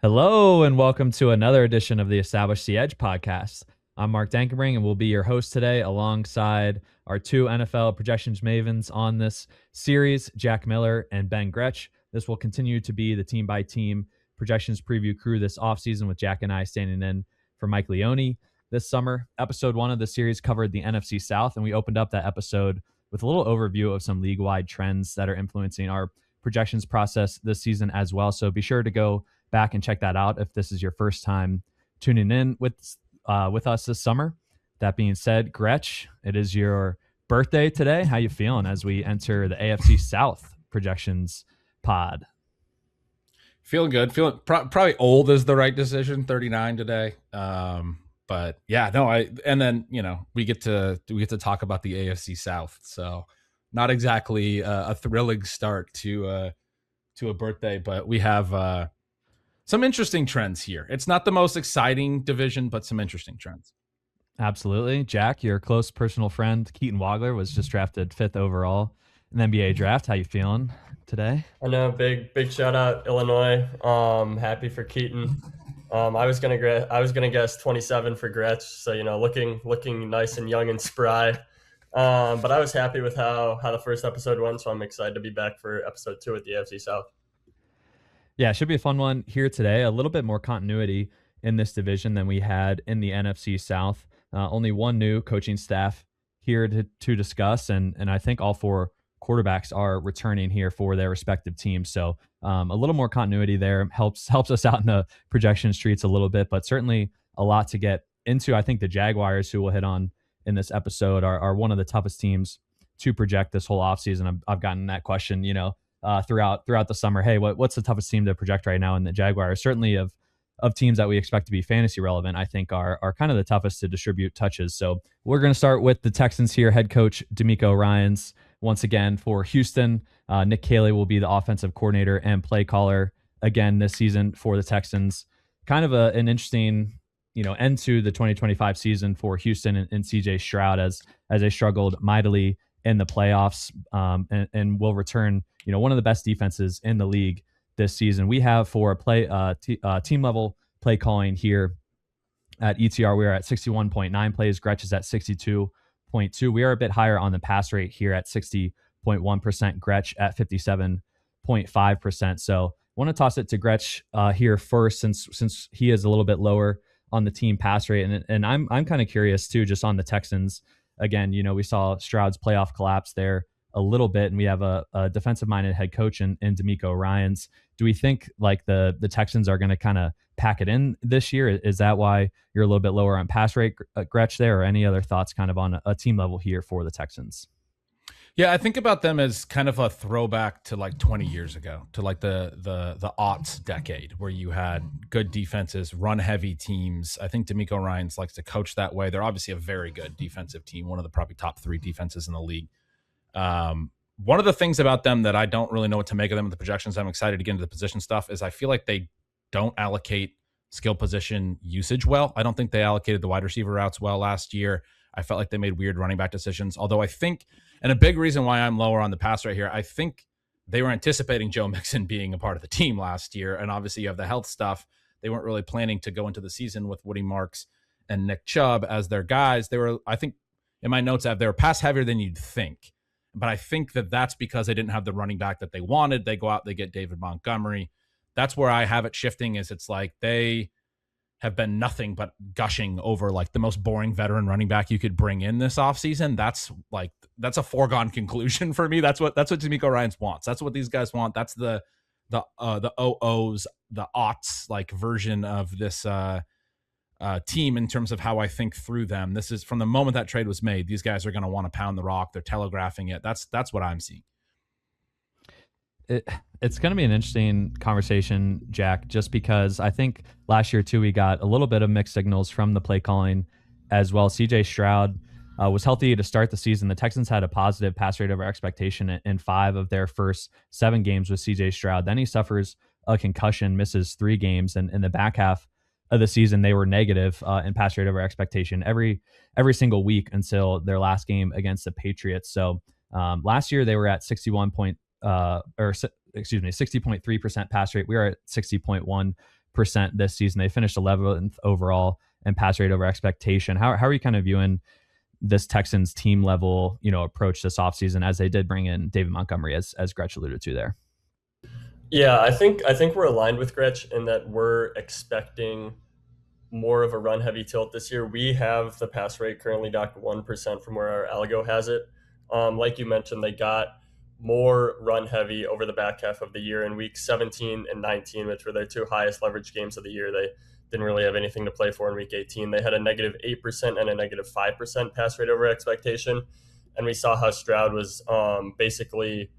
Hello and welcome to another edition of the Establish the Edge podcast. I'm Mark Dankenbring and will be your host today alongside our two NFL projections mavens on this series, Jack Miller and Ben Gretch. This will continue to be the team-by-team projections preview crew this offseason with Jack and I standing in for Mike Leone this summer. Episode 1 of the series covered the NFC South, and we opened up that episode with a little overview of some league-wide trends that are influencing our projections process this season as well. So be sure to go back and check that out if this is your first time tuning in with us this summer. That being said, Gretch, it is your birthday today. How you feeling as we enter the AFC South projections pod? Feeling good. Feeling probably old is the right decision. 39 today. But yeah, no. We get to talk about the AFC South. So not exactly a thrilling start to a birthday, but we have some interesting trends here. It's not the most exciting division, but some interesting trends. Absolutely. Jack, your close personal friend, Keaton Wagler, was just drafted 5th overall in the NBA draft. How you feeling today? I know, big shout out Illinois. Happy for Keaton. I was gonna guess 27 for Gretch, so looking nice and young and spry. But I was happy with how the first episode went, so I'm excited to be back for episode 2 at the AFC South. Yeah, it should be a fun one here today. A little bit more continuity in this division than we had in the NFC South. Only one new coaching staff here to discuss, and I think all 4 quarterbacks are returning here for their respective teams. So a little more continuity there helps us out in the projection streets a little bit, but certainly a lot to get into. I think the Jaguars, who we'll hit on in this episode, are one of the toughest teams to project this whole offseason. I've gotten that question, throughout the summer. Hey, what's the toughest team to project right now? And the Jaguars, certainly of teams that we expect to be fantasy relevant, I think are kind of the toughest to distribute touches. So we're going to start with the Texans here. Head coach DeMeco Ryans once again for Houston. Nick Caley will be the offensive coordinator and play caller again this season for the Texans. Kind of an interesting end to the 2025 season for Houston and CJ Stroud as they struggled mightily in the playoffs, and will return one of the best defenses in the league this season. We have for team level play calling here at ETR, we are at 61.9 plays. Gretch is at 62.2. We are a bit higher on the pass rate here at 60.1%. Gretch at 57.5%. So I want to toss it to Gretch here first, since he is a little bit lower on the team pass rate, and I'm kind of curious too, just on the Texans. Again, we saw Stroud's playoff collapse there a little bit, and we have a defensive-minded head coach in DeMeco Ryans. Do we think like the Texans are going to kind of pack it in this year? Is that why you're a little bit lower on pass rate, Gretch, there, or any other thoughts kind of on a team level here for the Texans? Yeah, I think about them as kind of a throwback to like 20 years ago, to like the aughts decade, where you had good defenses, run-heavy teams. I think DeMeco Ryans likes to coach that way. They're obviously a very good defensive team, one of the probably top 3 defenses in the league. One of the things about them that I don't really know what to make of them with the projections, I'm excited to get into the position stuff, is I feel like they don't allocate skill position usage well. I don't think they allocated the wide receiver routes well last year. I felt like they made weird running back decisions, although I think, and a big reason why I'm lower on the pass right here, I think they were anticipating Joe Mixon being a part of the team last year, and obviously you have the health stuff. They weren't really planning to go into the season with Woody Marks and Nick Chubb as their guys. They were, I think, in my notes, they were pass heavier than you'd think. But I think that's because they didn't have the running back that they wanted. They go out, they get David Montgomery. That's where I have it shifting, is it's like they have been nothing but gushing over like the most boring veteran running back you could bring in this offseason. That's a foregone conclusion for me. That's what DeMeco Ryans wants. That's what these guys want. That's the OOs, the aughts like version of this team in terms of how I think through them. This is from the moment that trade was made, these guys are going to want to pound the rock. They're telegraphing it. That's what I'm seeing. It's going to be an interesting conversation, Jack, just because I think last year too, we got a little bit of mixed signals from the play calling as well. CJ Stroud was healthy to start the season. The Texans had a positive pass rate over expectation in 5 of their first 7 games with CJ Stroud. Then he suffers a concussion, misses 3 games, and in the back half of the season, they were negative in pass rate over expectation every single week until their last game against the Patriots. So last year they were at 60.3% pass rate. We are at 60.1% this season. They finished 11th overall in pass rate over expectation. How are you kind of viewing this Texans team level, approach this offseason, as they did bring in David Montgomery, as Gretch alluded to there? Yeah, I think we're aligned with Gretch in that we're expecting more of a run heavy tilt this year. We have the pass rate currently docked 1% from where our algo has it. Like you mentioned, they got more run heavy over the back half of the year in week 17 and 19, which were their two highest leverage games of the year. They didn't really have anything to play for in week 18. They had a negative 8% and a negative 5% pass rate over expectation. And we saw how Stroud was basically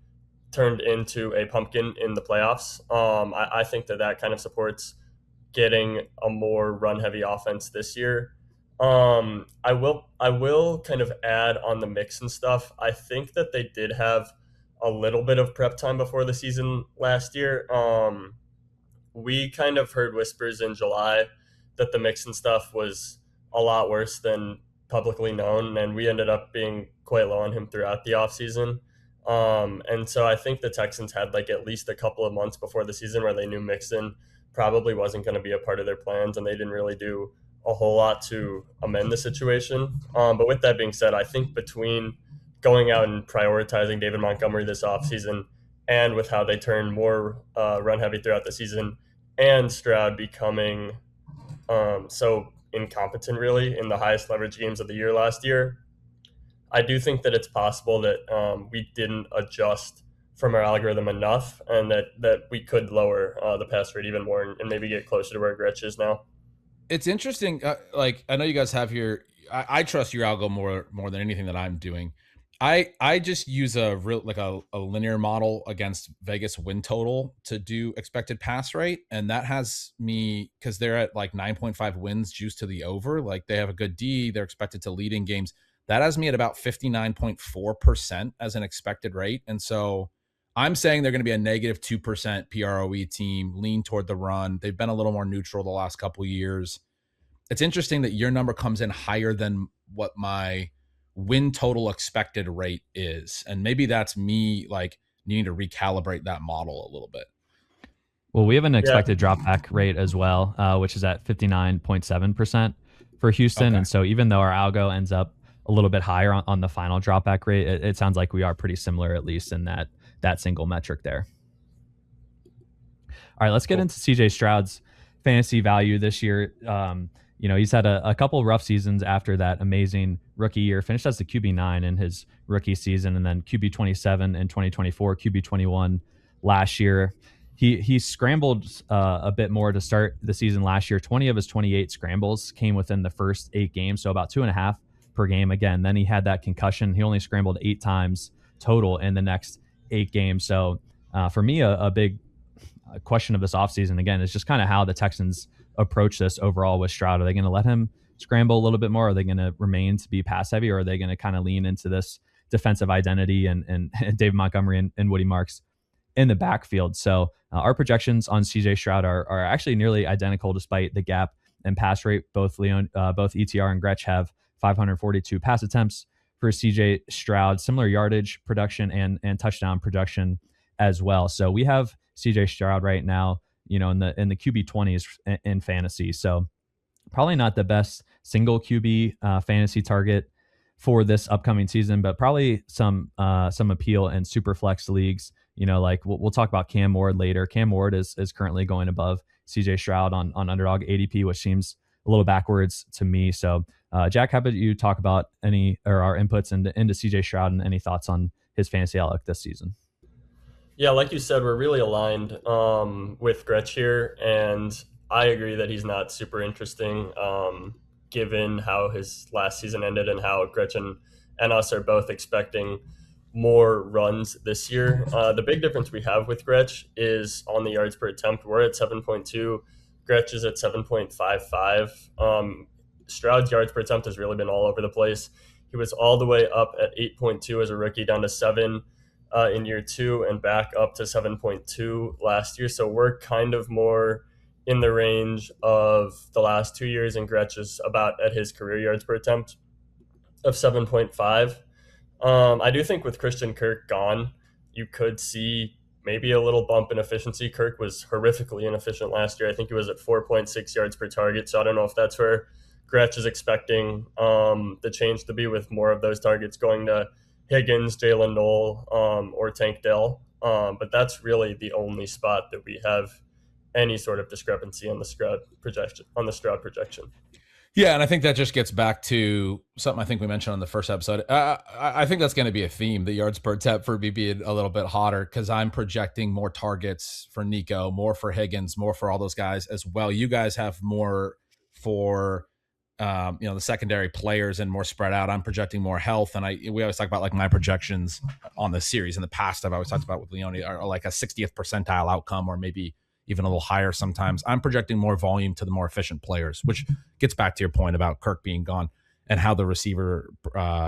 turned into a pumpkin in the playoffs. I think that kind of supports getting a more run heavy offense this year. I will kind of add on the mix and stuff. I think that they did have a little bit of prep time before the season last year. We kind of heard whispers in July that the mix and stuff was a lot worse than publicly known, and we ended up being quite low on him throughout the offseason. And so I think the Texans had like at least a couple of months before the season where they knew Mixon probably wasn't going to be a part of their plans, and they didn't really do a whole lot to amend the situation. But with that being said, I think between going out and prioritizing David Montgomery this offseason and with how they turned more run heavy throughout the season and Stroud becoming so incompetent really in the highest leverage games of the year last year, I do think that it's possible that we didn't adjust from our algorithm enough, and that we could lower the pass rate even more and maybe get closer to where Gretch is now. It's interesting. Like, I know you guys have your, I trust your algo more than anything that I'm doing. I just use a linear model against Vegas win total to do expected pass rate. And that has me, because they're at like 9.5 wins juiced to the over. Like, they have a good D. They're expected to lead in games. That has me at about 59.4% as an expected rate. And so I'm saying they're going to be a negative 2% PROE team, lean toward the run. They've been a little more neutral the last couple of years. It's interesting that your number comes in higher than what my win total expected rate is. And maybe that's me like needing to recalibrate that model a little bit. Well, we have an expected drop back rate as well, which is at 59.7% for Houston. Okay. And so even though our algo ends up a little bit higher on the final drop back rate, it sounds like we are pretty similar, at least in that single metric there. All right, let's get into CJ Stroud's fantasy value this year. He's had a couple rough seasons after that amazing rookie year. Finished as the QB9 in his rookie season, and then QB27 in 2024, QB21 last year. He scrambled a bit more to start the season last year. 20 of his 28 scrambles came within the first 8 games, so about 2.5 per game. Again, then he had that concussion. He only scrambled 8 times total in the next 8 games. So for me, a big question of this offseason, again, is just kind of how the Texans approach this overall with Stroud. Are they going to let him scramble a little bit more? Are they going to remain to be pass heavy, or are they going to kind of lean into this defensive identity and David Montgomery and Woody Marks in the backfield? So our projections on CJ Stroud are actually nearly identical despite the gap in pass rate. Both ETR and Gretch have 542 pass attempts for CJ Stroud, similar yardage production and touchdown production as well. So we have CJ Stroud right now, in the QB 20s in fantasy. So probably not the best single QB fantasy target for this upcoming season, but probably some appeal in super flex leagues. Like we'll talk about Cam Ward later. Cam Ward is currently going above CJ Stroud on underdog ADP, which seems a little backwards to me. So Jack, how about you talk about our inputs into CJ Stroud and any thoughts on his fantasy outlook this season? Yeah, like you said, we're really aligned with Gretch here, and I agree that he's not super interesting given how his last season ended and how Gretchen and us are both expecting more runs this year. The big difference we have with Gretch is on the yards per attempt. We're at 7.2. Gretch is at 7.55. Stroud's yards per attempt has really been all over the place. He was all the way up at 8.2 as a rookie, down to 7 in year 2, and back up to 7.2 last year. So we're kind of more in the range of the last 2 years, and Gretch is about at his career yards per attempt of 7.5. I do think with Christian Kirk gone, you could see maybe a little bump in efficiency. Kirk was horrifically inefficient last year. I think he was at 4.6 yards per target. So I don't know if that's where Gretch is expecting the change to be, with more of those targets going to Higgins, Jalen Noel, or Tank Dell. But that's really the only spot that we have any sort of discrepancy on the Stroud projection. Yeah, and I think that just gets back to something I think we mentioned on the first episode. I think that's going to be a theme, the yards per attempt for me being a little bit hotter, because I'm projecting more targets for Nico, more for Higgins, more for all those guys as well. You guys have more for the secondary players and more spread out. I'm projecting more health, and we always talk about like my projections on the series. In the past, I've always talked about with Leone are like a 60th percentile outcome, or maybe even a little higher sometimes. I'm projecting more volume to the more efficient players, which gets back to your point about Kirk being gone and how the receiver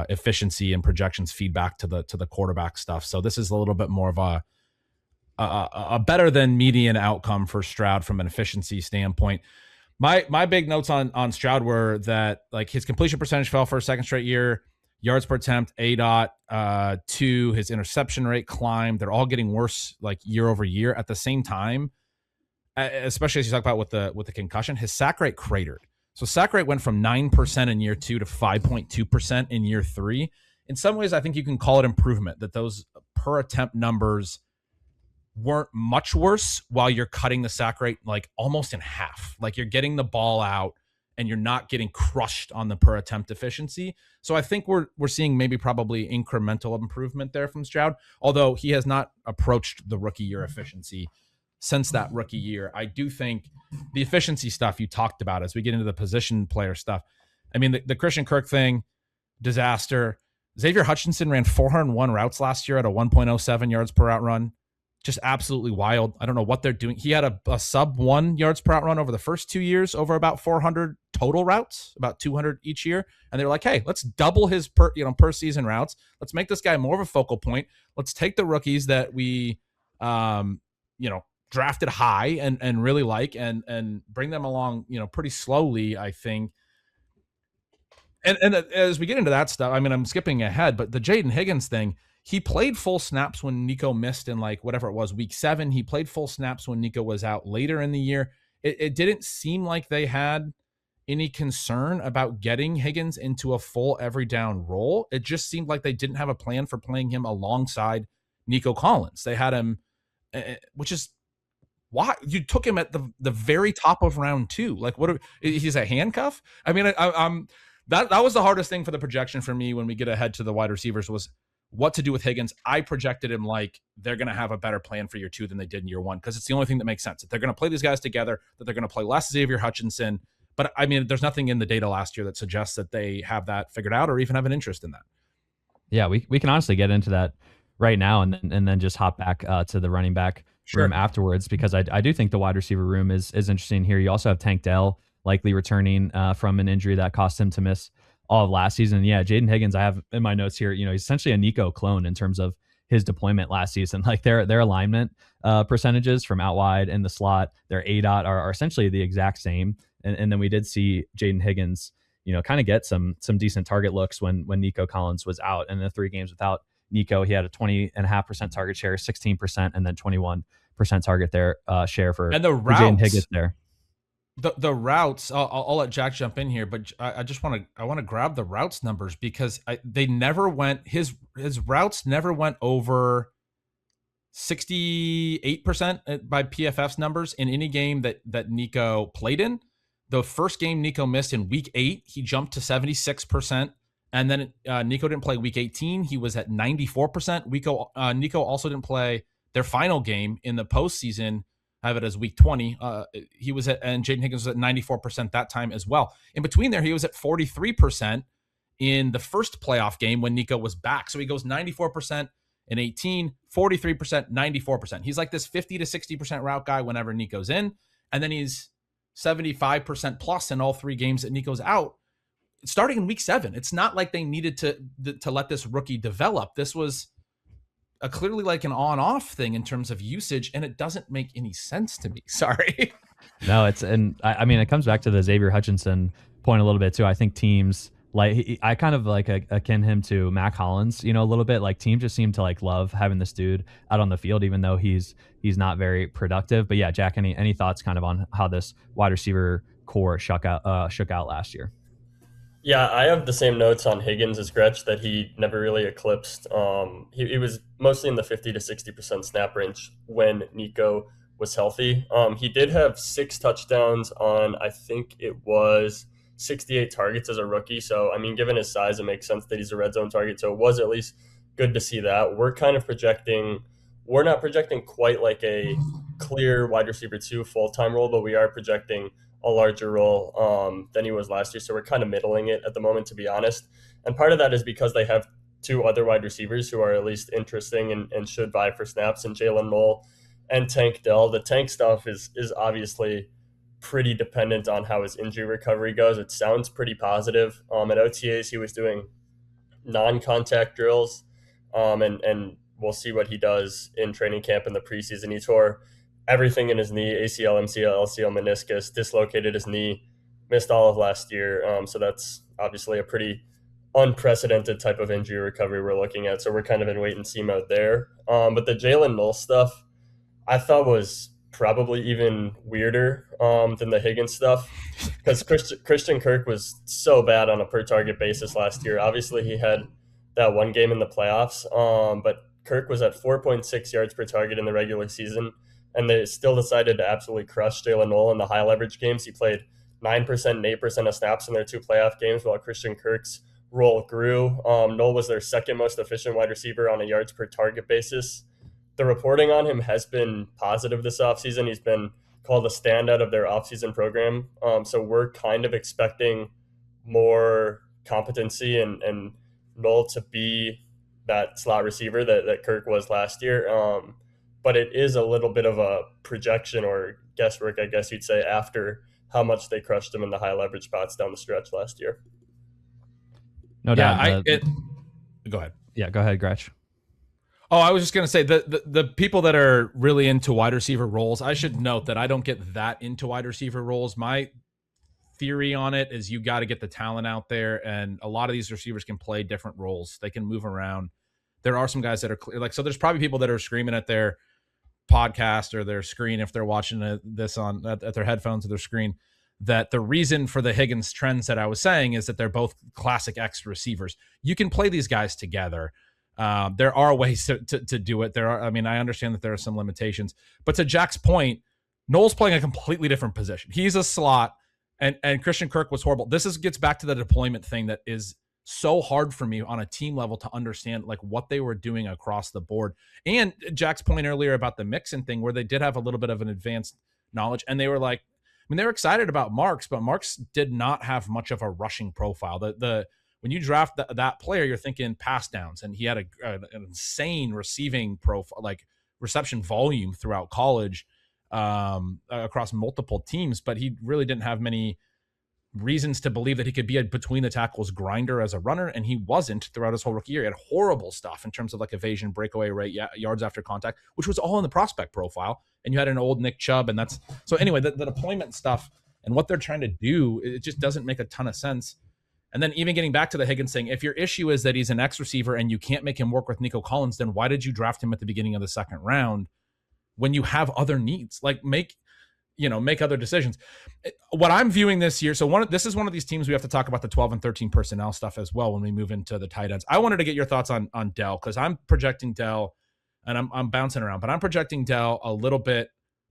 efficiency and projections feed back to the quarterback stuff. So this is a little bit more of a better than median outcome for Stroud from an efficiency standpoint. My big notes on Stroud were that like his completion percentage fell for a second straight year, yards per attempt, A.2, his interception rate climbed. They're all getting worse like year over year. At the same time, especially as you talk about with the concussion, his sack rate cratered. So sack rate went from 9% in year 2 to 5.2% in year 3. In some ways, I think you can call it improvement, that those per attempt numbers weren't much worse while you're cutting the sack rate like almost in half. Like you're getting the ball out and you're not getting crushed on the per attempt efficiency. So I think we're seeing maybe probably incremental improvement there from Stroud, although he has not approached the rookie year efficiency since that rookie year. I do think the efficiency stuff you talked about as we get into the position player stuff. I mean, the Christian Kirk thing, disaster. Xavier Hutchinson ran 401 routes last year at a 1.07 yards per route run. Just absolutely wild. I don't know what they're doing. He had a sub 1 yards per route run over the first 2 years, over about 400 total routes, about 200 each year. And they're like, hey, let's double his per season routes. Let's make this guy more of a focal point. Let's take the rookies that we, drafted high and really like and bring them along, pretty slowly, I think. And as we get into that stuff, I mean, I'm skipping ahead, but the Jaden Higgins thing, he played full snaps when Nico missed in like whatever it was, week 7. He played full snaps when Nico was out later in the year. It didn't seem like they had any concern about getting Higgins into a full every down role. It just seemed like they didn't have a plan for playing him alongside Nico Collins. They had him, which is why you took him at the very top of round 2. Like, he's a handcuff? I mean, that was the hardest thing for the projection for me when we get ahead to the wide receivers, was what to do with Higgins. I projected him like they're going to have a better plan for year 2 than they did in year 1, because it's the only thing that makes sense. That they're going to play these guys together, that they're going to play less Xavier Hutchinson. But I mean, there's nothing in the data last year that suggests that they have that figured out or even have an interest in that. Yeah, we can honestly get into that right now and then just hop back to the running back room afterwards, because I do think the wide receiver room is interesting here. You also have Tank Dell likely returning from an injury that cost him to miss all of last season. Yeah, Jaden Higgins, I have in my notes here, he's essentially a Nico clone in terms of his deployment last season. Like their alignment percentages from out wide in the slot, their ADOT are essentially the exact same. And then we did see Jaden Higgins, kind of get some decent target looks when Nico Collins was out. And the 3 games without Nico, he had a 20.5% target share, 16%, and then 21% target share for Jaden Higgins there. The routes, I'll let Jack jump in here, but I want to grab the routes numbers, because they never went, his routes never went over 68% by PFF's numbers in any game that Nico played in. The first game Nico missed in week 8, he jumped to 76%. And then Nico didn't play week 18. He was at 94%. Nico also didn't play their final game in the postseason. I have it as week 20. He was and Jaden Higgins was at 94% that time as well. In between there, he was at 43% in the first playoff game when Nico was back. So he goes 94% in 18, 43%, 94%. He's like this 50 to 60% route guy whenever Nico's in. And then he's 75% plus in all 3 games that Nico's out, starting in week 7. It's not like they needed to let this rookie develop. This was clearly like an on-off thing in terms of usage, and it doesn't make any sense to me. Sorry. No, it comes back to the Xavier Hutchinson point a little bit too. I think teams Like I kind of like akin him to Mac Hollins, a little bit. Like teams just seem to like love having this dude out on the field, even though he's not very productive. But yeah, Jack, any thoughts kind of on how this wide receiver core shook out last year? Yeah, I have the same notes on Higgins as Gretch, that he never really eclipsed. He was mostly in the 50 to 60% snap range when Nico was healthy. He did have 6 touchdowns on, I think it was 68 targets as a rookie. So, I mean, given his size, it makes sense that he's a red zone target. So it was at least good to see that. We're not projecting quite like a clear wide receiver 2 full-time role, but we are projecting a larger role than he was last year. So we're kind of middling it at the moment, to be honest. And part of that is because they have 2 other wide receivers who are at least interesting and should vie for snaps, and Jalen Knoll and Tank Dell. The Tank stuff is obviously pretty dependent on how his injury recovery goes. It sounds pretty positive. At OTAs, he was doing non-contact drills, and we'll see what he does in training camp in the preseason. He tore everything in his knee: ACL, MCL, LCL, meniscus, dislocated his knee, missed all of last year. So that's obviously a pretty unprecedented type of injury recovery we're looking at. So we're kind of in wait and see mode there. But the Jalen Knoll stuff, I thought was probably even weirder than the Higgins stuff, because Christian Kirk was so bad on a per target basis last year. Obviously, he had that one game in the playoffs, but Kirk was at 4.6 yards per target in the regular season, and they still decided to absolutely crush Jalen Knoll in the high leverage games. He played 9% and 8% of snaps in their 2 playoff games, while Christian Kirk's role grew. Knoll was their second most efficient wide receiver on a yards per target basis. The reporting on him has been positive this offseason. He's been called a standout of their offseason program. So we're kind of expecting more competency and Knoll to be that slot receiver that Kirk was last year. But it is a little bit of a projection or guesswork, I guess you'd say, after how much they crushed him in the high leverage spots down the stretch last year. No doubt. Go ahead. Yeah, go ahead, Gretch. Oh, I was just going to say the people that are really into wide receiver roles, I should note that I don't get that into wide receiver roles. My theory on it is you got to get the talent out there, and a lot of these receivers can play different roles. They can move around. There are some guys that are like, so there's probably people that are screaming at their podcast or their screen, if they're watching this on at their headphones or their screen, that the reason for the Higgins trends that I was saying is that they're both classic X receivers. You can play these guys together. There are ways to do it. I understand that there are some limitations, but to Jack's point, Knoll's playing a completely different position. He's a slot, and Christian Kirk was horrible. This gets back to the deployment thing that is so hard for me on a team level to understand, like, what they were doing across the board. And Jack's point earlier about the Mixon thing, where they did have a little bit of an advanced knowledge, and they were like, they were excited about Marks, but Marks did not have much of a rushing profile. When you draft that player, you're thinking pass downs, and he had an insane receiving profile, like reception volume throughout college, across multiple teams, but he really didn't have many reasons to believe that he could be a between the tackles grinder as a runner, and he wasn't throughout his whole rookie year. He had horrible stuff in terms of like evasion, breakaway rate, yards after contact, which was all in the prospect profile. And you had an old Nick Chubb, and that's so anyway, the deployment stuff and what they're trying to do, it just doesn't make a ton of sense. And then even getting back to the Higgins thing, if your issue is that he's an X receiver and you can't make him work with Nico Collins, then why did you draft him at the beginning of the second round when you have other needs? Like make other decisions. What I'm viewing this year, this is one of these teams we have to talk about the 12 and 13 personnel stuff as well when we move into the tight ends. I wanted to get your thoughts on Dell, because I'm projecting Dell, and I'm bouncing around, but I'm projecting Dell a little bit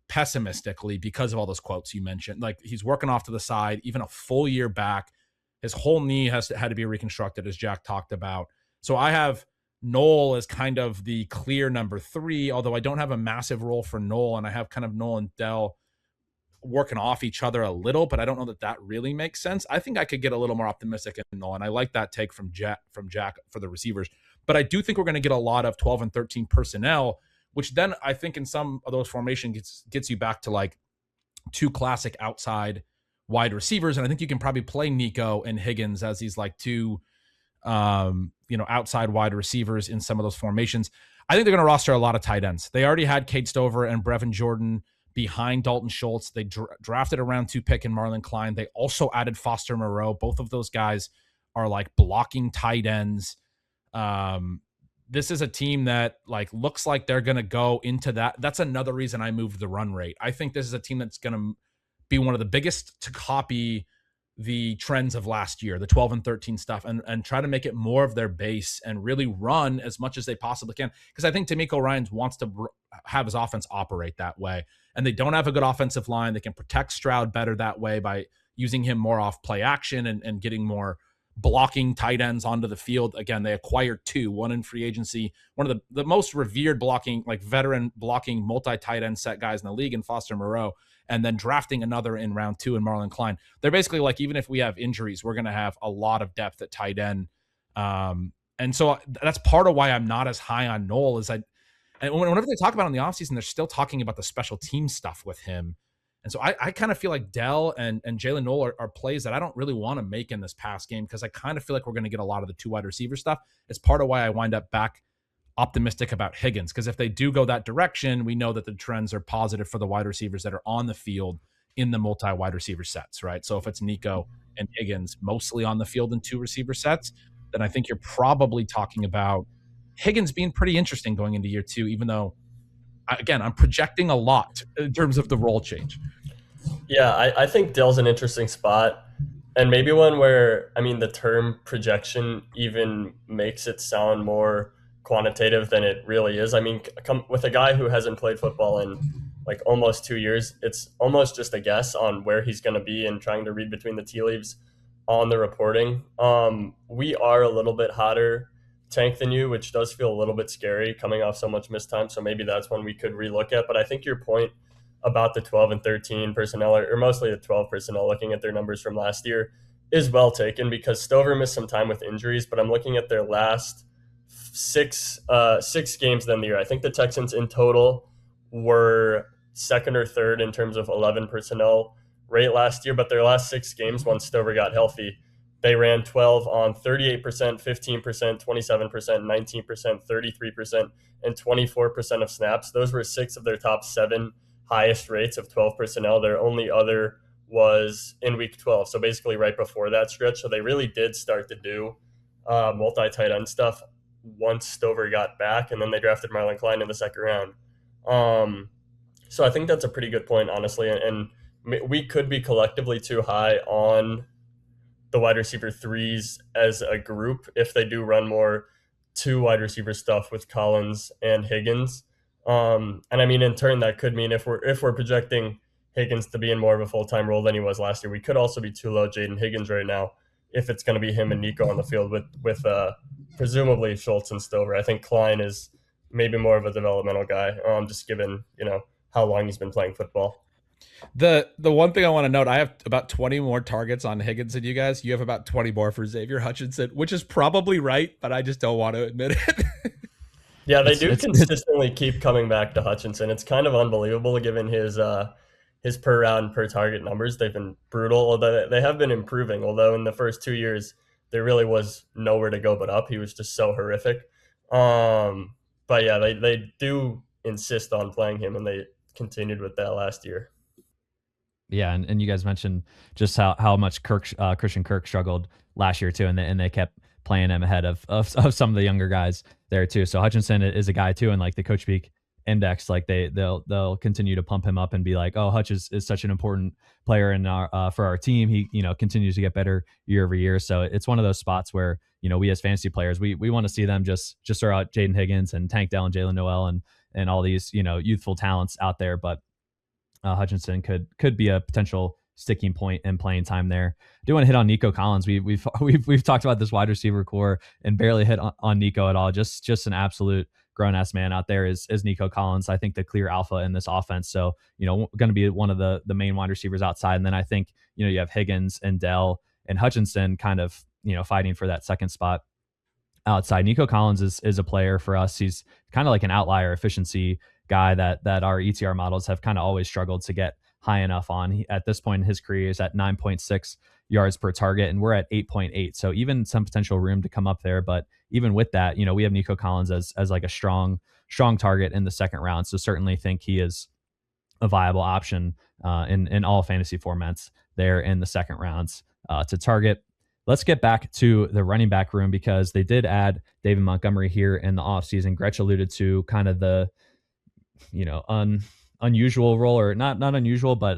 pessimistically because of all those quotes you mentioned. Like, he's working off to the side, even a full year back. His whole knee had to be reconstructed, as Jack talked about. So I have Knoll as kind of the clear number 3, although I don't have a massive role for Knoll, and I have kind of Knoll and Dell working off each other a little, but I don't know that really makes sense. I think I could get a little more optimistic in Knoll, and I like that take from Jack for the receivers. But I do think we're going to get a lot of 12 and 13 personnel, which then I think in some of those formations gets you back to like 2 classic outside wide receivers. And I think you can probably play Nico and Higgins as these like 2 outside wide receivers in some of those formations. I think they're going to roster a lot of tight ends. They already had Cade Stover and Brevin Jordan behind Dalton Schultz. They drafted a round 2 pick in Marlon Klein. They also added Foster Moreau. Both of those guys are like blocking tight ends. This is a team that like looks like they're going to go into that. That's another reason I moved the run rate. I think this is a team that's going to be one of the biggest to copy the trends of last year, the 12-13 stuff, and try to make it more of their base and really run as much as they possibly can. Because I think DeMeco Ryans wants to have his offense operate that way. And they don't have a good offensive line. They can protect Stroud better that way by using him more off play action and getting more blocking tight ends onto the field. Again, they acquired two, one in free agency, one of the most revered blocking, like veteran blocking multi-tight end set guys in the league in Foster Moreau, and then drafting another in round 2 in Marlon Klein. They're basically like, even if we have injuries, we're going to have a lot of depth at tight end. And so that's part of why I'm not as high on Noel. And whenever they talk about it in the offseason, they're still talking about the special team stuff with him. And so I kind of feel like Dell and Jalen Noel are plays that I don't really want to make in this pass game, because I kind of feel like we're going to get a lot of the 2 wide receiver stuff. It's part of why I wind up back optimistic about Higgins, because if they do go that direction, we know that the trends are positive for the wide receivers that are on the field in the multi wide receiver sets, right? So if it's Nico and Higgins mostly on the field in 2 receiver sets, then I think you're probably talking about Higgins being pretty interesting going into year 2, even though, again, I'm projecting a lot in terms of the role change. Yeah, I think Dell's an interesting spot, and maybe one where, I mean, the term projection even makes it sound more quantitative than it really is. I mean, with a guy who hasn't played football in like almost 2 years, it's almost just a guess on where he's going to be and trying to read between the tea leaves on the reporting. We are a little bit hotter tank than you, which does feel a little bit scary coming off so much missed time. So maybe that's one we could relook at. But I think your point about the 12 and 13 personnel, or mostly the 12 personnel, looking at their numbers from last year, is well taken, because Stover missed some time with injuries. But I'm looking at their last six games then the year. I think the Texans in total were second or third in terms of 11 personnel rate last year. But their last 6 games, once Stover got healthy, they ran 12 on 38%, 15%, 27%, 19%, 33%, and 24% of snaps. Those were 6 of their top 7 highest rates of 12 personnel. Their only other was in week 12, so basically right before that stretch. So they really did start to do multi-tight end stuff once Stover got back, and then they drafted Marlon Klein in the second round. So I think that's a pretty good point, honestly, and we could be collectively too high on the wide receiver 3s as a group if they do run more 2 wide receiver stuff with Collins and Higgins. And I mean, in turn, that could mean if we're projecting Higgins to be in more of a full-time role than he was last year, we could also be too low Jaden Higgins right now if it's going to be him and Nico on the field with presumably Schultz and Stover. I think Klein is maybe more of a developmental guy, just given, how long he's been playing football. The one thing I want to note, I have about 20 more targets on Higgins than you guys. You have about 20 more for Xavier Hutchinson, which is probably right, but I just don't want to admit it. Yeah, they do consistently keep coming back to Hutchinson. It's kind of unbelievable given his per round, per target numbers. They've been brutal, although they have been improving. Although in the first 2 years, there really was nowhere to go but up. He was just so horrific. But yeah, they do insist on playing him, and they continued with that last year. Yeah, and you guys mentioned just how much Christian Kirk struggled last year too, and they kept playing him ahead of some of the younger guys there too. So Hutchinson is a guy too, and like the Coach Speak Index, like they'll continue to pump him up and be like, oh, Hutch is such an important player in our for our team. He continues to get better year over year. So it's one of those spots where we as fantasy players we want to see them just throw out Jaden Higgins and Tank Dell and Jalen Noel and all these youthful talents out there, but Hutchinson could be a potential sticking point in playing time there. I do want to hit on Nico Collins. We've talked about this wide receiver core and barely hit on Nico at all. Just an absolute grown ass man out there is Nico Collins. I think the clear alpha in this offense. So going to be one of the main wide receivers outside. And then I think you have Higgins and Dell and Hutchinson kind of fighting for that second spot outside. Nico Collins is a player for us. He's kind of like an outlier efficiency guy that our ETR models have kind of always struggled to get high enough on. At this point in his career is at 9.6 yards per target, and we're at 8.8. So even some potential room to come up there. But even with that, we have Nico Collins as like a strong target in the second round. So certainly think he is a viable option in all fantasy formats there in the second rounds to target. let's get back to the running back room, because they did add David Montgomery here in the offseason. Gretch alluded to kind of the, unusual role, or not unusual, but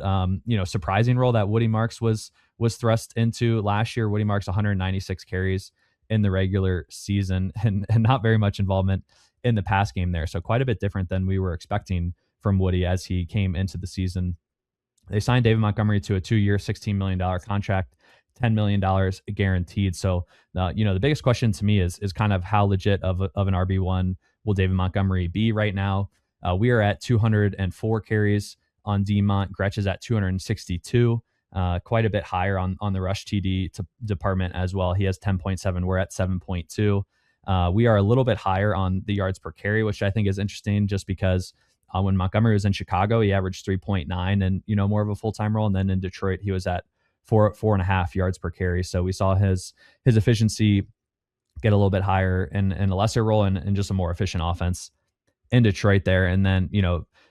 surprising role that Woody Marks was thrust into last year. Woody Marks 196 carries in the regular season, and not very much involvement in the pass game there. So quite a bit different than we were expecting from Woody as he came into the season. They signed David Montgomery to a 2-year, $16 million contract, $10 million guaranteed. So, the biggest question to me is kind of how legit of an RB1 will David Montgomery be right now? We are at 204 carries on D-Mont. Gretch is at 262, quite a bit higher on the rush TD department as well. He has 10.7. We're at 7.2. We are a little bit higher on the yards per carry, which I think is interesting, just because when Montgomery was in Chicago, he averaged 3.9 and, more of a full-time role. And then in Detroit, he was at 4.5 yards per carry. So we saw his efficiency get a little bit higher in a lesser role and just a more efficient offense in Detroit there. And then,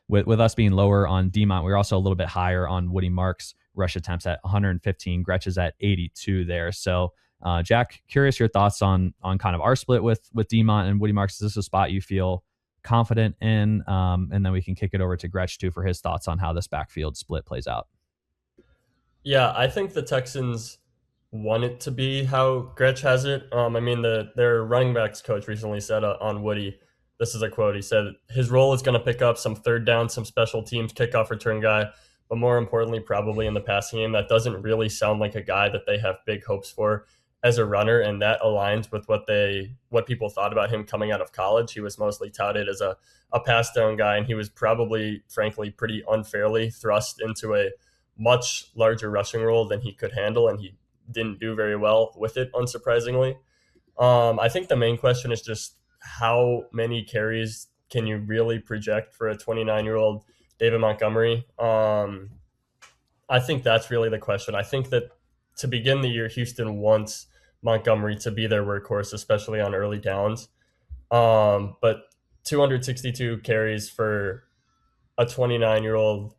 with us being lower on D-Mont, we're also a little bit higher on Woody Marks' rush attempts at 115. Gretch is at 82 there. So, Jack, curious your thoughts on kind of our split with D-Mont and Woody Marks. Is this a spot you feel confident in? And then we can kick it over to Gretch too for his thoughts on how this backfield split plays out. Yeah, I think the Texans want it to be how Gretch has it. Their running backs coach recently said on Woody, this is a quote, he said, his role is going to pick up some third down, some special teams, kickoff return guy, but more importantly, probably in the passing game. That doesn't really sound like a guy that they have big hopes for as a runner, and that aligns with what people thought about him coming out of college. He was mostly touted as a pass down guy, and he was probably, frankly, pretty unfairly thrust into a much larger rushing role than he could handle, and he didn't do very well with it, unsurprisingly. I think the main question is just how many carries can you really project for a 29-year-old David Montgomery? I think that's really the question. I think that to begin the year, Houston wants Montgomery to be their workhorse, especially on early downs. But 262 carries for a 29-year-old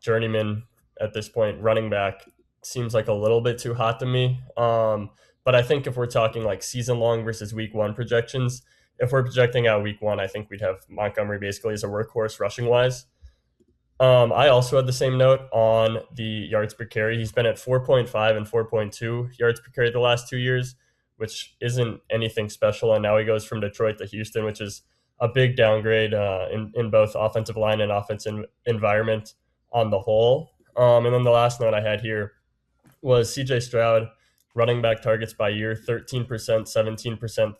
journeyman at this point, running back, seems like a little bit too hot to me. But I think if we're talking like season long versus week one projections, if we're projecting out week one, I think we'd have Montgomery basically as a workhorse rushing wise. I also had the same note on the yards per carry. He's been at 4.5 and 4.2 yards per carry the last 2 years, which isn't anything special. And now he goes from Detroit to Houston, which is a big downgrade in both offensive line and offensive environment on the whole. And then the last note I had here was CJ Stroud, running back targets by year, 13%, 17%,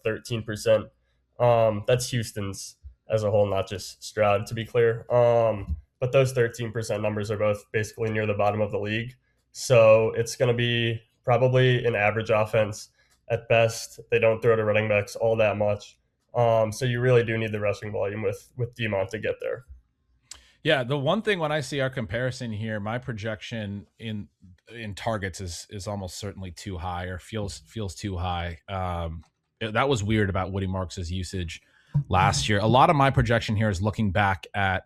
13%. That's Houston's as a whole, not just Stroud, to be clear. But those 13% numbers are both basically near the bottom of the league. So it's going to be probably an average offense at best. They don't throw to running backs all that much. So you really do need the rushing volume with D-Mont to get there. Yeah, the one thing when I see our comparison here, my projection in targets is almost certainly too high, or feels too high. That was weird about Woody Marks' usage last year. A lot of my projection here is looking back at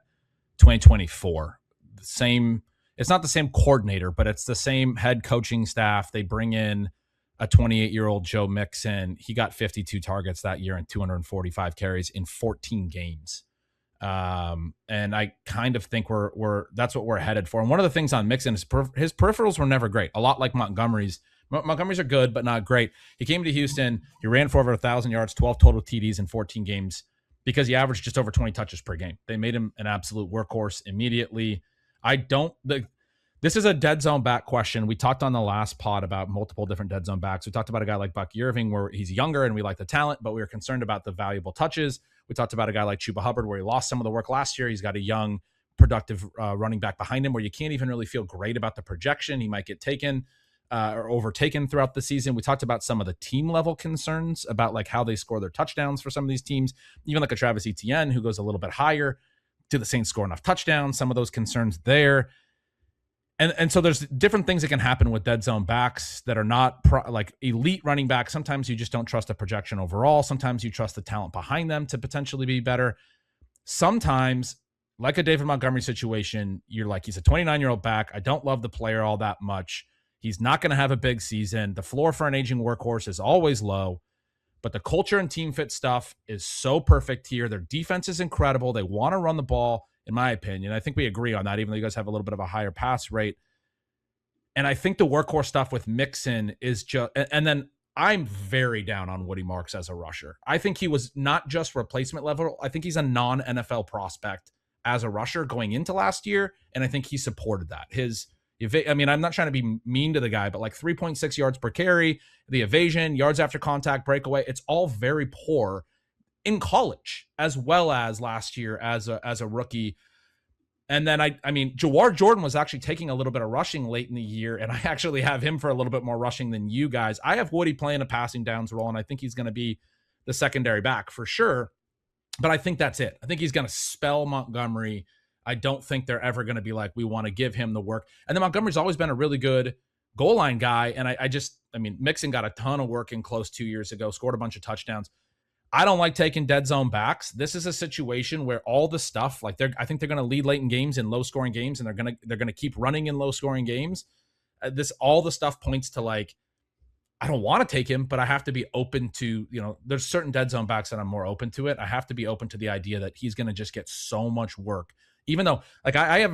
2024. It's not the same coordinator, but it's the same head coaching staff. They bring in a 28-year-old Joe Mixon. He got 52 targets that year and 245 carries in 14 games. And I kind of think that's what we're headed for. And one of the things on Mixon is his peripherals were never great. A lot like Montgomery's. Montgomery's are good, but not great. He came to Houston. He ran for over 1,000 yards, 12 total TDs in 14 games because he averaged just over 20 touches per game. They made him an absolute workhorse immediately. This is a dead zone back question. We talked on the last pod about multiple different dead zone backs. We talked about a guy like Buck Irving where he's younger and we like the talent, but we were concerned about the valuable touches. We talked about a guy like Chuba Hubbard where he lost some of the work last year. He's got a young, productive running back behind him where you can't even really feel great about the projection. He might get taken or overtaken throughout the season. We talked about some of the team level concerns about like how they score their touchdowns for some of these teams, even like a Travis Etienne who goes a little bit higher. Do the Saints score enough touchdowns? Some of those concerns there. And so there's different things that can happen with dead zone backs that are not like elite running backs. Sometimes you just don't trust the projection overall. Sometimes you trust the talent behind them to potentially be better. Sometimes, like a David Montgomery situation, you're like, he's a 29-year-old back. I don't love the player all that much. He's not going to have a big season. The floor for an aging workhorse is always low, but the culture and team fit stuff is so perfect here. Their defense is incredible. They want to run the ball, in my opinion. I think we agree on that, even though you guys have a little bit of a higher pass rate. And I think the workhorse stuff with Mixon is just, and then I'm very down on Woody Marks as a rusher. I think he was not just replacement level. I think he's a non-NFL prospect as a rusher going into last year, and I think he supported that. I'm not trying to be mean to the guy, but like 3.6 yards per carry, the evasion, yards after contact, breakaway, it's all very poor in college as well as last year as a rookie. And then Jawar Jordan was actually taking a little bit of rushing late in the year, and I actually have him for a little bit more rushing than you guys. I have Woody playing a passing downs role, and I think he's going to be the secondary back for sure. But I think that's it. I think he's going to spell Montgomery. I don't think they're ever going to be like, we want to give him the work. And then Montgomery's always been a really good goal line guy. And Mixon got a ton of work in close 2 years ago, scored a bunch of touchdowns. I don't like taking dead zone backs. This is a situation where all the stuff, I think they're going to lead late in games in low scoring games, and they're going to keep running in low scoring games. All the stuff points to I don't want to take him, but I have to be open to, there's certain dead zone backs that I'm more open to it. I have to be open to the idea that he's going to just get so much work. Even though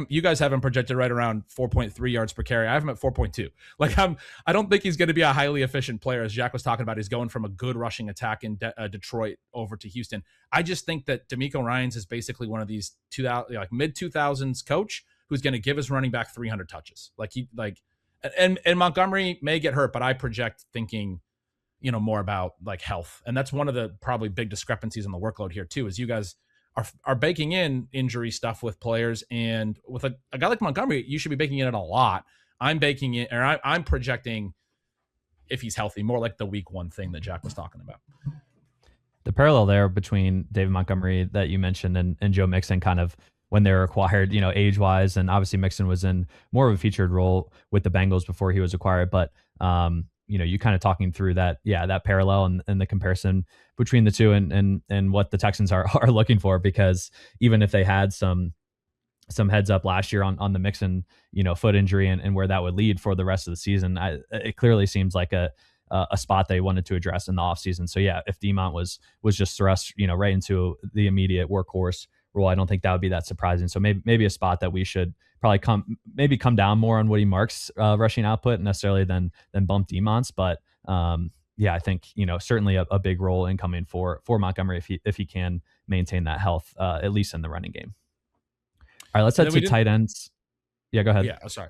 you guys have him projected right around 4.3 yards per carry. I have him at 4.2. I don't think he's going to be a highly efficient player. As Jack was talking about, he's going from a good rushing attack in Detroit over to Houston. I just think that DeMeco Ryans is basically one of these mid 2000s coach who's going to give his running back 300 touches. And Montgomery may get hurt, but I project thinking, more about health. And that's one of the probably big discrepancies in the workload here too, is you guys are baking in injury stuff with players, and with a guy like Montgomery, you should be baking in it a lot. I'm baking in, or I'm projecting, if he's healthy, more like the week one thing that Jack was talking about. The parallel there between David Montgomery that you mentioned and Joe Mixon, kind of when they were acquired, age wise, and obviously Mixon was in more of a featured role with the Bengals before he was acquired, but you kind of talking through that parallel and the comparison between the two and what the Texans are looking for, because even if they had some heads up last year on the Mixon, foot injury and where that would lead for the rest of the season, it clearly seems like a spot they wanted to address in the offseason. So yeah, if Demont was just thrust, right into the immediate workhorse role, I don't think that would be that surprising. So maybe a spot that we should probably come down more on Woody Marks' rushing output necessarily than bump Demont's. But I think certainly a big role incoming for Montgomery if he can maintain that health at least in the running game. All right, let's head to tight ends. Yeah, go ahead. Yeah, sorry.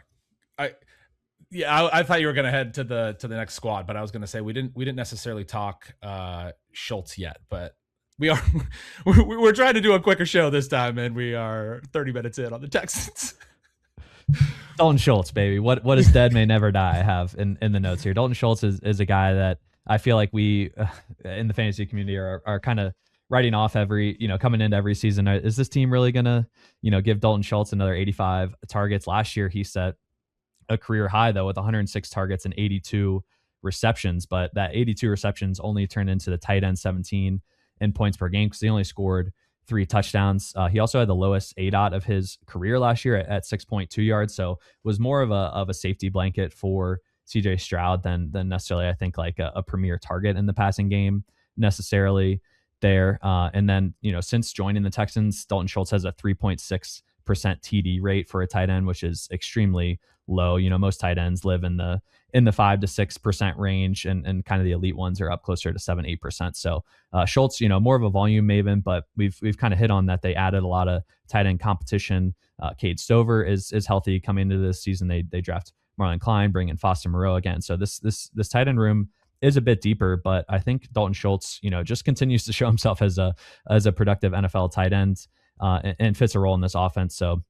I thought you were going to head to the next squad, but I was going to say we didn't necessarily talk Schultz yet, but we're trying to do a quicker show this time, and we are 30 minutes in on the Texans. Dalton Schultz, baby. What is dead may never die. I have in the notes here. Dalton Schultz is a guy that I feel like we in the fantasy community are kind of writing off coming into every season. Is this team really gonna give Dalton Schultz another 85 targets? Last year he set a career high though with 106 targets and 82 receptions, but that 82 receptions only turned into the tight end 17 in points per game because he only scored 3 touchdowns. He also had the lowest ADOT of his career last year at 6.2 yards. So was more of a safety blanket for CJ Stroud than necessarily, I think, like a premier target in the passing game necessarily there. And then, since joining the Texans, Dalton Schultz has a 3.6% TD rate for a tight end, which is extremely low. Most tight ends live in the 5 to 6% range, and kind of the elite ones are up closer to 7-8%. So Schultz, more of a volume maven, but we've kind of hit on that. They added a lot of tight end competition. Cade Stover is healthy coming into this season. They draft Marlon Klein, bring in Foster Moreau again. So this tight end room is a bit deeper, but I think Dalton Schultz, just continues to show himself as a productive NFL tight end and fits a role in this offense. So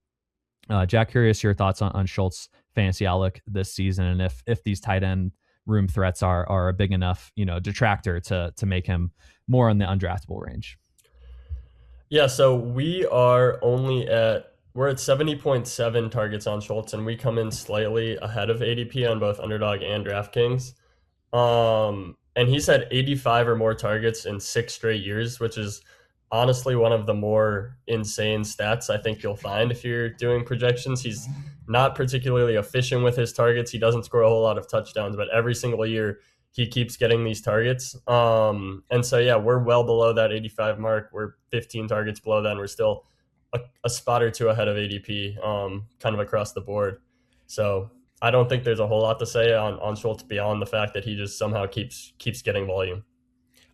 Jack, curious your thoughts on Schultz fantasy outlook this season, and if these tight end room threats are a big enough detractor to make him more in the undraftable range. Yeah, so we're at 70.7 targets on Schultz, and we come in slightly ahead of ADP on both Underdog and DraftKings. And he's had 85 or more targets in 6 straight years, which is honestly one of the more insane stats I think you'll find if you're doing projections. He's not particularly efficient with his targets. He doesn't score a whole lot of touchdowns, but every single year he keeps getting these targets. And so, yeah, we're well below that 85 mark. We're 15 targets below that, and we're still a spot or two ahead of ADP, kind of across the board. So I don't think there's a whole lot to say on Schultz beyond the fact that he just somehow keeps getting volume.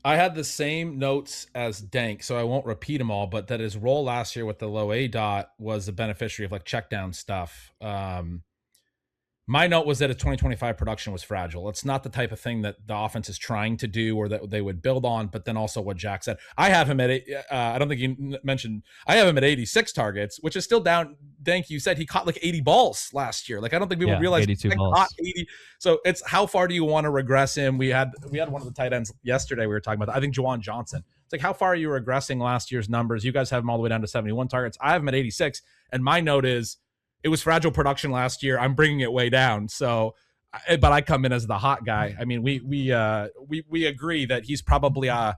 I had the same notes as Dank, so I won't repeat them all, but that his role last year with the low A dot was a beneficiary of like check down stuff. My note was that his 2025 production was fragile. It's not the type of thing that the offense is trying to do or that they would build on, but then also what Jack said. I have him at, I don't think you mentioned, I have him at 86 targets, which is still down. Dank, you said he caught like 80 balls last year. Like, I don't think people realize 82 he balls. caught 80. So it's how far do you want to regress him? We had one of the tight ends yesterday. We were talking about that. I think Juwan Johnson. It's like, how far are you regressing last year's numbers? You guys have him all the way down to 71 targets. I have him at 86. And my note is, it was fragile production last year. I'm bringing it way down. So, but I come in as the hot guy. I mean, we agree that he's probably a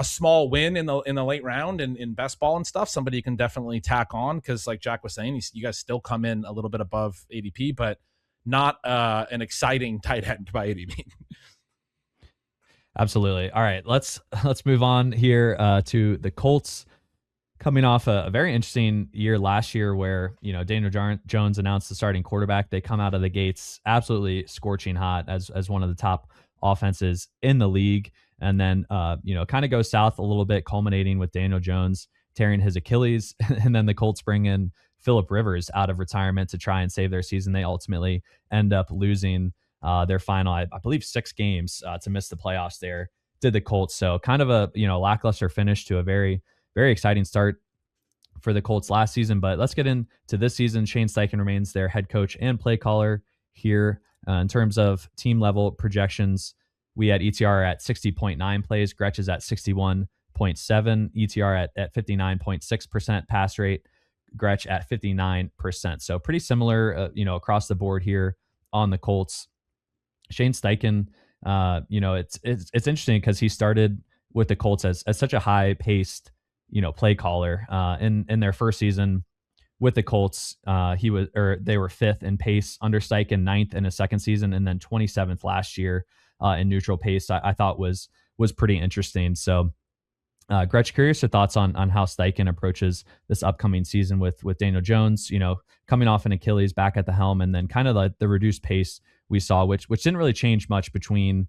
small win in the late round and in best ball and stuff. Somebody you can definitely tack on because, like Jack was saying, you guys still come in a little bit above ADP, but not an exciting tight end by ADP. Absolutely. All right, let's move on here to the Colts. Coming off a very interesting year last year where, Daniel Jones announced the starting quarterback. They come out of the gates absolutely scorching hot as one of the top offenses in the league. And then, kind of goes south a little bit, culminating with Daniel Jones tearing his Achilles. And then the Colts bring in Phillip Rivers out of retirement to try and save their season. They ultimately end up losing their final, I believe, 6 games to miss the playoffs there, did the Colts. So kind of a, lackluster finish to a very, very exciting start for the Colts last season. But let's get into this season. Shane Steichen remains their head coach and play caller here. In terms of team level projections, we had ETR at 60.9 plays. Gretch is at 61.7. ETR at 59.6% pass rate. Gretch at 59%. So pretty similar, across the board here on the Colts. Shane Steichen, it's interesting because he started with the Colts as such a high paced, play caller. In their first season with the Colts, they were 5th in pace under Steichen, 9th in his second season, and then 27th last year in neutral pace. I thought was pretty interesting. So, Gretch, curious your thoughts on how Steichen approaches this upcoming season with Daniel Jones, coming off an Achilles, back at the helm, and then kind of the reduced pace we saw, which didn't really change much between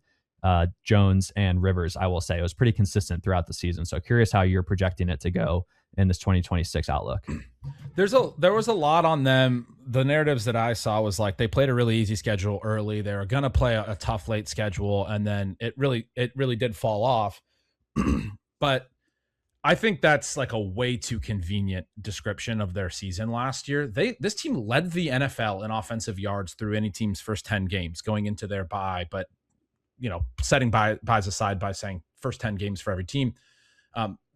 Jones and Rivers. I will say it was pretty consistent throughout the season. So curious how you're projecting it to go in this 2026 outlook. There was a lot on them. The narratives that I saw was like they played a really easy schedule early. They were going to play a tough late schedule, and then it really did fall off. But I think that's like a way too convenient description of their season last year. This team led the NFL in offensive yards through any team's first 10 games going into their bye, but setting buys aside by saying first 10 games for every team.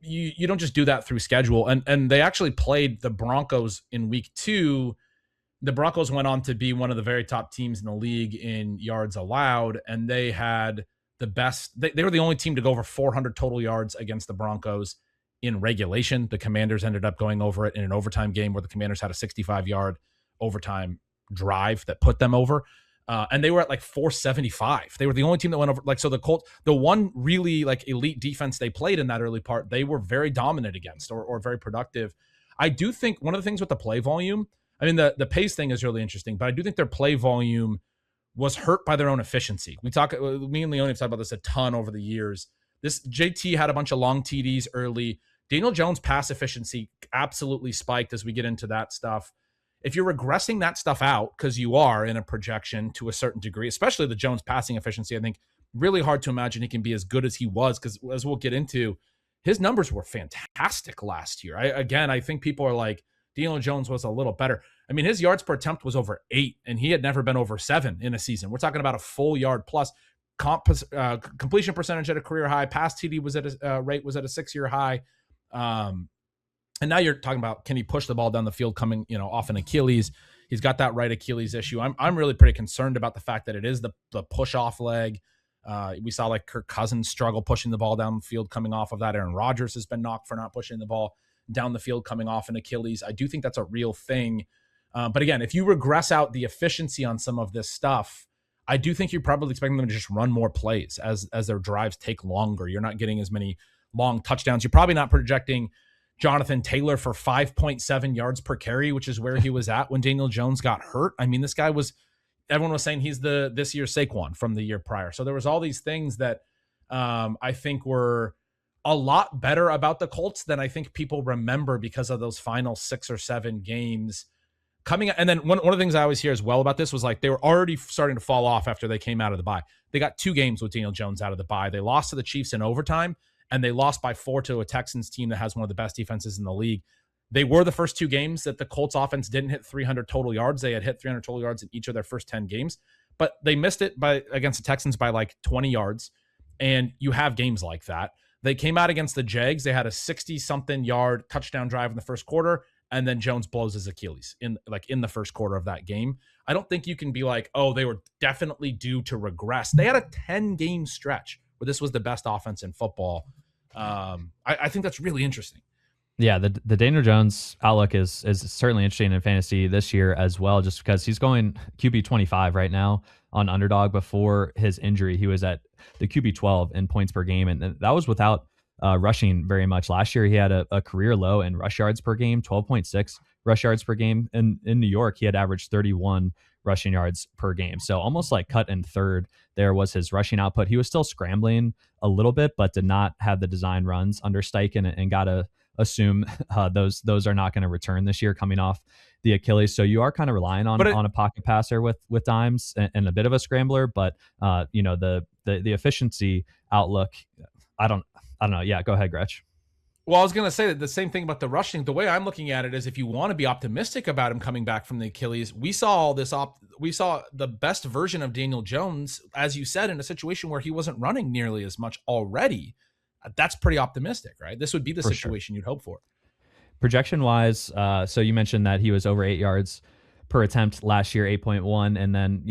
You don't just do that through schedule. And they actually played the Broncos in week 2. The Broncos went on to be one of the very top teams in the league in yards allowed. And they had the best, they were the only team to go over 400 total yards against the Broncos in regulation. The Commanders ended up going over it in an overtime game where the Commanders had a 65-yard overtime drive that put them over. And they were at like 475. They were the only team that went over. Like, so the Colts, the one really like elite defense they played in that early part, they were very dominant against or very productive. I do think one of the things with the play volume, I mean, the pace thing is really interesting, but I do think their play volume was hurt by their own efficiency. Me and Leone have talked about this a ton over the years. This JT had a bunch of long TDs early. Daniel Jones' pass efficiency absolutely spiked as we get into that stuff. If you're regressing that stuff out, because you are in a projection to a certain degree, especially the Jones passing efficiency, I think really hard to imagine he can be as good as he was, because as we'll get into, his numbers were fantastic last year. I think people are like, Daniel Jones was a little better. I mean, his yards per attempt was over 8, and he had never been over 7 in a season. We're talking about a full yard plus. Completion percentage at a career high. Pass TD was at a rate was at a 6-year high. And now you're talking about, can he push the ball down the field coming, off an Achilles? He's got that right Achilles issue. I'm really pretty concerned about the fact that it is the push off leg. We saw like Kirk Cousins struggle pushing the ball down the field coming off of that. Aaron Rodgers has been knocked for not pushing the ball down the field coming off an Achilles. I do think that's a real thing. But again, if you regress out the efficiency on some of this stuff, I do think you're probably expecting them to just run more plays as their drives take longer. You're not getting as many long touchdowns. You're probably not projecting Jonathan Taylor for 5.7 yards per carry, which is where he was at when Daniel Jones got hurt. I mean, this guy was, everyone was saying he's this year's Saquon from the year prior. So there was all these things that I think were a lot better about the Colts than I think people remember because of those final 6 or 7 games coming. And then one of the things I always hear as well about this was like they were already starting to fall off after they came out of the bye. They got 2 games with Daniel Jones out of the bye. They lost to the Chiefs in overtime, and they lost by 4 to a Texans team that has one of the best defenses in the league. They were the first 2 games that the Colts offense didn't hit 300 total yards. They had hit 300 total yards in each of their first 10 games, but they missed it against the Texans by like 20 yards. And you have games like that. They came out against the Jags. They had a 60-something yard touchdown drive in the first quarter, and then Jones blows his Achilles in the first quarter of that game. I don't think you can be like, oh, they were definitely due to regress. They had a 10-game stretch where this was the best offense in football. I think that's really interesting. Yeah, the Daniel Jones outlook is certainly interesting in fantasy this year as well, just because he's going QB 25 right now on Underdog. Before his injury, he was at the QB 12 in points per game, and that was without rushing very much. Last year, he had a career low in rush yards per game, 12.6 rush yards per game. In New York, he had averaged 31 rushing yards per game. So almost like cut in third there was his rushing output. He was still scrambling a little bit, but did not have the design runs under Steichen, and got to assume those are not going to return this year coming off the Achilles. So you are kind of relying on a pocket passer with Dimes and a bit of a scrambler, but the efficiency outlook, I don't know. Yeah, go ahead, Gretch. Well, I was going to say that the same thing about the rushing. The way I'm looking at it is, if you want to be optimistic about him coming back from the Achilles, we saw we saw the best version of Daniel Jones, as you said, in a situation where he wasn't running nearly as much already. That's pretty optimistic, right? This would be the situation you'd hope for. Projection wise, so you mentioned that he was over 8 yards per attempt last year, 8.1, and then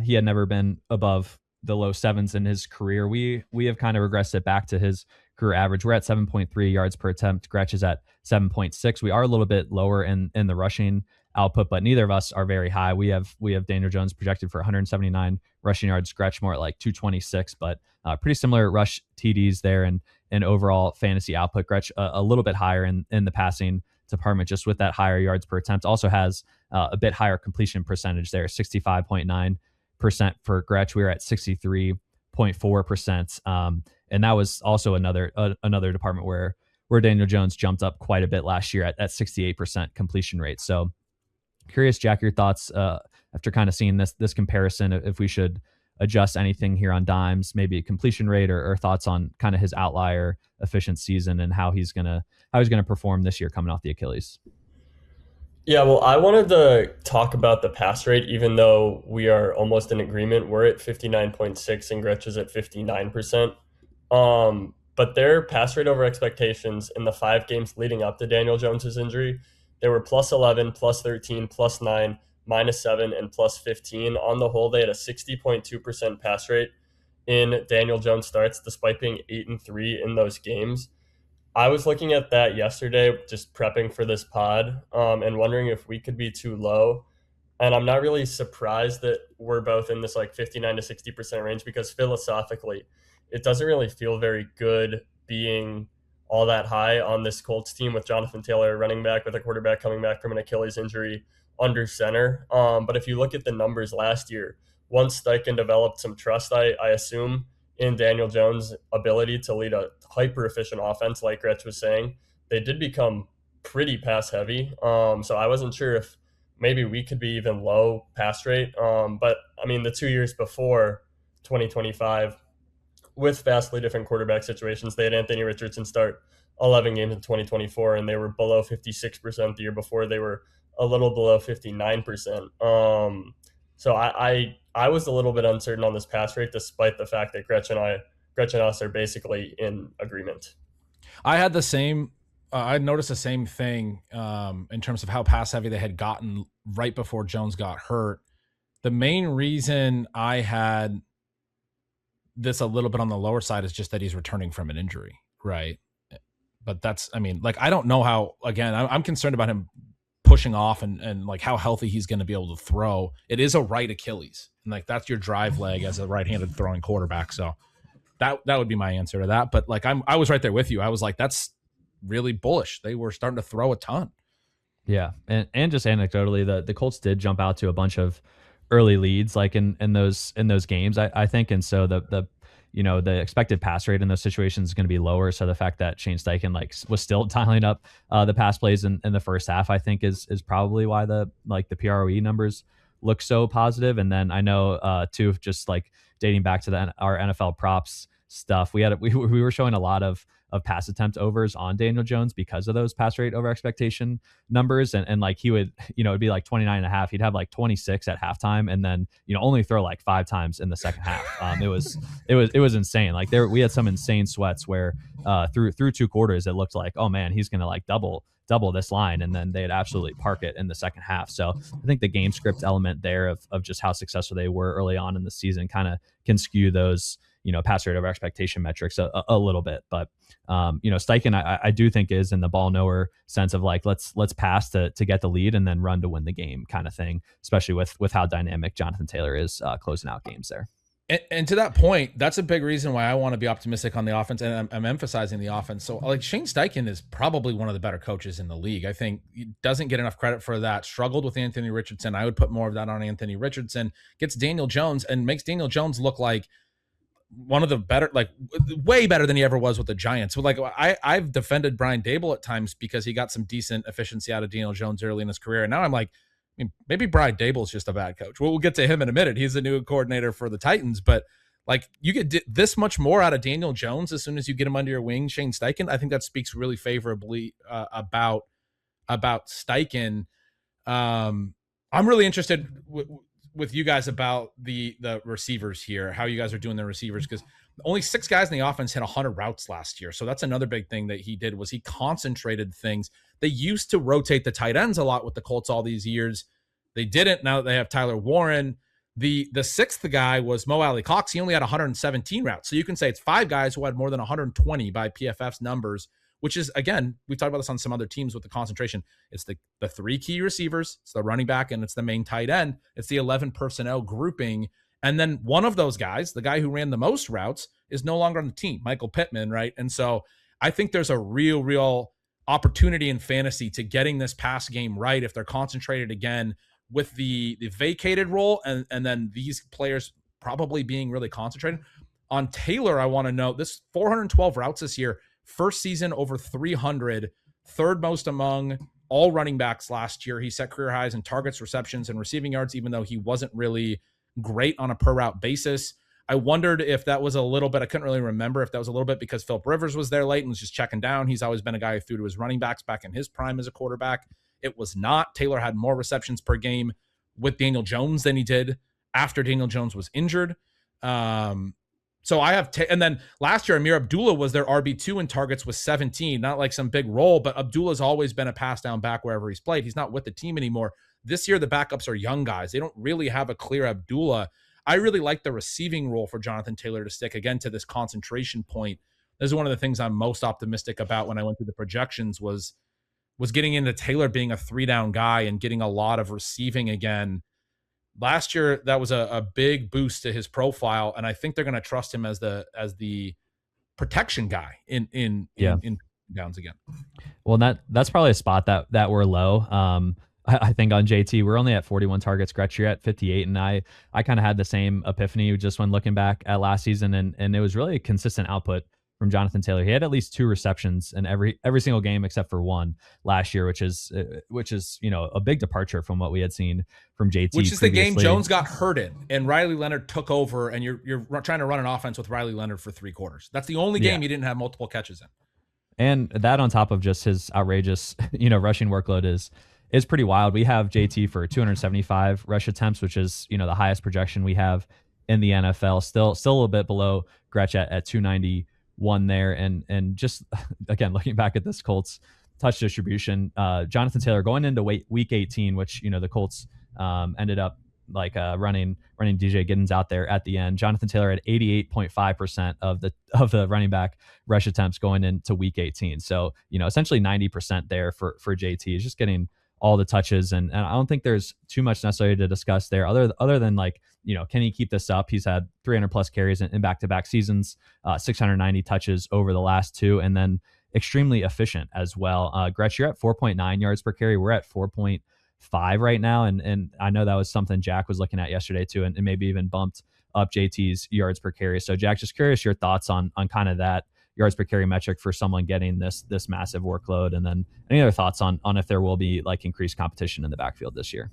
he had never been above the low 7s in his career. We have kind of regressed it back to his career average. We're at 7.3 yards per attempt. Gretch is at 7.6. We are a little bit lower in the rushing output, but neither of us are very high. We have Daniel Jones projected for 179 rushing yards, Gretch more at like 226, but pretty similar rush TDs there, and overall fantasy output. Gretch a little bit higher in the passing department, just with that higher yards per attempt. Also has a bit higher completion percentage there, 65.9% for Gretch. We were at 63.4%. And that was also another department where Daniel Jones jumped up quite a bit last year at 68% completion rate. So curious, Jack, your thoughts after kind of seeing this comparison, if we should adjust anything here on Dimes, maybe a completion rate, or thoughts on kind of his outlier efficient season and how he's gonna perform this year coming off the Achilles. Yeah, well, I wanted to talk about the pass rate, even though we are almost in agreement. We're at 59.6 and Gretch is at 59%. But their pass rate over expectations in the 5 games leading up to Daniel Jones's injury, they were +11, +13, +9, -7, and +15. On the whole, they had a 60.2% pass rate in Daniel Jones starts, despite being 8-3 in those games. I was looking at that yesterday, just prepping for this pod, and wondering if we could be too low. And I'm not really surprised that we're both in this like 59 to 60% range, because philosophically, it doesn't really feel very good being all that high on this Colts team with Jonathan Taylor running back, with a quarterback coming back from an Achilles injury under center. But if you look at the numbers last year, once Steichen developed some trust, I assume, in Daniel Jones' ability to lead a hyper-efficient offense, like Gretch was saying, they did become pretty pass-heavy. So I wasn't sure if maybe we could be even low pass rate. But, I mean, the 2 years before 2025, with vastly different quarterback situations, they had Anthony Richardson start 11 games in 2024, and they were below 56%. The year before, they were a little below 59%. So I was a little bit uncertain on this pass rate, despite the fact that Gretch and us are basically in agreement. I had the same. I noticed the same thing in terms of how pass heavy they had gotten right before Jones got hurt. The main reason I had this a little bit on the lower side is just that he's returning from an injury, right? But that's, I mean, like, I don't know how, again, I'm concerned about him pushing off and like how healthy he's going to be able to throw. It is a right Achilles, and like that's your drive leg as a right-handed throwing quarterback. So that would be my answer to that. But like I was right there with you. I was like, that's really bullish. They were starting to throw a ton. Yeah, and just anecdotally, the Colts did jump out to a bunch of early leads, like in those games, I think, and so the expected pass rate in those situations is going to be lower. So the fact that Shane Steichen was still dialing up the pass plays in the first half, I think is probably why the PROE numbers look so positive. And then I know too, just like dating back to our NFL props stuff, we were showing a lot of pass attempt overs on Daniel Jones because of those pass rate over expectation numbers. And like he would, it'd be like 29.5. He'd have like 26 at halftime and then, only throw like 5 times in the second half. It was insane. Like we had some insane sweats where through 2 quarters, it looked like, oh man, he's going to like double this line. And then they'd absolutely park it in the second half. So I think the game script element there of just how successful they were early on in the season kind of can skew those, pass rate over expectation metrics a little bit. But, Steichen, I do think is in the ball knower sense of like, let's pass to get the lead and then run to win the game kind of thing, especially with how dynamic Jonathan Taylor is closing out games there. And to that point, that's a big reason why I want to be optimistic on the offense, and I'm emphasizing the offense. So like Shane Steichen is probably one of the better coaches in the league. I think he doesn't get enough credit for that. Struggled with Anthony Richardson. I would put more of that on Anthony Richardson. Gets Daniel Jones and makes Daniel Jones look like one of the better, like way better than he ever was with the Giants. So like I've defended Brian Daboll at times because he got some decent efficiency out of Daniel Jones early in his career. And now I'm like, I mean, maybe Brian Daboll is just a bad coach. We'll get to him in a minute. He's the new coordinator for the Titans, but like you get this much more out of Daniel Jones as soon as you get him under your wing, Shane Steichen. I think that speaks really favorably about Steichen. I'm really interested with you guys about the receivers here, how you guys are doing the receivers, because only 6 guys in the offense hit 100 routes last year. So that's another big thing that he did was he concentrated things. They used to rotate the tight ends a lot with the Colts all these years. They didn't. Now that they have Tyler Warren. The 6th guy was Mo Alley Cox. He only had 117 routes. So you can say it's 5 guys who had more than 120 by PFF's numbers, which is, again, we talked about this on some other teams with the concentration. It's the 3 key receivers, it's the running back, and it's the main tight end. It's the 11 personnel grouping. And then one of those guys, the guy who ran the most routes, is no longer on the team, Michael Pittman, right? And so I think there's a real opportunity in fantasy to getting this pass game right if they're concentrated again with the vacated role and then these players probably being really concentrated. On Taylor, I want to note this 412 routes this year, first season over 300, 3rd most among all running backs last year. He set career highs in targets, receptions, and receiving yards, even though he wasn't really great on a per route basis. I wondered if that was a little bit, I couldn't really remember if that was a little bit because Phillip Rivers was there late and was just checking down. He's always been a guy who threw to his running backs back in his prime as a quarterback. It was not. Taylor had more receptions per game with Daniel Jones than he did after Daniel Jones was injured. So I have, and then last year, Amir Abdullah was their RB2 in targets with 17, not like some big role, but Abdullah's always been a pass down back wherever he's played. He's not with the team anymore. This year, the backups are young guys. They don't really have a clear Abdullah. I really like the receiving role for Jonathan Taylor to stick again to this concentration point. This is one of the things I'm most optimistic about when I went through the projections was getting into Taylor being a 3-down guy and getting a lot of receiving again. Last year, that was a big boost to his profile, and I think they're going to trust him as the protection guy in downs again. Well, that's probably a spot that we're low. I think on JT, we're only at 41 targets. Gretch, you're at 58, and I kind of had the same epiphany just when looking back at last season, and it was really a consistent output from Jonathan Taylor. He had at least 2 receptions in every single game except for 1 last year, which is a big departure from what we had seen from JT. Which is previously. The game Jones got hurt in, and Riley Leonard took over, and you're trying to run an offense with Riley Leonard for 3 quarters. That's the only game he didn't have multiple catches in. And that on top of just his outrageous, rushing workload is pretty wild. We have JT for 275 rush attempts, which is, the highest projection we have in the NFL. Still a little bit below Gretch at 291 there. And just, again, looking back at this Colts touch distribution, Jonathan Taylor going into week 18, which, the Colts ended up running DJ Giddens out there at the end. Jonathan Taylor had 88.5% of the running back rush attempts going into week 18. So, essentially 90% there for JT. Is just getting all the touches. And I don't think there's too much necessarily to discuss there other than can he keep this up? He's had 300 plus carries in back-to-back seasons, 690 touches over the last two, and then extremely efficient as well. Gretch, you're at 4.9 yards per carry. We're at 4.5 right now. And I know that was something Jack was looking at yesterday too, and maybe even bumped up JT's yards per carry. So Jack, just curious your thoughts on kind of that yards per carry metric for someone getting this massive workload. And then any other thoughts on if there will be increased competition in the backfield this year?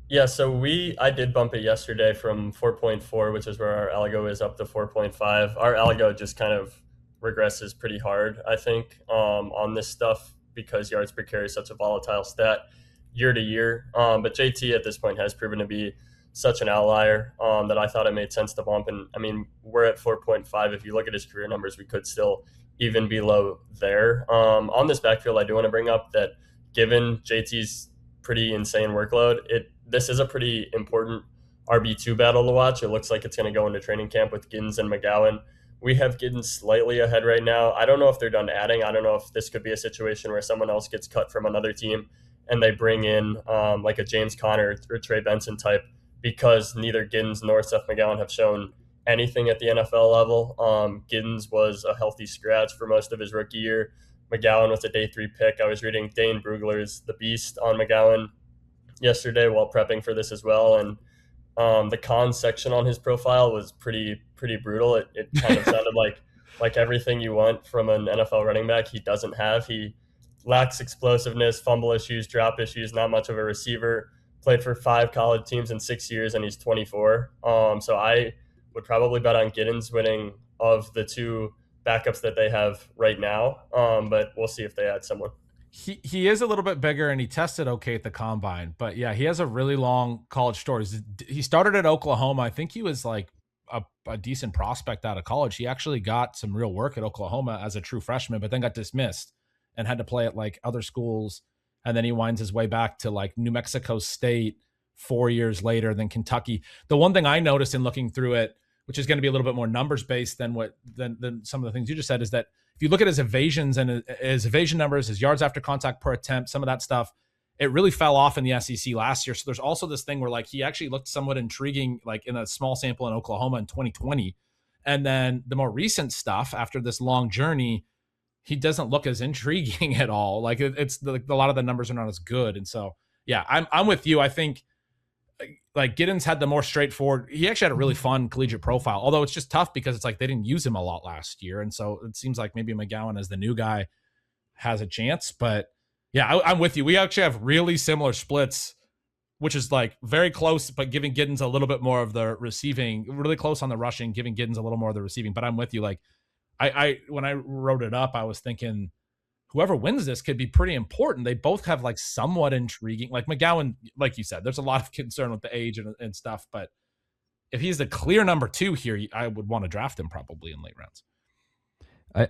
Yeah, so I did bump it yesterday from 4.4, which is where our algo is, up to 4.5. Our algo just kind of regresses pretty hard, I think, on this stuff because yards per carry is such a volatile stat year to year. But JT at this point has proven to be such an outlier that I thought it made sense to bump. And I mean, we're at 4.5. If you look at his career numbers, we could still even be low there. On this backfield, I do want to bring up that given JT's pretty insane workload, this is a pretty important RB2 battle to watch. It looks like it's going to go into training camp with Giddens and McGowan. We have Giddens slightly ahead right now. I don't know if they're done adding. I don't know if this could be a situation where someone else gets cut from another team and they bring in like a James Conner or Trey Benson type, because neither Giddens nor Seth McGowan have shown anything at the NFL level. Giddens was a healthy scratch for most of his rookie year. McGowan was a day 3 pick. I was reading Dane Brugler's The Beast on McGowan yesterday while prepping for this as well, and the cons section on his profile was pretty brutal. It kind of sounded like everything you want from an NFL running back he doesn't have. He lacks explosiveness, fumble issues, drop issues, not much of a receiver, played for 5 college teams in 6 years, and he's 24. So I would probably bet on Giddens winning of the 2 backups that they have right now, but we'll see if they add someone. He is a little bit bigger and he tested okay at the combine, but yeah, he has a really long college story. He started at Oklahoma. I think he was like a decent prospect out of college. He actually got some real work at Oklahoma as a true freshman, but then got dismissed and had to play at other schools. And then he winds his way back to New Mexico State 4 years later, then Kentucky. The one thing I noticed in looking through it, which is going to be a little bit more numbers based than some of the things you just said, is that if you look at his evasions and his evasion numbers, his yards after contact per attempt, some of that stuff, it really fell off in the SEC last year. So there's also this thing where he actually looked somewhat intriguing, in a small sample in Oklahoma in 2020. And then the more recent stuff after this long journey, he doesn't look as intriguing at all. It's a lot of the numbers are not as good. And so, yeah, I'm with you. I think Giddens had the more straightforward. He actually had a really fun collegiate profile, although it's just tough because it's they didn't use him a lot last year. And so it seems like maybe McGowan as the new guy has a chance, but yeah, I'm with you. We actually have really similar splits, which is very close, but giving Giddens a little bit more of the receiving, really close on the rushing, giving Giddens a little more of the receiving. But I'm with you. I when I wrote it up, I was thinking whoever wins this could be pretty important. They both have somewhat intriguing, McGowan, like you said, there's a lot of concern with the age and stuff, but if he's the clear number 2 here, I would want to draft him probably in late rounds.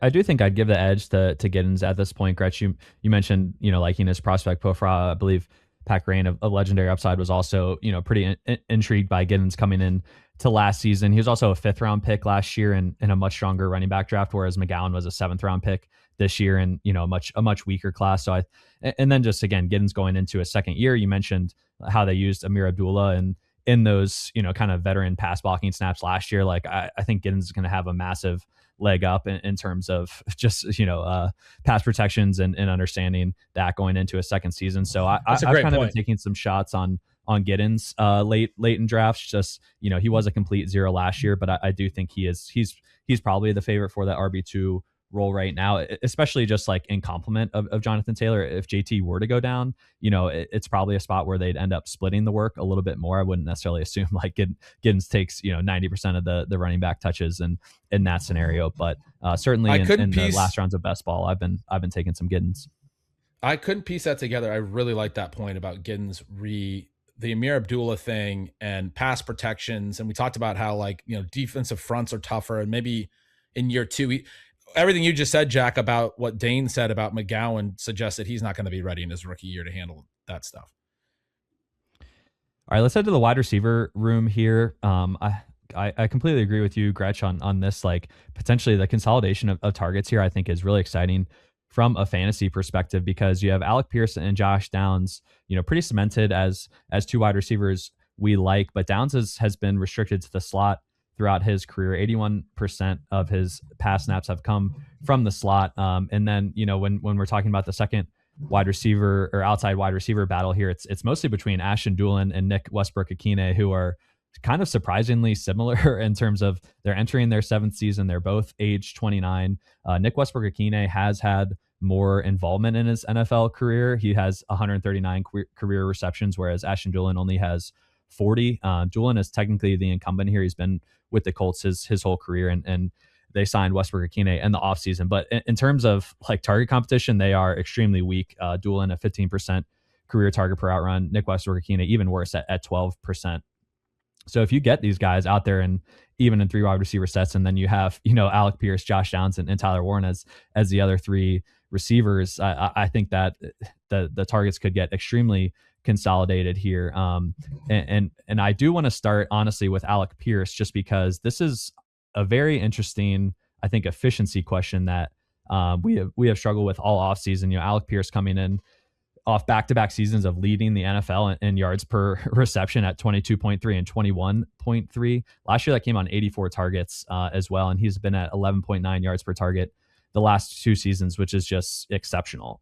I do think I'd give the edge to Giddens at this point. Gretch, you mentioned, liking his prospect profile. I believe Pat Green of Legendary Upside was also, pretty intrigued by Giddens coming in to last season. He was also a 5th round pick last year in a much stronger running back draft, whereas McGowan was a 7th round pick this year in, a much weaker class. So and then just again, Giddens going into a second year, you mentioned how they used Amir Abdullah and in those, kind of veteran pass blocking snaps last year. I think Giddens is going to have a massive leg up in terms of just, pass protections and understanding that going into a second season. So I've kind of been taking some shots on Giddens late in drafts. Just, he was a complete 0 last year, but I do think he's probably the favorite for that RB2 role right now, especially just in complement of Jonathan Taylor. If JT were to go down, it's probably a spot where they'd end up splitting the work a little bit more. I wouldn't necessarily assume Giddens takes 90% of the running back touches in that scenario, but certainly in the last rounds of best ball, I've been taking some Giddens. I couldn't piece that together. I really like that point about Giddens the Amir Abdullah thing and pass protections, and we talked about how defensive fronts are tougher, and maybe in year 2. Everything you just said, Jack, about what Dane said about McGowan suggests that he's not going to be ready in his rookie year to handle that stuff. All right, let's head to the wide receiver room here. I completely agree with you, Gretch, on this. Like potentially the consolidation of targets here, I think is really exciting from a fantasy perspective because you have Alec Pierce and Josh Downs, pretty cemented as two wide receivers we like, but Downs has been restricted to the slot throughout his career. 81% of his pass snaps have come from the slot. And then, when we're talking about the second wide receiver or outside wide receiver battle here, it's mostly between Ashton Dulin and Nick Westbrook-Akine, who are kind of surprisingly similar in terms of they're entering their 7th season. They're both age 29. Nick Westbrook-Akine has had more involvement in his NFL career. He has 139 career receptions, whereas Ashton Dulin only has 40. Dulin is technically the incumbent here. He's been with the Colts his whole career, and they signed Westbrook-Akine in the offseason. But in terms of like target competition, they are extremely weak. Dulin at 15% career target per outrun. Nick Westbrook-Akine even worse at 12%. So if you get these guys out there and even in 3 wide receiver sets, and then you have, Alec Pierce, Josh Downs, and Tyler Warren as the other 3 receivers, I think that the targets could get extremely consolidated here. And I do want to start honestly with Alec Pierce, just because this is a very interesting, I think, efficiency question that we have struggled with all offseason. Alec Pierce coming in off back-to-back seasons of leading the NFL in yards per reception at 22.3 and 21.3. Last year that came on 84 targets as well, and he's been at 11.9 yards per target the last 2 seasons, which is just exceptional.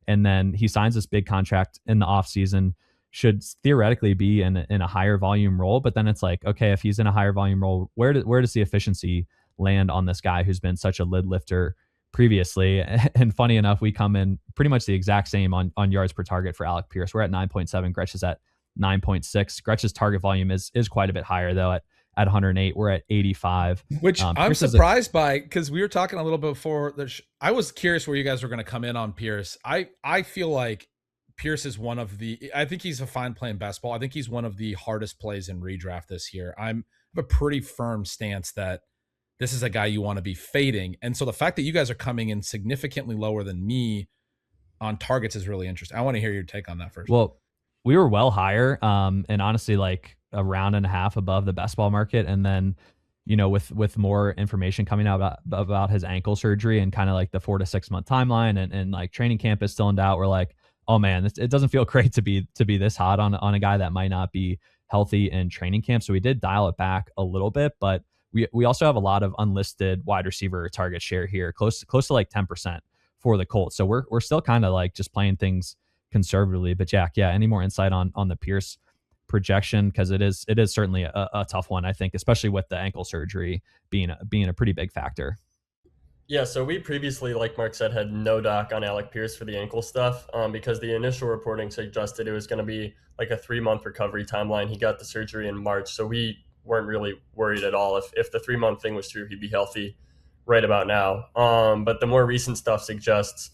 And then he signs this big contract in the offseason, should theoretically be in a higher volume role, but then it's like, okay, if he's in a higher volume role, where does the efficiency land on this guy who's been such a lid lifter previously? And funny enough, we come in pretty much the exact same on yards per target for Alec Pierce. We're at 9.7. Gretch is at 9.6. Gretch's target volume is quite a bit higher though at 108. We're at 85. Which I'm surprised by, because we were talking a little bit before. I was curious where you guys were going to come in on Pierce. I feel like Pierce is one of the, I think he's a fine playing best ball. I think he's one of the hardest plays in redraft this year. I have a pretty firm stance that this is a guy you want to be fading. And so the fact that you guys are coming in significantly lower than me on targets is really interesting. I want to hear your take on that first. Well, we were well higher, and honestly, like a round and a half above the best ball market. And then, with more information coming out about his ankle surgery and kind of like the 4 to 6 month timeline and like training camp is still in doubt, we're like, oh man, it doesn't feel great to be this hot on a guy that might not be healthy in training camp. So we did dial it back a little bit, but we also have a lot of unlisted wide receiver target share here, close to like 10% for the Colts. So we're still kind of like just playing things conservatively. But Jack, yeah, any more insight on the Pierce projection? Because it is certainly a tough one, I think, especially with the ankle surgery being a pretty big factor. Yeah, so we previously, like Mark said, had no doc on Alec Pierce for the ankle stuff because the initial reporting suggested it was going to be like a 3-month recovery timeline. He got the surgery in March, so we weren't really worried at all. If the 3-month thing was true, he'd be healthy right about now. But the more recent stuff suggests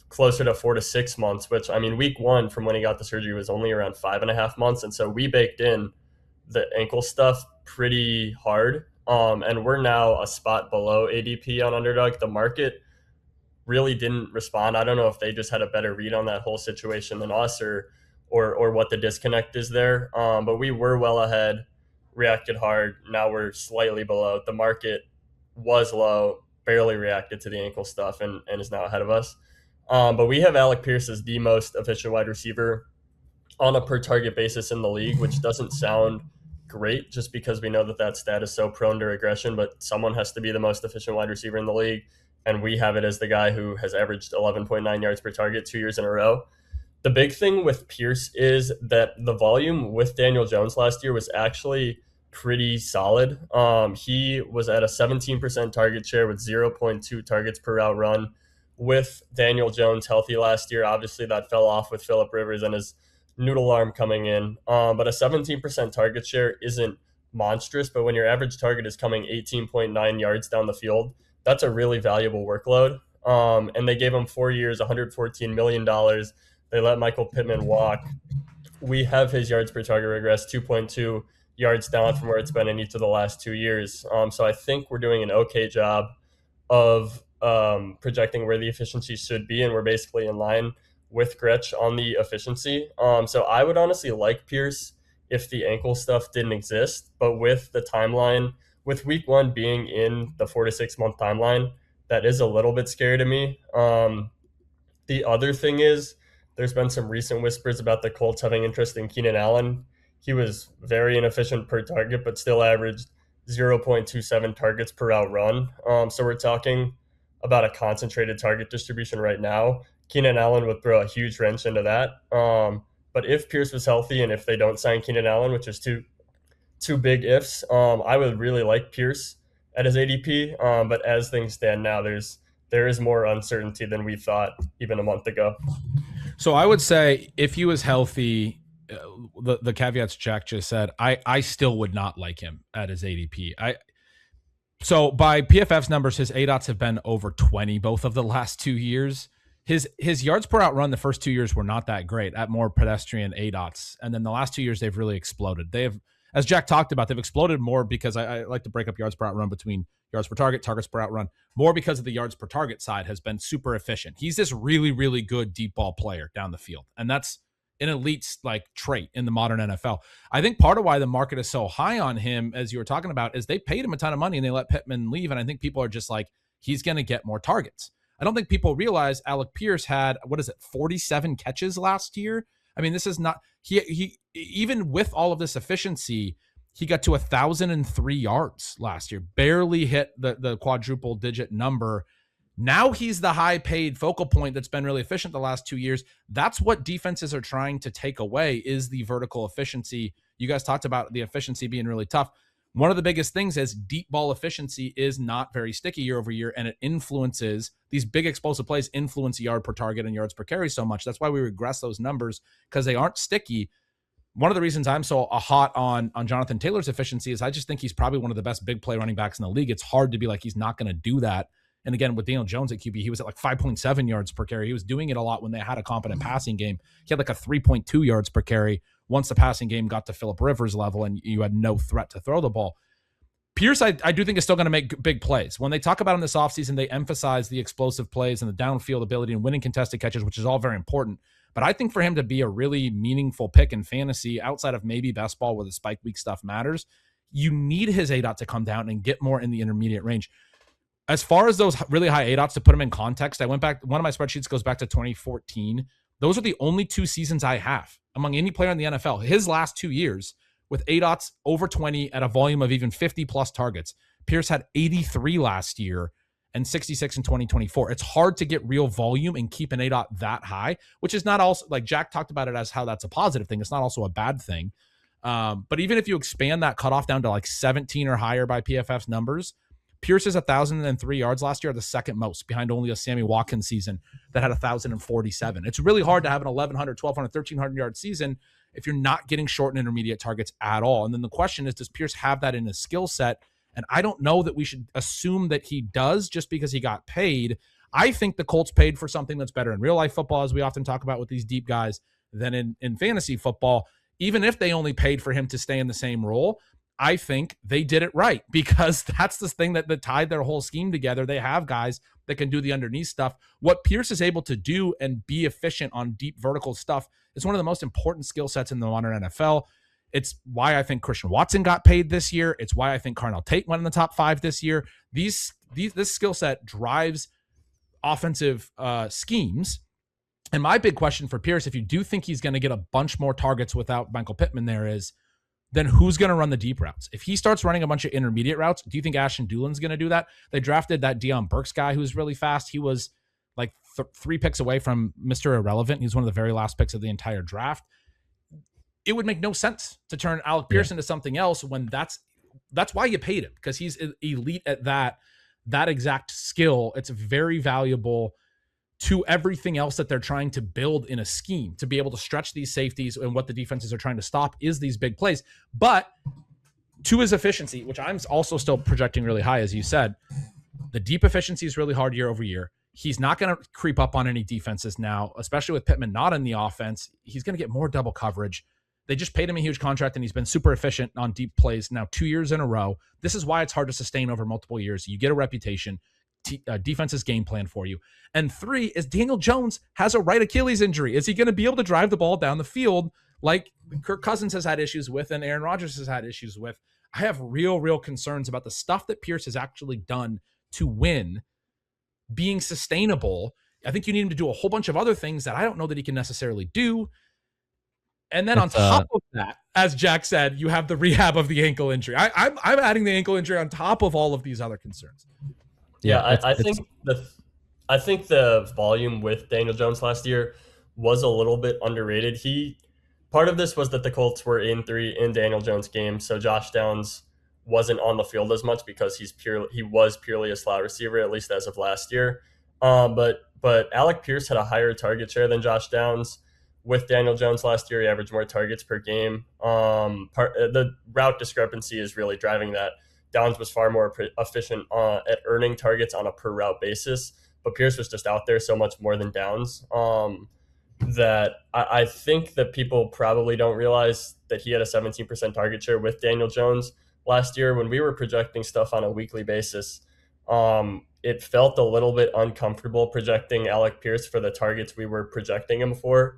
closer to 4 to 6 months, which, I mean, week 1 from when he got the surgery was only around 5.5 months. And so we baked in the ankle stuff pretty hard. And we're now a spot below ADP on Underdog. The market really didn't respond. I don't know if they just had a better read on that whole situation than us or what the disconnect is there. But we were well ahead, reacted hard. Now we're slightly below. The market was low, barely reacted to the ankle stuff and is now ahead of us. But we have Alec Pierce as the most efficient wide receiver on a per target basis in the league, which doesn't sound great just because we know that stat is so prone to regression, but someone has to be the most efficient wide receiver in the league. And we have it as the guy who has averaged 11.9 yards per target 2 years in a row. The big thing with Pierce is that the volume with Daniel Jones last year was actually pretty solid. He was at a 17% target share with 0.2 targets per route run. With Daniel Jones healthy last year, obviously that fell off with Phillip Rivers and his noodle arm coming in. But a 17% target share isn't monstrous, but when your average target is coming 18.9 yards down the field, that's a really valuable workload. And they gave him 4 years, $114 million. They let Michael Pittman walk. We have his yards per target regress 2.2 yards down from where it's been in each of the last 2 years. So I think we're doing an okay job of projecting where the efficiency should be, and we're basically in line with Gretch on the efficiency. So I would honestly like Pierce if the ankle stuff didn't exist. But with the timeline, with week 1 being in the 4 to 6 month timeline, that is a little bit scary to me. The other thing is, there's been some recent whispers about the Colts having interest in Keenan Allen. He was very inefficient per target, but still averaged 0.27 targets per route run. So we're talking about a concentrated target distribution right now. Keenan Allen would throw a huge wrench into that. But if Pierce was healthy and if they don't sign Keenan Allen, which is two big ifs, I would really like Pierce at his ADP. But as things stand now, there is more uncertainty than we thought even a month ago. So I would say if he was healthy, the caveats Jack just said, I still would not like him at his ADP. So by PFF's numbers, his ADOTs have been over 20 both of the last 2 years. His yards per out run the first 2 years were not that great at more pedestrian ADOTs. And then the last 2 years, they've really exploded. They have, as Jack talked about, they've exploded more because I like to break up yards per out run between yards per target, targets per out run, more because of the yards per target side has been super efficient. He's this really, really good deep ball player down the field. And that's an elite like trait in the modern NFL. I think part of why the market is so high on him, as you were talking about, is they paid him a ton of money and they let Pittman leave. And I think people are just like, he's going to get more targets. I don't think people realize Alec Pierce had, 47 catches last year. I mean, this is not, he even with all of this efficiency, he got to 1,003 yards last year, barely hit the quadruple digit number. Now he's the high paid focal point that's been really efficient the last 2 years. That's what defenses are trying to take away, is the vertical efficiency. You guys talked about the efficiency being really tough. One of the biggest things is deep ball efficiency is not very sticky year over year, and it influences these big explosive plays, influence yard per target and yards per carry so much. That's why we regress those numbers, because they aren't sticky. One of the reasons I'm so hot on Jonathan Taylor's efficiency is I just think he's probably one of the best big play running backs in the league. It's hard to be like, he's not going to do that. And again, with Daniel Jones at QB, he was at like 5.7 yards per carry. He was doing it a lot when they had a competent passing game. He had like a 3.2 yards per carry once the passing game got to Phillip Rivers level and you had no threat to throw the ball. Pierce, I do think, is still going to make big plays. When they talk about him this offseason, they emphasize the explosive plays and the downfield ability and winning contested catches, which is all very important. But I think for him to be a really meaningful pick in fantasy, outside of maybe best ball where the spike week stuff matters, you need his ADOT to come down and get more in the intermediate range. As far as those really high ADOTs, to put them in context, I went back, one of my spreadsheets goes back to 2014. Those are the only 2 seasons I have among any player in the NFL. His last 2 years with ADOTs over 20 at a volume of even 50 plus targets. Pierce had 83 last year and 66 in 2024. It's hard to get real volume and keep an ADOT that high, which is not also, like Jack talked about it as how that's a positive thing. It's not also a bad thing. But even if you expand that cutoff down to like 17 or higher by PFF's numbers, Pierce's 1,003 yards last year are the second most, behind only a Sammy Watkins season that had 1,047. It's really hard to have an 1,100, 1,200, 1,300 yard season if you're not getting short and intermediate targets at all. And then the question is, does Pierce have that in his skill set? And I don't know that we should assume that he does just because he got paid. I think the Colts paid for something that's better in real life football, as we often talk about with these deep guys, than in fantasy football. Even if they only paid for him to stay in the same role, I think they did it right, because that's the thing that tied their whole scheme together. They have guys that can do the underneath stuff. What Pierce is able to do and be efficient on deep vertical stuff is one of the most important skill sets in the modern NFL. It's why I think Christian Watson got paid this year. It's why I think Carnell Tate went in the top 5 this year. This skill set drives offensive schemes. And my big question for Pierce, if you do think he's going to get a bunch more targets without Michael Pittman there, is then who's going to run the deep routes? If he starts running a bunch of intermediate routes, do you think Ashton Doolin's going to do that? They drafted that Deion Burks guy who's really fast. He was like 3 picks away from Mr. Irrelevant. He was one of the very last picks of the entire draft. It would make no sense to turn Alec Pierce into something else when that's why you paid him, because he's elite at that exact skill. It's very valuable to everything else that they're trying to build in a scheme, to be able to stretch these safeties, and what the defenses are trying to stop is these big plays. But to his efficiency, which I'm also still projecting really high, as you said, the deep efficiency is really hard year over year. He's not going to creep up on any defenses now, especially with Pittman not in the offense. He's going to get more double coverage. They just paid him a huge contract, and he's been super efficient on deep plays now 2 years in a row. This is why it's hard to sustain over multiple years. You get a reputation. Defense's game plan for you. And 3 is Daniel Jones has a right Achilles injury. Is he going to be able to drive the ball down the field like Kirk Cousins has had issues with and Aaron Rodgers has had issues with. I have real concerns about the stuff that Pierce has actually done to win being sustainable. I think you need him to do a whole bunch of other things that I don't know that he can necessarily do. And then on top of that, as Jack said, you have the rehab of the ankle injury. I'm adding the ankle injury on top of all of these other concerns. Yeah, I think the volume with Daniel Jones last year was a little bit underrated. Part of this was that the Colts were in 3 in Daniel Jones games, so Josh Downs wasn't on the field as much because he was purely a slot receiver, at least as of last year. But Alec Pierce had a higher target share than Josh Downs. With Daniel Jones last year, he averaged more targets per game. The route discrepancy is really driving that. Downs was far more efficient at earning targets on a per route basis, but Pierce was just out there so much more than Downs that I think that people probably don't realize that he had a 17% target share with Daniel Jones last year. When we were projecting stuff on a weekly basis, it felt a little bit uncomfortable projecting Alec Pierce for the targets we were projecting him for.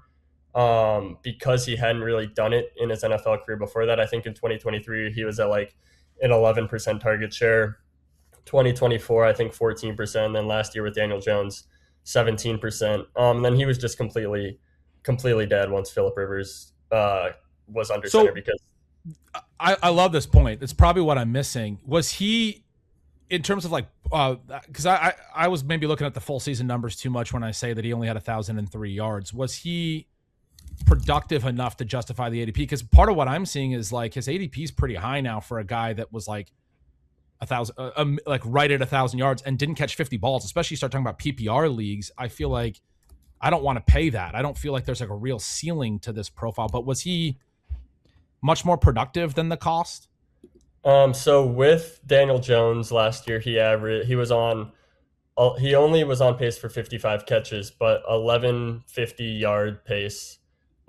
Because he hadn't really done it in his NFL career before that. I think in 2023, he was at like an 11% target share. 2024, I think 14%. And then last year with Daniel Jones, 17%. Then he was just completely dead once Phillip Rivers was under center. Because I love this point. It's probably what I'm missing. Was he, in terms of like, because I was maybe looking at the full season numbers too much when I say that he only had 1,003 yards. Was he productive enough to justify the ADP? Because part of what I'm seeing is like his ADP is pretty high now for a guy that was like 1,000, like right at 1,000 yards and didn't catch 50 balls. Especially you start talking about PPR leagues. I feel like I don't want to pay that. I don't feel like there's like a real ceiling to this profile. But was he much more productive than the cost? So with Daniel Jones last year, he only was on pace for 55 catches, but 1150 yard pace.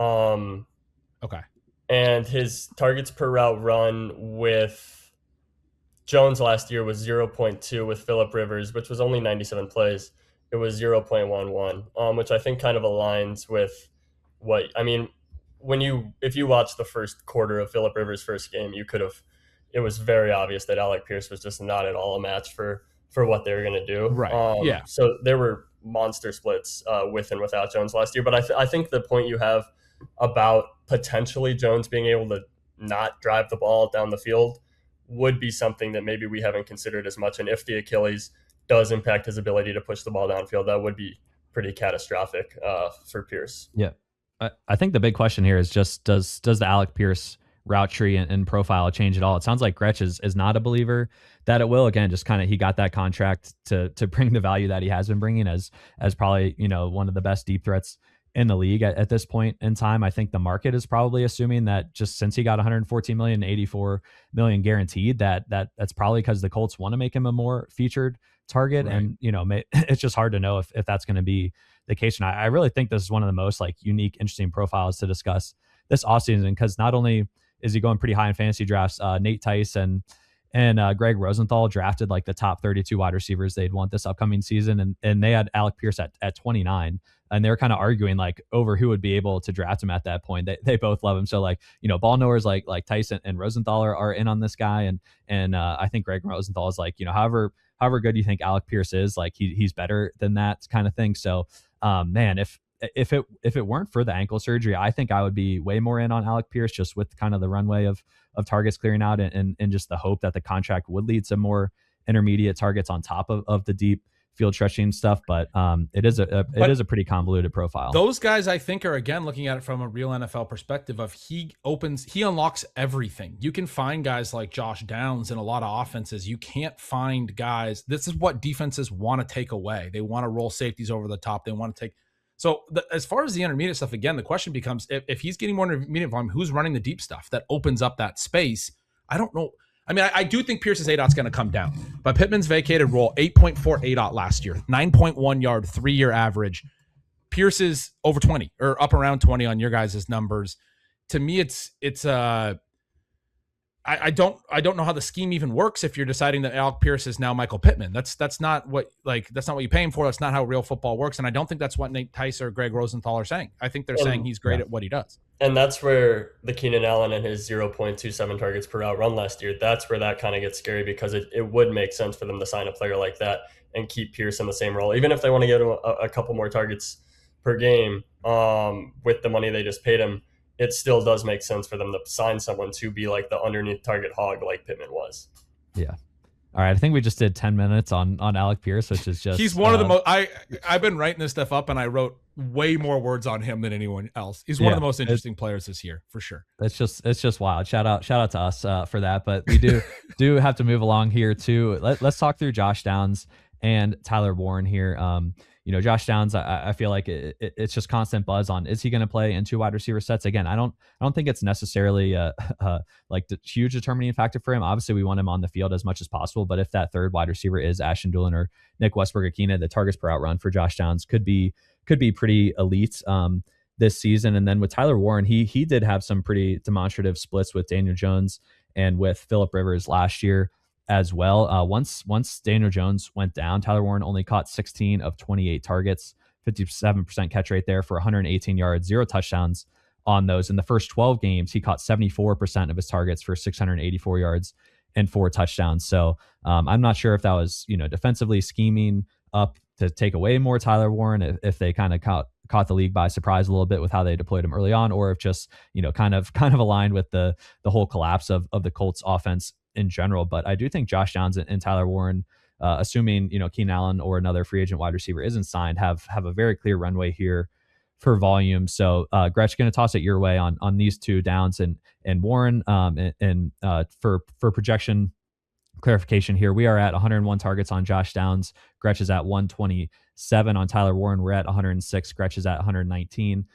Okay. And his targets per route run with Jones last year was 0.2. With Phillip Rivers, which was only 97 plays, it was 0.11, which I think kind of aligns with what, I mean, if you watch the first quarter of Phillip Rivers' first game, it was very obvious that Alec Pierce was just not at all a match for what they were going to do. Right. Yeah. So there were monster splits with and without Jones last year. But I think the point you have about potentially Jones being able to not drive the ball down the field would be something that maybe we haven't considered as much. And if the Achilles does impact his ability to push the ball downfield, that would be pretty catastrophic for Pierce. Yeah. I think the big question here is just, does the Alec Pierce route tree and profile change at all? It sounds like Gretch is not a believer that it will. Again, just kind of, he got that contract to bring the value that he has been bringing as probably, one of the best deep threats in the league at this point in time. I think the market is probably assuming that just since he got 114 million, 84 million guaranteed, that's probably because the Colts want to make him a more featured target. Right. And, it's just hard to know if that's going to be the case. And I really think this is one of the most like unique, interesting profiles to discuss this offseason, because not only is he going pretty high in fantasy drafts, Nate Tice and Greg Rosenthal drafted like the top 32 wide receivers they'd want this upcoming season. And they had Alec Pierce at 29. And they were kind of arguing like over who would be able to draft him at that point. They both love him. So like, ball knowers like Tyson and Rosenthal are in on this guy. And I think Greg Rosenthal is like, however good you think Alec Pierce is, like he's better than that kind of thing. So man, if it weren't for the ankle surgery, I think I would be way more in on Alec Pierce, just with kind of the runway of targets clearing out and just the hope that the contract would lead to more intermediate targets on top of the deep field stretching stuff. But it is a pretty convoluted profile. Those guys, I think, are again looking at it from a real NFL perspective of he unlocks everything. You can find guys like Josh Downs in a lot of offenses. You can't find guys. This is what defenses want to take away. They want to roll safeties over the top. They want to take. So as far as the intermediate stuff, again, the question becomes if he's getting more intermediate volume, who's running the deep stuff that opens up that space? I don't know. I mean, I do think Pierce's ADOT's going to come down, but Pittman's vacated role, 8.4 ADOT last year, 9.1 yard, 3-year average. Pierce is over 20 or up around 20 on your guys' numbers. To me, it's I don't know how the scheme even works if you're deciding that Alec Pierce is now Michael Pittman. That's not what you pay him for. That's not how real football works. And I don't think that's what Nate Tice or Greg Rosenthal are saying. I think they're saying he's great at what he does. And that's where the Keenan Allen and his 0.27 targets per route run last year, that's where that kind of gets scary, because it would make sense for them to sign a player like that and keep Pierce in the same role. Even if they want to get a couple more targets per game with the money they just paid him, it still does make sense for them to sign someone to be like the underneath target hog like Pittman was. Yeah. All right. I think we just did 10 minutes on Alec Pierce, which is just... He's one of the most... I've been writing this stuff up, and I wrote way more words on him than anyone else. He's one of the most interesting players this year, for sure. It's just wild. Shout out to us for that. But we do have to move along here too. Let's talk through Josh Downs and Tyler Warren here. Josh Downs, I feel like it's just constant buzz on, is he going to play in 2 wide receiver sets? Again, I don't think it's necessarily like the huge determining factor for him. Obviously, we want him on the field as much as possible, but if that third wide receiver is Ashton Dulin or Nick Westbrook-Akina, the targets per out run for Josh Downs could be pretty elite this season. And then with Tyler Warren, he did have some pretty demonstrative splits with Daniel Jones and with Phillip Rivers last year as well. Once Daniel Jones went down, Tyler Warren only caught 16 of 28 targets, 57% catch rate there for 118 yards, 0 touchdowns on those. In the first 12 games, he caught 74% of his targets for 684 yards and 4 touchdowns. So I'm not sure if that was, defensively scheming up to take away more Tyler Warren, if they kind of caught the league by surprise a little bit with how they deployed him early on, or if just, kind of aligned with the whole collapse of the Colts offense in general. But I do think Josh Downs and Tyler Warren, assuming Keenan Allen or another free agent wide receiver isn't signed, have a very clear runway here for volume. So Gretch, going to toss it your way on these two, Downs and Warren. And for projection clarification here, we are at 101 targets on Josh Downs. Gretch is at 127 on Tyler Warren. We're at 106. Gretch is at 119.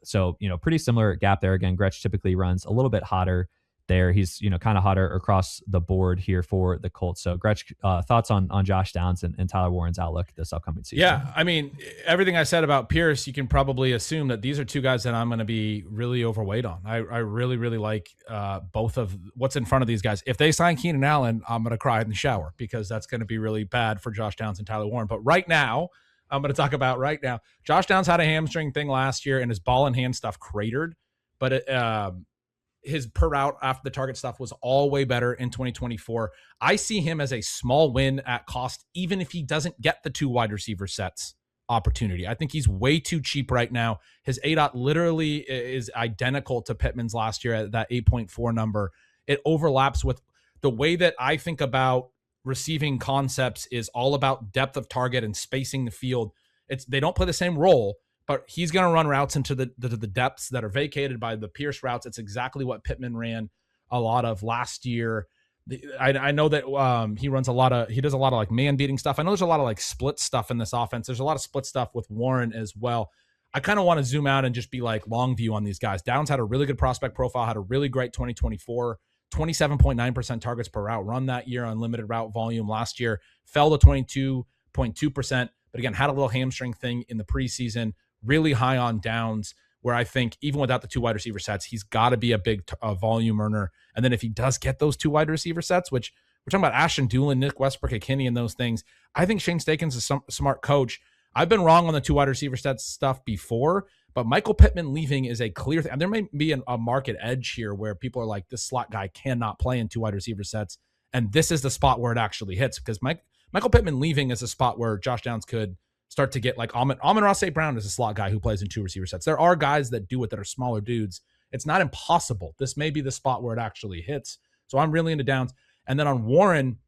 So pretty similar gap there. Again, Gretch typically runs a little bit hotter there. He's kind of hotter across the board here for the Colts. So Gretch, thoughts on Josh Downs and Tyler Warren's outlook this upcoming season? Yeah, I mean, everything I said about Pierce, you can probably assume that these are two guys that I'm going to be really overweight on. I really, really like both of what's in front of these guys. If they sign Keenan Allen, I'm going to cry in the shower, because that's going to be really bad for Josh Downs and Tyler Warren. But right now, I'm going to talk about right now. Josh Downs had a hamstring thing last year, and his ball in hand stuff cratered, but his per route after the target stuff was all way better in 2024. I see him as a small win at cost, even if he doesn't get the 2 wide receiver sets opportunity. I think he's way too cheap right now. His ADOT literally is identical to Pittman's last year at that 8.4 number. It overlaps with the way that I think about receiving concepts is all about depth of target and spacing the field. They don't play the same role, but he's going to run routes into the depths that are vacated by the Pierce routes. It's exactly what Pittman ran a lot of last year. I know that he does a lot of like man beating stuff. I know there's a lot of like split stuff in this offense. There's a lot of split stuff with Warren as well. I kind of want to zoom out and just be like long view on these guys. Downs had a really good prospect profile, had a really great 2024, 27.9% targets per route run that year on limited route volume. Last year fell to 22.2%, but again, had a little hamstring thing in the preseason. Really high on Downs, where I think even without the 2 wide receiver sets, he's got to be a big volume earner. And then if he does get those 2 wide receiver sets, which we're talking about Ashton Dulin, Nick Westbrook-Akina and those things, I think Shane Steichen's a smart coach. I've been wrong on the 2 wide receiver sets stuff before, but Michael Pittman leaving is a clear thing. And there may be a market edge here where people are like, this slot guy cannot play in 2 wide receiver sets. And this is the spot where it actually hits, because Michael Pittman leaving is a spot where Josh Downs could start to get like Amon-Ra St. Brown is a slot guy who plays in 2 receiver sets. There are guys that do it that are smaller dudes. It's not impossible. This may be the spot where it actually hits. So I'm really into Downs. And then on Warren,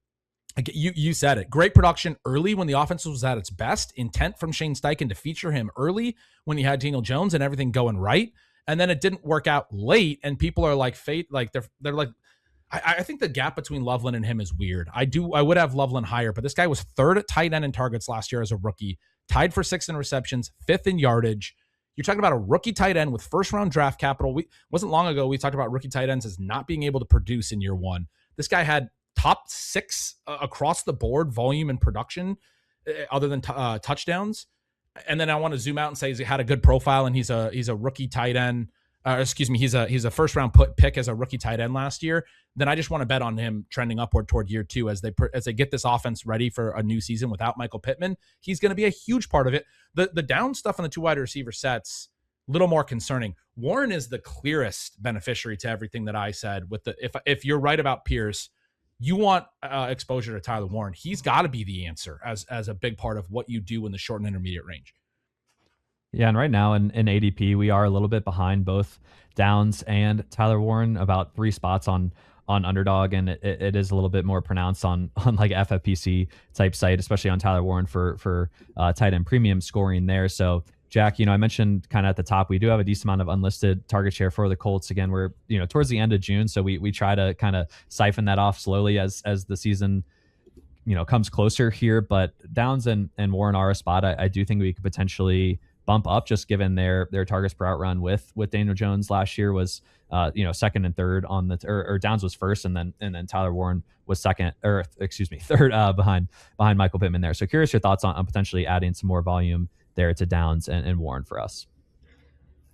you said it. Great production early when the offense was at its best. Intent from Shane Steichen to feature him early when he had Daniel Jones and everything going right. And then it didn't work out late. And people are like, they're like, I think the gap between Loveland and him is weird. I would have Loveland higher, but this guy was 3rd at tight end in targets last year as a rookie, tied for 6th in receptions, 5th in yardage. You're talking about a rookie tight end with 1st-round draft capital. Wasn't long ago we talked about rookie tight ends as not being able to produce in year 1. This guy had top 6 across the board volume and production, other than touchdowns. And then I want to zoom out and say he had a good profile, and he's a rookie tight end. he's a first round pick as a rookie tight end last year, then I just want to bet on him trending upward toward year 2 as they get this offense ready for a new season without Michael Pittman. He's going to be a huge part of it. The down stuff on the 2 wide receiver sets, a little more concerning. Warren is the clearest beneficiary to everything that I said. With if you're right about Pierce, you want exposure to Tyler Warren. He's got to be the answer as a big part of what you do in the short and intermediate range. Yeah, and right now in ADP, we are a little bit behind both Downs and Tyler Warren, about 3 spots on Underdog, and it is a little bit more pronounced on like FFPC type site, especially on Tyler Warren for tight end premium scoring there. So Jack, I mentioned kind of at the top, we do have a decent amount of unlisted target share for the Colts. Again, we're towards the end of June, so we try to kind of siphon that off slowly as the season comes closer here. But Downs and Warren are a spot I do think we could potentially bump up, just given their targets per out run with Daniel Jones last year was second and third on or Downs was first, and then Tyler Warren was third behind Michael Pittman there. So curious your thoughts on potentially adding some more volume there to Downs and Warren for us.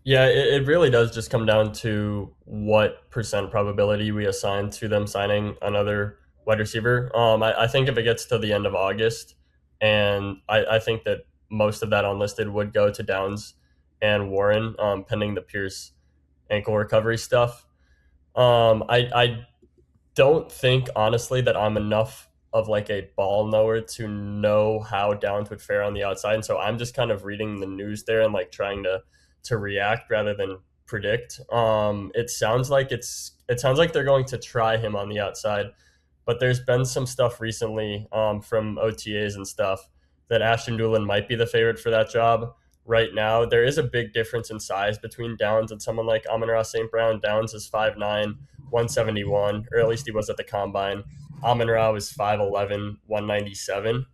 Yeah, it really does just come down to what percent probability we assign to them signing another wide receiver. I think if it gets to the end of August, and I think that most of that unlisted would go to Downs and Warren, pending the Pierce ankle recovery stuff. I don't think, honestly, that I'm enough of like a ball knower to know how Downs would fare on the outside. And so I'm just kind of reading the news there and like trying to react rather than predict. It sounds like they're going to try him on the outside, but there's been some stuff recently from OTAs and stuff that Ashton Dulin might be the favorite for that job right now. There is a big difference in size between Downs and someone like Amon-Ra St. Brown. Downs is 5'9", 171, or at least he was at the combine. Amon-Ra was 5'11", 197.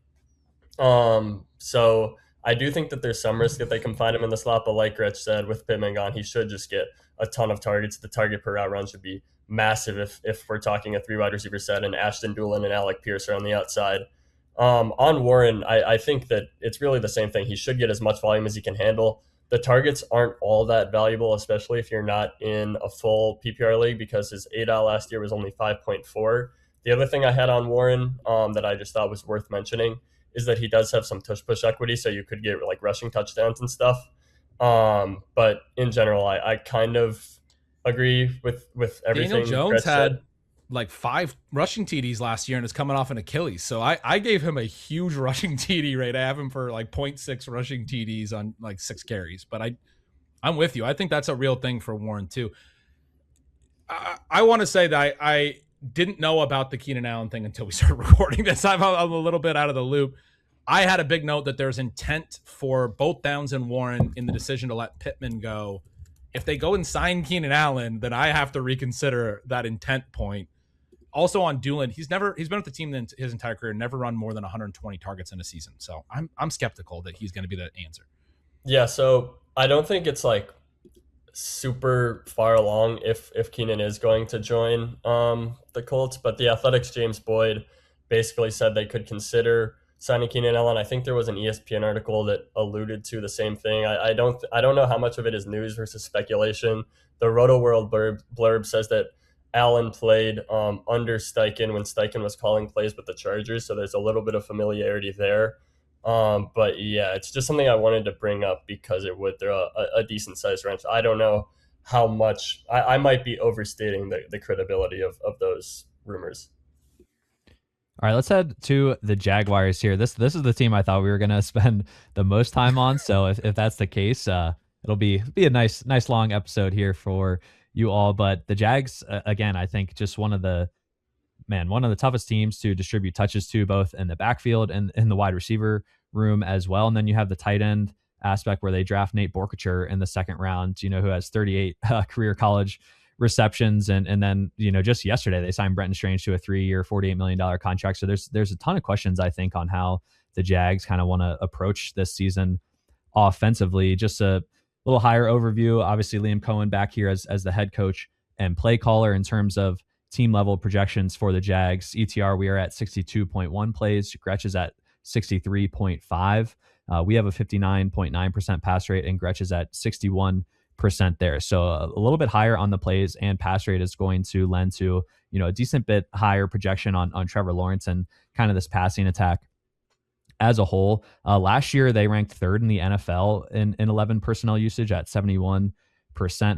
So I do think that there's some risk that they can find him in the slot, but like Gretch said, with Pittman gone, he should just get a ton of targets. The target per route run should be massive if we're talking a 3 wide receiver set and Ashton Dulin and Alec Pierce are on the outside. On Warren, I think that it's really the same thing. He should get as much volume as he can handle. The targets aren't all that valuable, especially if you're not in a full PPR league, because his ADOT last year was only 5.4. The other thing I had on Warren that I just thought was worth mentioning is that he does have some tush push equity, so you could get like rushing touchdowns and stuff. But in general, I kind of agree with everything. Daniel Jones Gretch had said. like 5 rushing TDs last year and is coming off an Achilles. So I gave him a huge rushing TD rate. I have him for like 0.6 rushing TDs on like 6 carries. But I'm with you. I think that's a real thing for Warren too. I want to say that I didn't know about the Keenan Allen thing until we started recording this. I'm a little bit out of the loop. I had a big note that there's intent for both Downs and Warren in the decision to let Pittman go. If they go and sign Keenan Allen, then I have to reconsider that intent point. Also on Dulin, he's been with the team his entire career, never run more than 120 targets in a season. So I'm skeptical that he's going to be the answer. Yeah, so I don't think it's like super far along if Keenan is going to join the Colts, but the Athletics' James Boyd basically said they could consider signing Keenan Allen. I think there was an ESPN article that alluded to the same thing. I don't know how much of it is news versus speculation. The Roto World blurb says that Allen played under Steichen when Steichen was calling plays with the Chargers, so there's a little bit of familiarity there. But yeah, it's just something I wanted to bring up because it would throw a decent sized wrench. I don't know how much I might be overstating the credibility of those rumors. All right, let's head to the Jaguars here. This is the team I thought we were going to spend the most time on. So if that's the case, it'll be a nice long episode here for you all. But the Jags, again, I think just one of the toughest teams to distribute touches to, both in the backfield and in the wide receiver room as well. And then you have the tight end aspect where they draft Nate Borkacher in the second round, who has 38 career college receptions. And then, just yesterday they signed Brennan Strange to a 3-year, $48 million contract. So there's a ton of questions, I think, on how the Jags kind of want to approach this season offensively. Just a little higher overview. Obviously, Liam Cohen back here as the head coach and play caller in terms of team level projections for the Jags. ETR, we are at 62.1 plays. Gretch is at 63.5. We have a 59.9% pass rate, and Gretch is at 61.9%. there. So a little bit higher on the plays and pass rate is going to lend to, a decent bit higher projection on Trevor Lawrence and kind of this passing attack as a whole. Last year, they ranked third in the NFL in 11 personnel usage at 71%.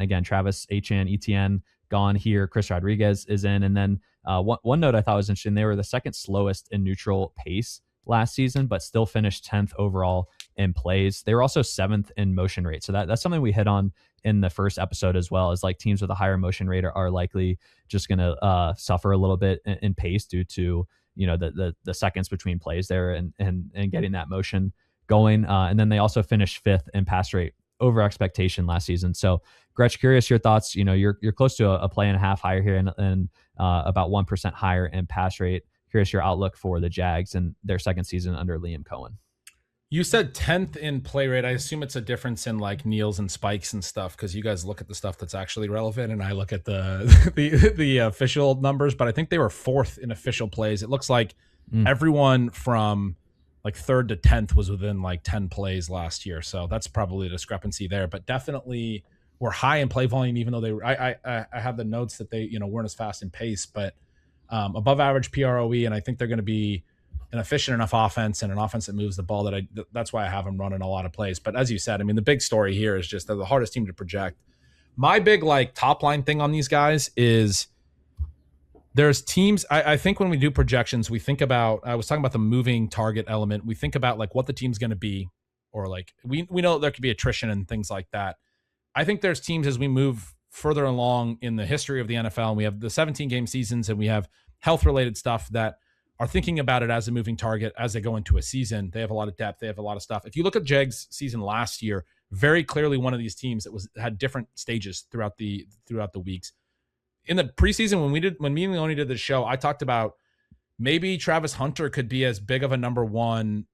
Again, Travis Etienne, gone here. Chris Rodriguez is in. And then one note I thought was interesting, they were the second slowest in neutral pace last season, but still finished 10th overall in plays. They were also 7th in motion rate. So that's something we hit on in the first episode as well, is like teams with a higher motion rate are likely just going to suffer a little bit in pace due to, the seconds between plays there and getting that motion going. And then they also finished 5th in pass rate over expectation last season. So Gretch, curious your thoughts. You're close to a play and a half higher here and about 1% higher in pass rate. Curious your outlook for the Jags and their second season under Liam Cohen. You said 10th in play rate. I assume it's a difference in like kneels and spikes and stuff, because you guys look at the stuff that's actually relevant and I look at the official numbers, but I think they were 4th in official plays. It looks like everyone from like 3rd to 10th was within like 10 plays last year. So that's probably a discrepancy there, but definitely we're high in play volume, even though I have the notes that they, weren't as fast in pace, but above average PROE. And I think they're going to be an efficient enough offense and an offense that moves the ball that's why I have them running a lot of plays. But as you said, I mean, the big story here is just they're the hardest team to project. My big like top line thing on these guys is there's teams. I think when we do projections, we think about, I was talking about the moving target element. We think about like what the team's going to be, or like we know there could be attrition and things like that. I think there's teams as we move further along in the history of the NFL, and we have the 17 game seasons and we have health related stuff that are thinking about it as a moving target as they go into a season. They have a lot of depth. They have a lot of stuff. If you look at Jags season last year, very clearly one of these teams that had different stages throughout the weeks. In the preseason, when me and Leone did the show, I talked about maybe Travis Hunter could be as big of a number one,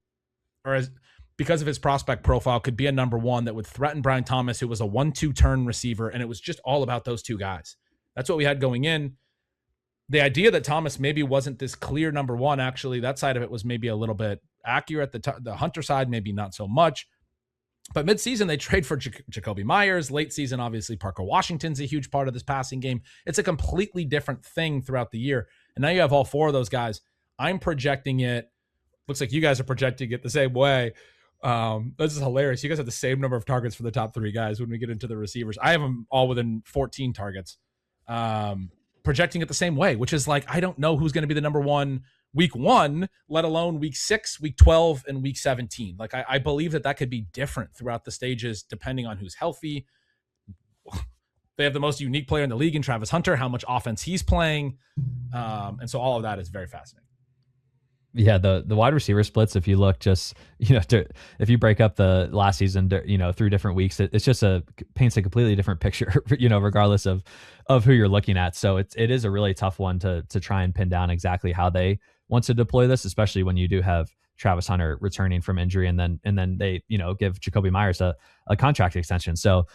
or as because of his prospect profile, could be a number one that would threaten Brian Thomas, who was a 1-2 turn receiver. And it was just all about those two guys. That's what we had going in. The idea that Thomas maybe wasn't this clear number one, actually, that side of it was maybe a little bit accurate. The Hunter side, maybe not so much. But midseason, they trade for Jacoby Myers. Late season, obviously, Parker Washington's a huge part of this passing game. It's a completely different thing throughout the year. And now you have all 4 of those guys. I'm projecting it. Looks like you guys are projecting it the same way. This is hilarious. You guys have the same number of targets for the top 3 guys when we get into the receivers. I have them all within 14 targets. Projecting it the same way, which is like, I don't know who's going to be the number one week 1, let alone week 6, week 12, and week 17. Like, I believe that could be different throughout the stages, depending on who's healthy. They have the most unique player in the league in Travis Hunter, how much offense he's playing. And so all of that is very fascinating. Yeah, the wide receiver splits, if you look just, if you break up the last season, through different weeks, it's just paints a completely different picture, regardless of who you're looking at. So it is a really tough one to try and pin down exactly how they want to deploy this, especially when you do have Travis Hunter returning from injury and then they, give Jacoby Myers a contract extension. So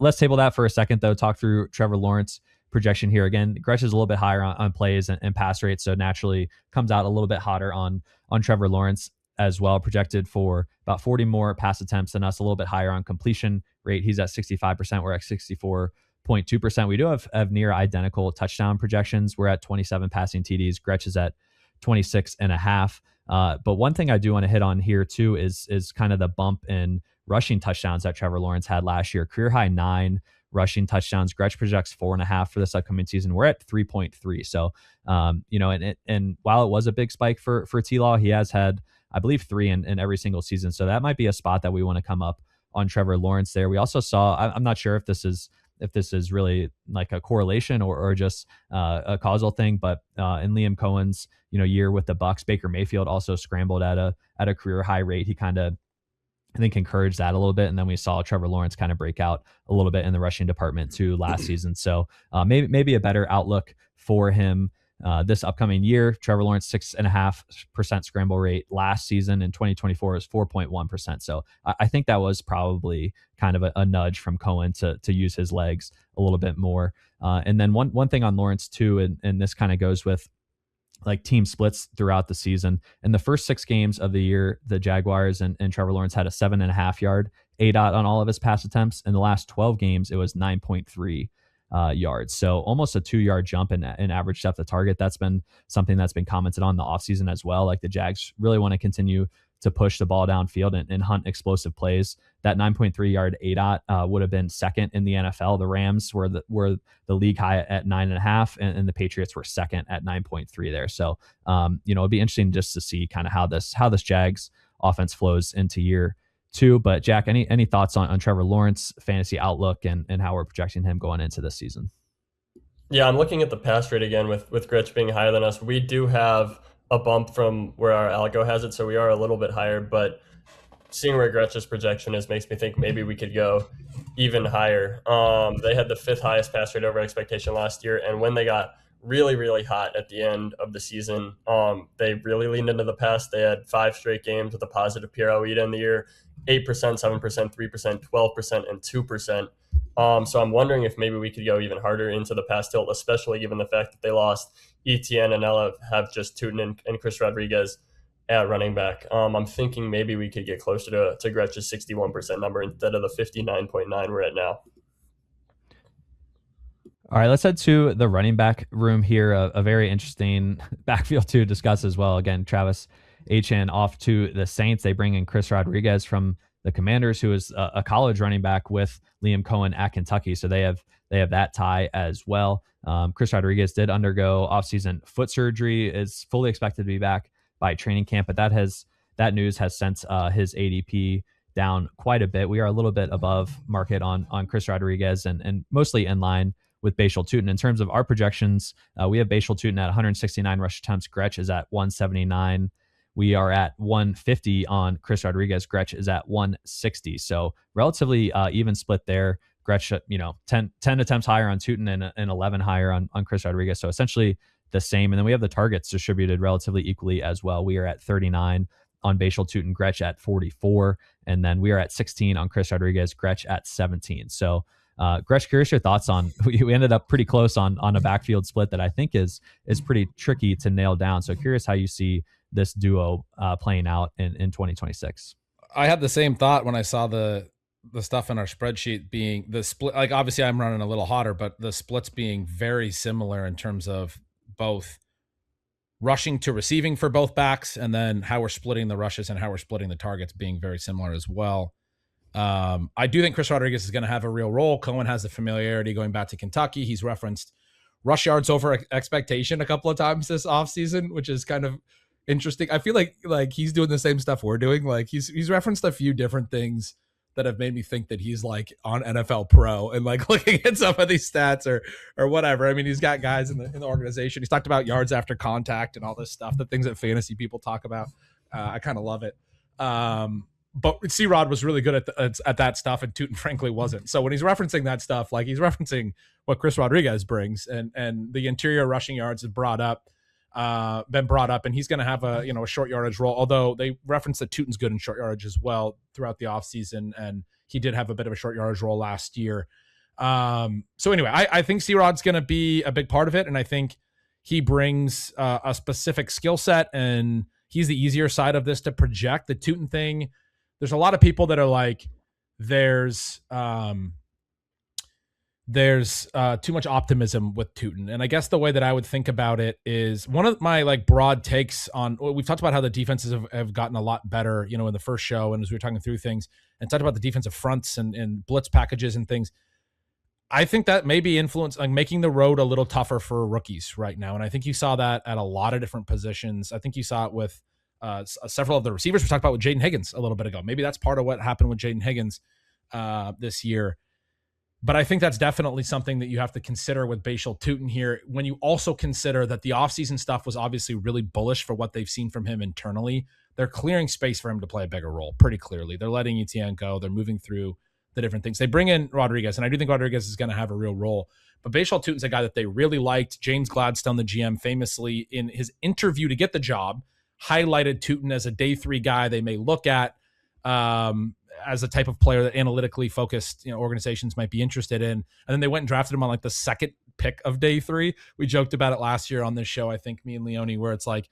let's table that for a second, though. Talk through Trevor Lawrence projection here. Again, Gretch is a little bit higher on plays and pass rates, so naturally comes out a little bit hotter on Trevor Lawrence as well. Projected for about 40 more pass attempts than us, a little bit higher on completion rate. He's at 65%. We're at 64.2%. We do have near identical touchdown projections. We're at 27 passing TDs. Gretch is at 26.5. But one thing I do want to hit on here too is kind of the bump in rushing touchdowns that Trevor Lawrence had last year. Career high 9 rushing touchdowns. Gretch projects 4.5 for this upcoming season. We're at 3.3. So, and while it was a big spike for T-Law, he has had, I believe, 3 in every single season. So that might be a spot that we want to come up on Trevor Lawrence there. We also saw, I'm not sure if this is really like a correlation or just a causal thing, but in Liam Cohen's, year with the Bucs, Baker Mayfield also scrambled at a career high rate. He kind of, I think, encouraged that a little bit. And then we saw Trevor Lawrence kind of break out a little bit in the rushing department too last season. So maybe a better outlook for him this upcoming year. Trevor Lawrence, 6.5% scramble rate last season. In 2024 is 4.1%. So I think that was probably kind of a nudge from Cohen to use his legs a little bit more. And then one thing on Lawrence too, and this kind of goes with like team splits throughout the season. In the first 6 games of the year, the Jaguars and Trevor Lawrence had a 7.5 yard ADOT on all of his pass attempts. In the last 12 games, it was 9.3 yards. So almost a 2-yard jump in average depth of target. That's been something that's been commented on in the offseason as well. Like the Jags really want to continue to push the ball downfield and hunt explosive plays. That 9.3 yard ADOT would have been second in the NFL. The Rams were the league high at 9.5, and the Patriots were second at 9.3 there. So, it'd be interesting just to see kind of how this Jags offense flows into year two. But Jack, any thoughts on Trevor Lawrence fantasy outlook and how we're projecting him going into this season? Yeah, I'm looking at the pass rate again with Gretch being higher than us. We do have a bump from where our Algo has it, so we are a little bit higher, but seeing where Gretch's projection is makes me think maybe we could go even higher. They had the 5th highest pass rate over expectation last year, and when they got really, really hot at the end of the season, they really leaned into the pass. They had 5 straight games with a positive PROE to end the year, 8%, 7%, 3%, 12%, and 2%. So I'm wondering if maybe we could go even harder into the pass tilt, especially given the fact that they lost ETN and now have just Tootin and Chris Rodriguez at running back. I'm thinking maybe we could get closer to Gretch's 61% number instead of the 59.9 we're at now. All right, let's head to the running back room here. A very interesting backfield to discuss as well. Again, Travis Etienne off to the Saints. They bring in Chris Rodriguez from the Commanders, who is a college running back with Liam Cohen at Kentucky. So they have that tie as well. Chris Rodriguez did undergo offseason foot surgery, is fully expected to be back by training camp, but that news has sent his ADP down quite a bit. We are a little bit above market on Chris Rodriguez and mostly in line with Bashal Tootin. In terms of our projections, we have Bashal Tootin at 169 rush attempts. Gretch is at 179. We are at 150 on Chris Rodriguez. Gretch is at 160. So relatively even split there. Gretch, 10 attempts higher on Tootin and 11 higher on Chris Rodriguez. So essentially the same. And then we have the targets distributed relatively equally as well. We are at 39 on Bashal Tootin, Gretch at 44. And then we are at 16 on Chris Rodriguez, Gretch at 17. So Gretch, curious your thoughts on, we ended up pretty close on a backfield split that I think is pretty tricky to nail down. So curious how you see this duo playing out in 2026. I had the same thought when I saw the stuff in our spreadsheet being the split. Like obviously I'm running a little hotter, but the splits being very similar in terms of both rushing to receiving for both backs, and then how we're splitting the rushes and how we're splitting the targets being very similar as well. I do think Chris Rodriguez is going to have a real role. Cohen has the familiarity going back to Kentucky. He's referenced rush yards over expectation a couple of times this offseason, which is kind of interesting. I feel like he's doing the same stuff we're doing. Like he's referenced a few different things that have made me think that he's like on NFL Pro and like looking at some of these stats or whatever. I mean, he's got guys in the organization. He's talked about yards after contact and all this stuff, the things that fantasy people talk about. I kind of love it. But C-Rod was really good at that stuff, and Tootin frankly wasn't. So when he's referencing that stuff, like he's referencing what Chris Rodriguez brings, and the interior rushing yards have been brought up, and he's going to have a short yardage role. Although they referenced that Tootin's good in short yardage as well throughout the offseason, and he did have a bit of a short yardage role last year. So anyway, I think C-Rod's going to be a big part of it, and I think he brings a specific skill set, and he's the easier side of this to project. The Tootin thing, there's a lot of people that are like, there's too much optimism with Tootin. And I guess the way that I would think about it is one of my like broad takes on, we've talked about how the defenses have gotten a lot better, in the first show. And as we were talking through things and talked about the defensive fronts and blitz packages and things, I think that may be influenced, like making the road a little tougher for rookies right now. And I think you saw that at a lot of different positions. I think you saw it with several of the receivers we talked about with Jaden Higgins a little bit ago. Maybe that's part of what happened with Jaden Higgins this year. But I think that's definitely something that you have to consider with Bashal Tootin here, when you also consider that the offseason stuff was obviously really bullish for what they've seen from him internally. They're clearing space for him to play a bigger role pretty clearly. They're letting ETN go. They're moving through the different things. They bring in Rodriguez, and I do think Rodriguez is going to have a real role. But Bashal Tootin's a guy that they really liked. James Gladstone, the GM, famously in his interview to get the job, highlighted Tootin as a day 3 guy they may look at as a type of player that analytically focused organizations might be interested in. And then they went and drafted him on like the second pick of day 3. We joked about it last year on this show, I think, me and Leone, where it's like,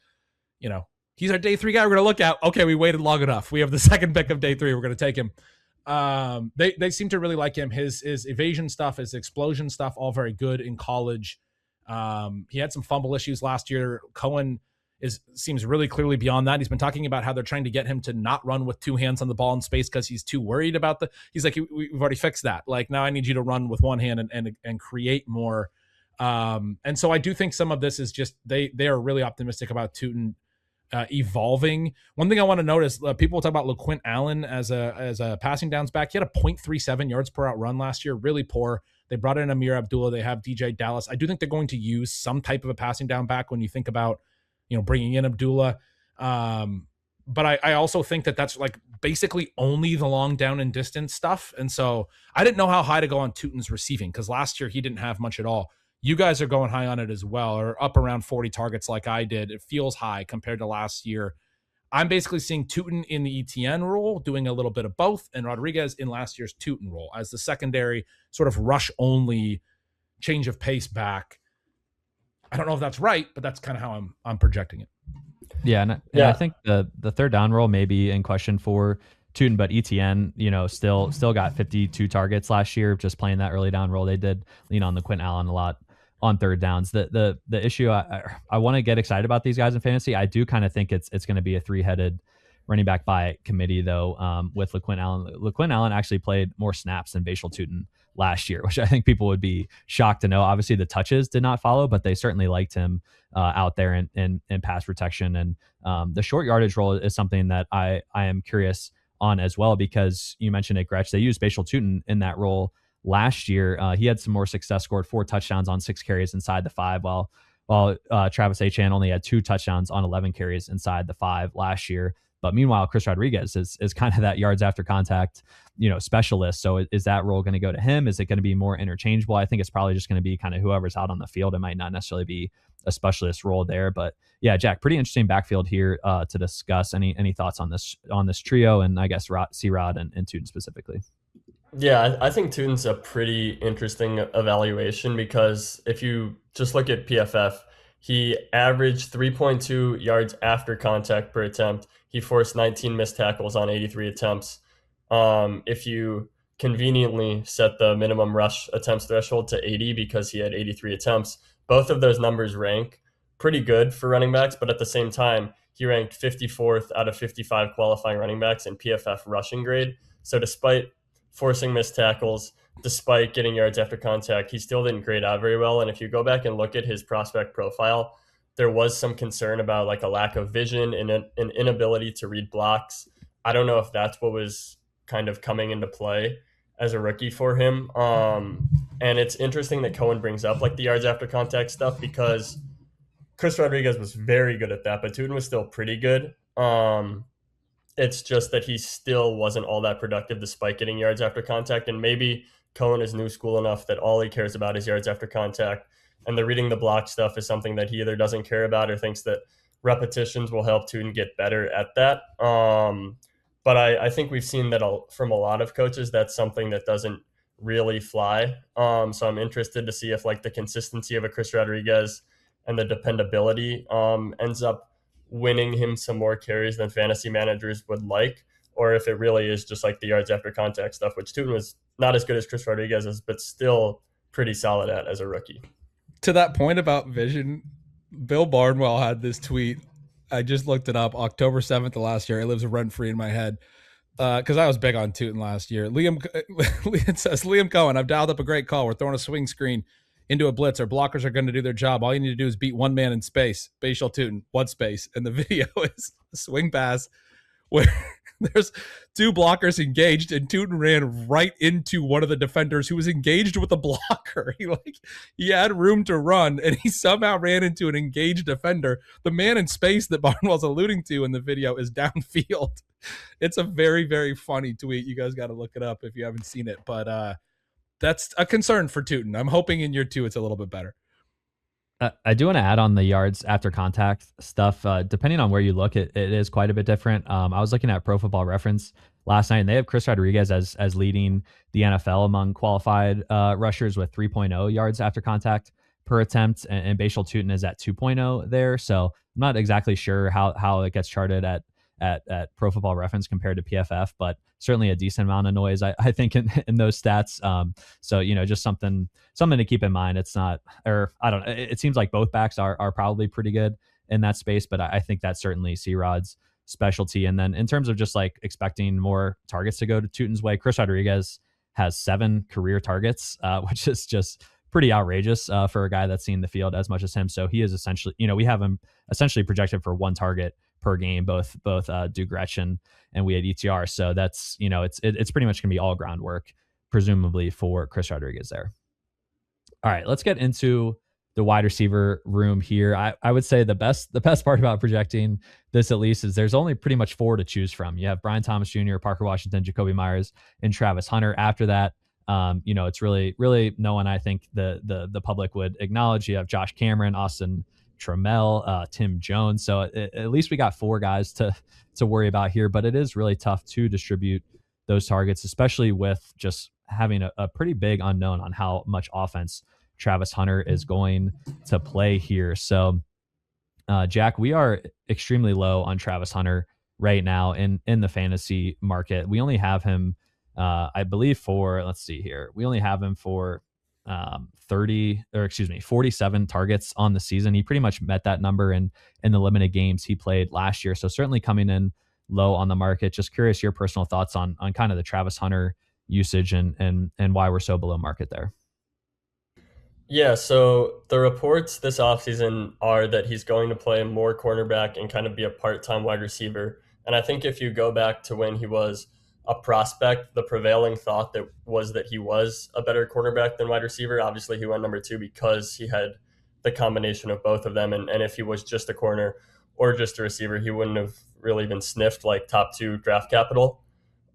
he's our day 3 guy we're going to look at. Okay, we waited long enough. We have the second pick of day 3. We're going to take him. They seem to really like him. His evasion stuff, his explosion stuff, all very good in college. He had some fumble issues last year. Cohen seems really clearly beyond that. He's been talking about how they're trying to get him to not run with two hands on the ball in space because he's too worried about he's like, we've already fixed that. Like, now I need you to run with one hand and create more. And so I do think some of this is just, they are really optimistic about Tootin evolving. One thing I want to notice, people talk about LaQuint Allen as a passing downs back. He had a 0.37 yards per out run last year, really poor. They brought in Amir Abdullah. They have DJ Dallas. I do think they're going to use some type of a passing down back when you think about, bringing in Abdullah. But I also think that that's like basically only the long down and distance stuff. And so I didn't know how high to go on Tootin's receiving because last year he didn't have much at all. You guys are going high on it as well, or up around 40 targets like I did. It feels high compared to last year. I'm basically seeing Tootin in the ETN role, doing a little bit of both, and Rodriguez in last year's Tootin role as the secondary sort of rush-only change of pace back. I don't know if that's right, but that's kind of how I'm projecting it. Yeah, and I think the third down role may be in question for Tootin, but ETN, still got 52 targets last year, just playing that early down role. They did lean on the Quint Allen a lot on third downs. The issue, I want to get excited about these guys in fantasy. I do kind of think it's going to be a three-headed running back by committee, though, with LaQuint Allen. LaQuint Allen actually played more snaps than Bashal Tootin last year, which I think people would be shocked to know. Obviously, the touches did not follow, but they certainly liked him out there in pass protection. And the short yardage role is something that I am curious on as well, because you mentioned it, Gretch. They used Bashal Tootin in that role last year. He had some more success, scored 4 touchdowns on 6 carries inside the 5, while Travis Etienne only had 2 touchdowns on 11 carries inside the 5 last year. But meanwhile, Chris Rodriguez is kind of that yards after contact, specialist. So is that role going to go to him? Is it going to be more interchangeable? I think it's probably just going to be kind of whoever's out on the field. It might not necessarily be a specialist role there. But yeah, Jack, pretty interesting backfield here to discuss. Any thoughts on this trio, and I guess C-Rod and Tootin specifically? Yeah, I think Tootin's a pretty interesting evaluation because if you just look at PFF, he averaged 3.2 yards after contact per attempt. He forced 19 missed tackles on 83 attempts. If you conveniently set the minimum rush attempts threshold to 80 because he had 83 attempts, both of those numbers rank pretty good for running backs, but at the same time, he ranked 54th out of 55 qualifying running backs in PFF rushing grade. So despite forcing missed tackles, despite getting yards after contact, he still didn't grade out very well. And if you go back and look at his prospect profile, there was some concern about like a lack of vision and an inability to read blocks. I don't know if that's what was kind of coming into play as a rookie for him. And it's interesting that Cohen brings up like the yards after contact stuff because Chris Rodriguez was very good at that, but Tootin was still pretty good. It's just that he still wasn't all that productive despite getting yards after contact. And maybe Cohen is new school enough that all he cares about is yards after contact. And the reading the block stuff is something that he either doesn't care about or thinks that repetitions will help Tootin get better at that. But I think we've seen that from a lot of coaches, that's something that doesn't really fly. So I'm interested to see if like the consistency of a Chris Rodriguez and the dependability ends up winning him some more carries than fantasy managers would like, or if it really is just like the yards after contact stuff, which Tootin was not as good as Chris Rodriguez is, but still pretty solid at as a rookie. To that point about vision, Bill Barnwell had this tweet. I just looked it up, October 7th of last year. It lives rent-free in my head because I was big on Tootin last year. It says, Liam Cohen, I've dialed up a great call. We're throwing a swing screen into a blitz. Our blockers are going to do their job. All you need to do is beat one man in space. Bashal Tootin, one space. And the video is a swing pass where there's 2 blockers engaged and Tootin ran right into one of the defenders who was engaged with the blocker. He had room to run and he somehow ran into an engaged defender. The man in space that Barnwell's alluding to in the video is downfield. It's a very, very funny tweet. You guys got to look it up if you haven't seen it. But that's a concern for Tootin. I'm hoping in year 2 it's a little bit better. I do want to add on the yards after contact stuff. Depending on where you look, it is quite a bit different. I was looking at Pro Football Reference last night, and they have Chris Rodriguez as leading the NFL among qualified rushers with 3.0 yards after contact per attempt, and Bashal Tootin is at 2.0 there. So I'm not exactly sure how it gets charted at at Pro Football Reference compared to PFF, but certainly a decent amount of noise, I think, in those stats. So, just something to keep in mind. It's not, or I don't know, it seems like both backs are probably pretty good in that space, but I think that's certainly C-Rod's specialty. And then in terms of just like expecting more targets to go to Tutin's way, Chris Rodriguez has 7 career targets, which is just pretty outrageous for a guy that's seen the field as much as him. So he is essentially, we have him essentially projected for 1 target per game, both Duke Gretch and we had ETR. So that's, it's pretty much going to be all groundwork, presumably, for Chris Rodriguez there. All right, let's get into the wide receiver room here. I would say the best part about projecting this, at least, is there's only pretty much 4 to choose from. You have Brian Thomas Jr., Parker Washington, Jacoby Myers, and Travis Hunter. After that, it's really no one I think the public would acknowledge. You have Josh Cameron, Austin Trammell, Tim Jones. So at least we got 4 guys to worry about here, but it is really tough to distribute those targets, especially with just having a pretty big unknown on how much offense Travis Hunter is going to play here. So, Jack, we are extremely low on Travis Hunter right now in the fantasy market. We only have him, I believe, let's see here. We only have him for 47 targets on the season. He pretty much met that number in the limited games he played last year. So certainly coming in low on the market. Just curious your personal thoughts on kind of the Travis Hunter usage and why we're so below market there. Yeah, so the reports this offseason are that he's going to play more cornerback and kind of be a part-time wide receiver. And I think if you go back to when he was a prospect, the prevailing thought that he was a better cornerback than wide receiver. Obviously, he went number 2 because he had the combination of both of them. And if he was just a corner or just a receiver, he wouldn't have really been sniffed like top 2 draft capital.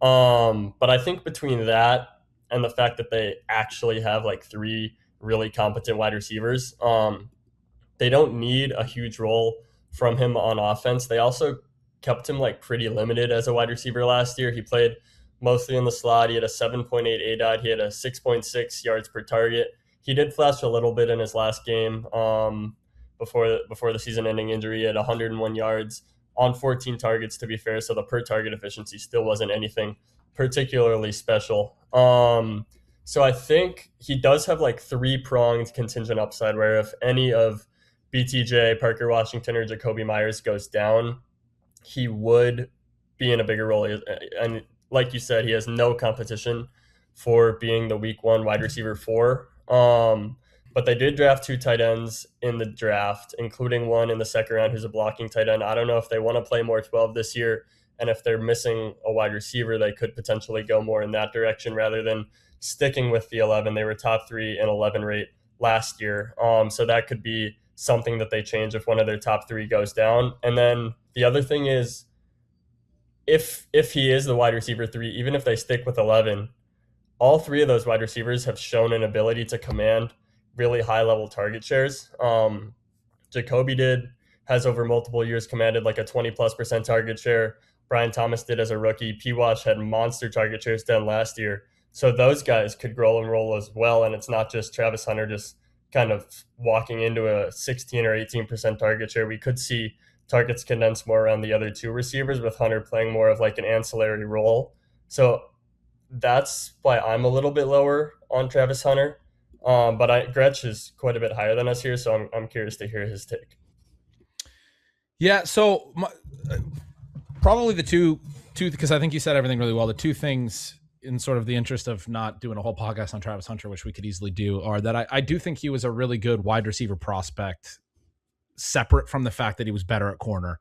But I think between that and the fact that they actually have like 3 really competent wide receivers, they don't need a huge role from him on offense. They also kept him like pretty limited as a wide receiver last year. He played mostly in the slot. He had a 7.8 ADOT. He had a 6.6 yards per target. He did flash a little bit in his last game before the season-ending injury. He had 101 yards on 14 targets, to be fair. So the per target efficiency still wasn't anything particularly special. So I think he does have like 3-pronged contingent upside, where if any of BTJ, Parker Washington, or Jacoby Myers goes down, he would be in a bigger role. And like you said, he has no competition for being the week 1 wide receiver 4. But they did draft 2 tight ends in the draft, including one in the second round who's a blocking tight end. I don't know if they want to play more 12 this year, and if they're missing a wide receiver, they could potentially go more in that direction rather than sticking with the 11. They were top 3 in 11 rate last year. So that could be something that they change if one of their top 3 goes down. And then the other thing is, if he is the wide receiver 3, even if they stick with 11, all 3 of those wide receivers have shown an ability to command really high level target shares. Jacoby has over multiple years commanded like a 20+% target share. Brian Thomas did as a rookie. P-Wash had monster target shares done last year. So those guys could grow and roll as well. And it's not just Travis Hunter just kind of walking into a 16 or 18% target share. We could see targets condense more around the other 2 receivers, with Hunter playing more of like an ancillary role. So that's why I'm a little bit lower on Travis Hunter. But Gretch is quite a bit higher than us here, so I'm curious to hear his take. Yeah, so probably the two, because I think you said everything really well. The 2 things, in sort of the interest of not doing a whole podcast on Travis Hunter, which we could easily do, are that I do think he was a really good wide receiver prospect, separate from the fact that he was better at corner.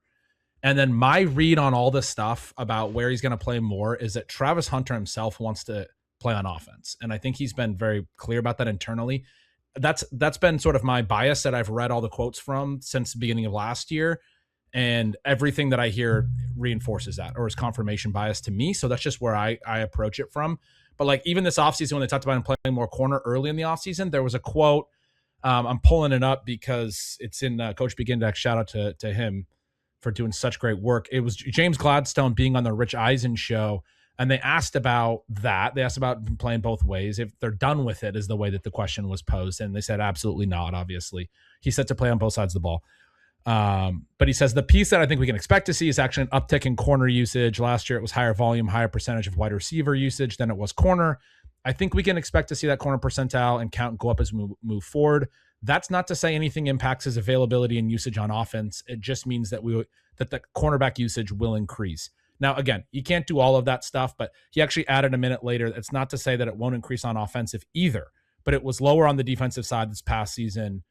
And then my read on all this stuff about where he's going to play more is that Travis Hunter himself wants to play on offense. And I think he's been very clear about that internally. That's been sort of my bias that I've read all the quotes from since the beginning of last year. And everything that I hear reinforces that, or is confirmation bias to me. So that's just where I approach it from. But like even this offseason, when they talked about him playing more corner early in the offseason, there was a quote. I'm pulling it up because it's in Coach Begin Deck. Shout out to him for doing such great work. It was James Gladstone being on the Rich Eisen show. And they asked about that. They asked about playing both ways. If they're done with it, is the way that the question was posed. And they said, absolutely not, obviously. He said to play on both sides of the ball. But he says the piece that I think we can expect to see is actually an uptick in corner usage. Last year, it was higher volume, higher percentage of wide receiver usage than it was corner. I think we can expect to see that corner percentile and count go up as we move forward. That's not to say anything impacts his availability and usage on offense. It just means that the cornerback usage will increase. Now, again, you can't do all of that stuff, but he actually added a minute later. It's not to say that it won't increase on offensive either, but it was lower on the defensive side this past season.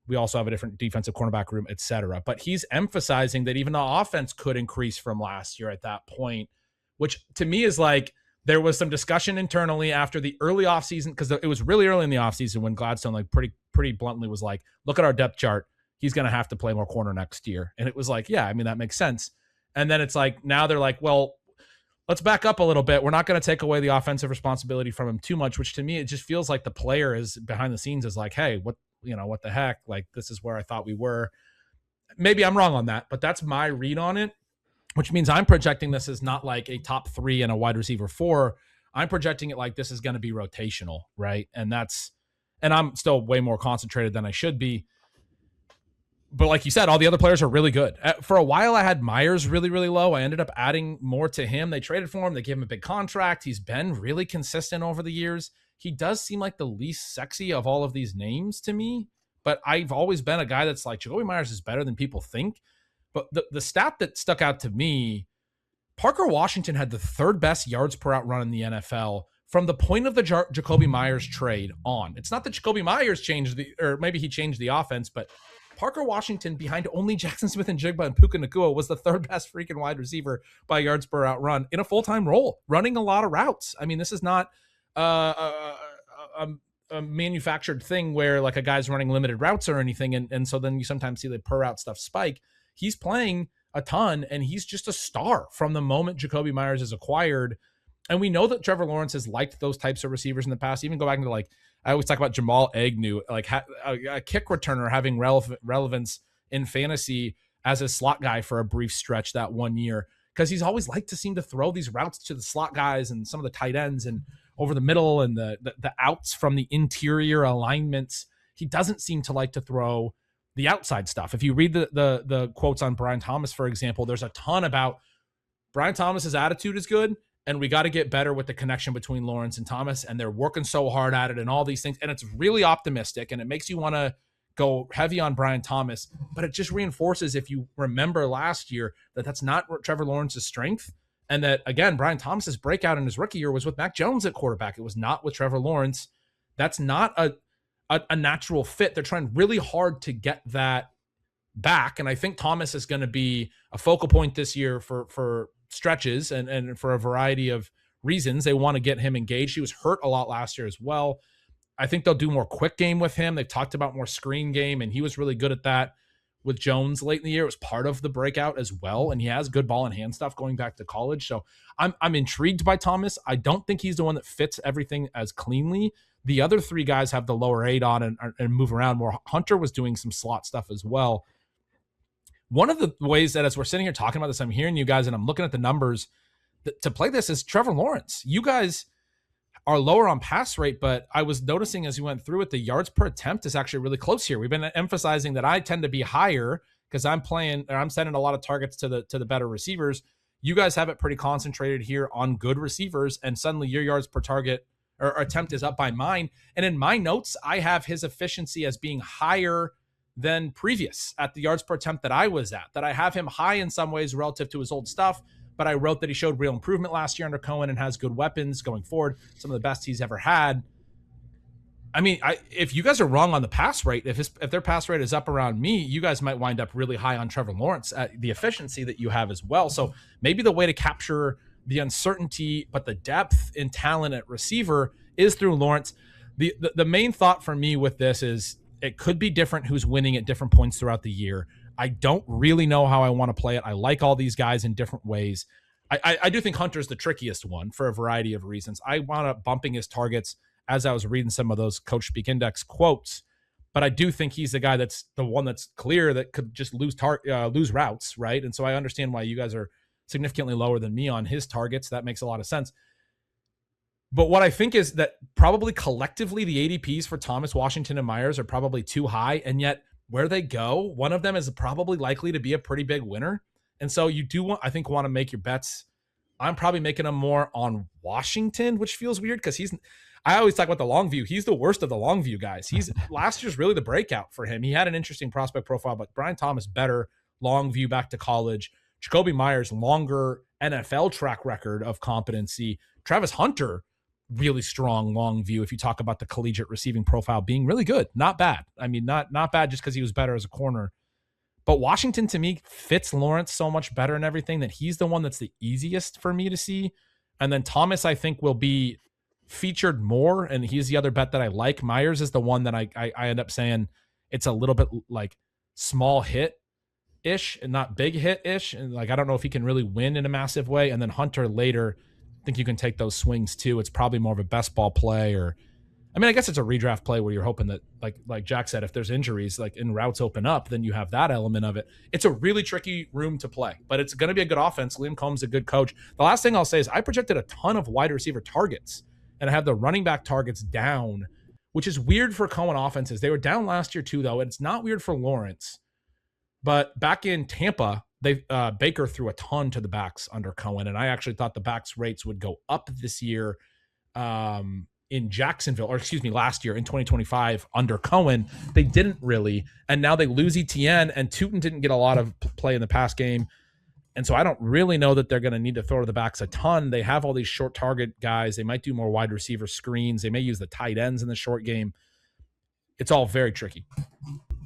We also have a different defensive cornerback room, et cetera. But he's emphasizing that even the offense could increase from last year at that point, which to me is like, there was some discussion internally after the early offseason, because it was really early in the offseason when Gladstone like pretty bluntly was like, look at our depth chart. He's going to have to play more corner next year. And it was like, yeah, I mean, that makes sense. And then it's like, now they're like, well, let's back up a little bit. We're not going to take away the offensive responsibility from him too much, which to me, it just feels like the player is behind the scenes is like, hey, what the heck? Like, this is where I thought we were. Maybe I'm wrong on that, but that's my read on it. Which means I'm projecting this as not like a top 3 and a wide receiver 4. I'm projecting it like this is going to be rotational, right? And I'm still way more concentrated than I should be. But like you said, all the other players are really good. For a while, I had Myers really, really low. I ended up adding more to him. They traded for him. They gave him a big contract. He's been really consistent over the years. He does seem like the least sexy of all of these names to me. But I've always been a guy that's like, Jacoby Myers is better than people think. But the stat that stuck out to me, Parker Washington had the 3rd best yards per out run in the NFL from the point of the Jacoby Myers trade on. It's not that Jacoby Myers changed or maybe he changed the offense, but Parker Washington, behind only Jackson Smith-Njigba and Puka Nacua, was the 3rd best freaking wide receiver by yards per out run in a full-time role, running a lot of routes. I mean, this is not a manufactured thing where like a guy's running limited routes or anything, and so then you sometimes see the per route stuff spike. He's playing a ton, and he's just a star from the moment Jacoby Myers is acquired. And we know that Trevor Lawrence has liked those types of receivers in the past. Even go back into like, I always talk about Jamal Agnew, like a kick returner having relevance in fantasy as a slot guy for a brief stretch that one year, because he's always liked to seem to throw these routes to the slot guys and some of the tight ends and over the middle and the outs from the interior alignments. He doesn't seem to like to throw the outside stuff. If you read the quotes on Brian Thomas, for example, there's a ton about Brian Thomas's attitude is good, and we got to get better with the connection between Lawrence and Thomas, and they're working so hard at it and all these things. And it's really optimistic, and it makes you want to go heavy on Brian Thomas, but it just reinforces, if you remember last year, that that's not Trevor Lawrence's strength. And that, again, Brian Thomas's breakout in his rookie year was with Mac Jones at quarterback. It was not with Trevor Lawrence. That's not a natural fit. They're trying really hard to get that back. And I think Thomas is going to be a focal point this year for stretches and for a variety of reasons. They want to get him engaged. He was hurt a lot last year as well. I think they'll do more quick game with him. They've talked about more screen game, and he was really good at that with Jones late in the year. It was part of the breakout as well, and he has good ball and hand stuff going back to college. So I'm intrigued by Thomas. I don't think he's the one that fits everything as cleanly. The other 3 guys have the lower 8 on and move around more. Hunter was doing some slot stuff as well. One of the ways that, as we're sitting here talking about this, I'm hearing you guys and I'm looking at the numbers to play this is Trevor Lawrence. You guys are lower on pass rate, but I was noticing as you went through it, the yards per attempt is actually really close here. We've been emphasizing that I tend to be higher because I'm sending a lot of targets to the better receivers. You guys have it pretty concentrated here on good receivers, and suddenly your yards per target or attempt is up by mine. And in my notes, I have his efficiency as being higher than previous at the yards per attempt that I was at, that I have him high in some ways relative to his old stuff, but I wrote that he showed real improvement last year under Cohen and has good weapons going forward, some of the best he's ever had. I mean, if you guys are wrong on the pass rate, if their pass rate is up around me, you guys might wind up really high on Trevor Lawrence at the efficiency that you have as well. So maybe the way to capture the uncertainty, but the depth in talent at receiver is through Lawrence. The main thought for me with this is it could be different who's winning at different points throughout the year. I don't really know how I want to play it. I like all these guys in different ways. I do think Hunter's the trickiest one for a variety of reasons. I wound up bumping his targets as I was reading some of those Coach Speak Index quotes, but I do think he's the guy that's the one that's clear that could just lose routes, right? And so I understand why you guys are significantly lower than me on his targets. That makes a lot of sense. But what I think is that probably collectively the ADPs for Thomas, Washington, and Myers are probably too high, and yet where they go, one of them is probably likely to be a pretty big winner. And so you do want to make your bets. I'm probably making them more on Washington, which feels weird because I always talk about the long view. He's the worst of the long view guys. Last year's really the breakout for him. He had an interesting prospect profile, but Brian Thomas better long view back to college. Jakobi Meyers longer NFL track record of competency. Travis Hunter really strong long view. If you talk about the collegiate receiving profile being really good, not bad. I mean, not bad just because he was better as a corner. But Washington, to me, fits Lawrence so much better and everything that he's the one that's the easiest for me to see. And then Thomas, I think, will be featured more, and he's the other bet that I like. Myers is the one that I end up saying it's a little bit like small hit-ish and not big hit-ish. And like I don't know if he can really win in a massive way. And then Hunter later, I think you can take those swings too. It's probably more of a best ball play, or I mean, I guess it's a redraft play where you're hoping that, like Jack said, if there's injuries, like in routes open up, then you have that element of it. It's a really tricky room to play, but it's going to be a good offense. Liam Combs a good coach. The last thing I'll say is I projected a ton of wide receiver targets, and I have the running back targets down, which is weird for Cohen offenses. They were down last year too, though, and it's not weird for Lawrence. But back in Tampa, Baker threw a ton to the backs under Cohen, and I actually thought the backs rates would go up this year. In Jacksonville, or excuse me, last year in 2025 under Cohen, they didn't really. And now they lose ETN, and Tootin didn't get a lot of play in the pass game. And so I don't really know that they're going to need to throw to the backs a ton. They have all these short target guys. They might do more wide receiver screens. They may use the tight ends in the short game. It's all very tricky.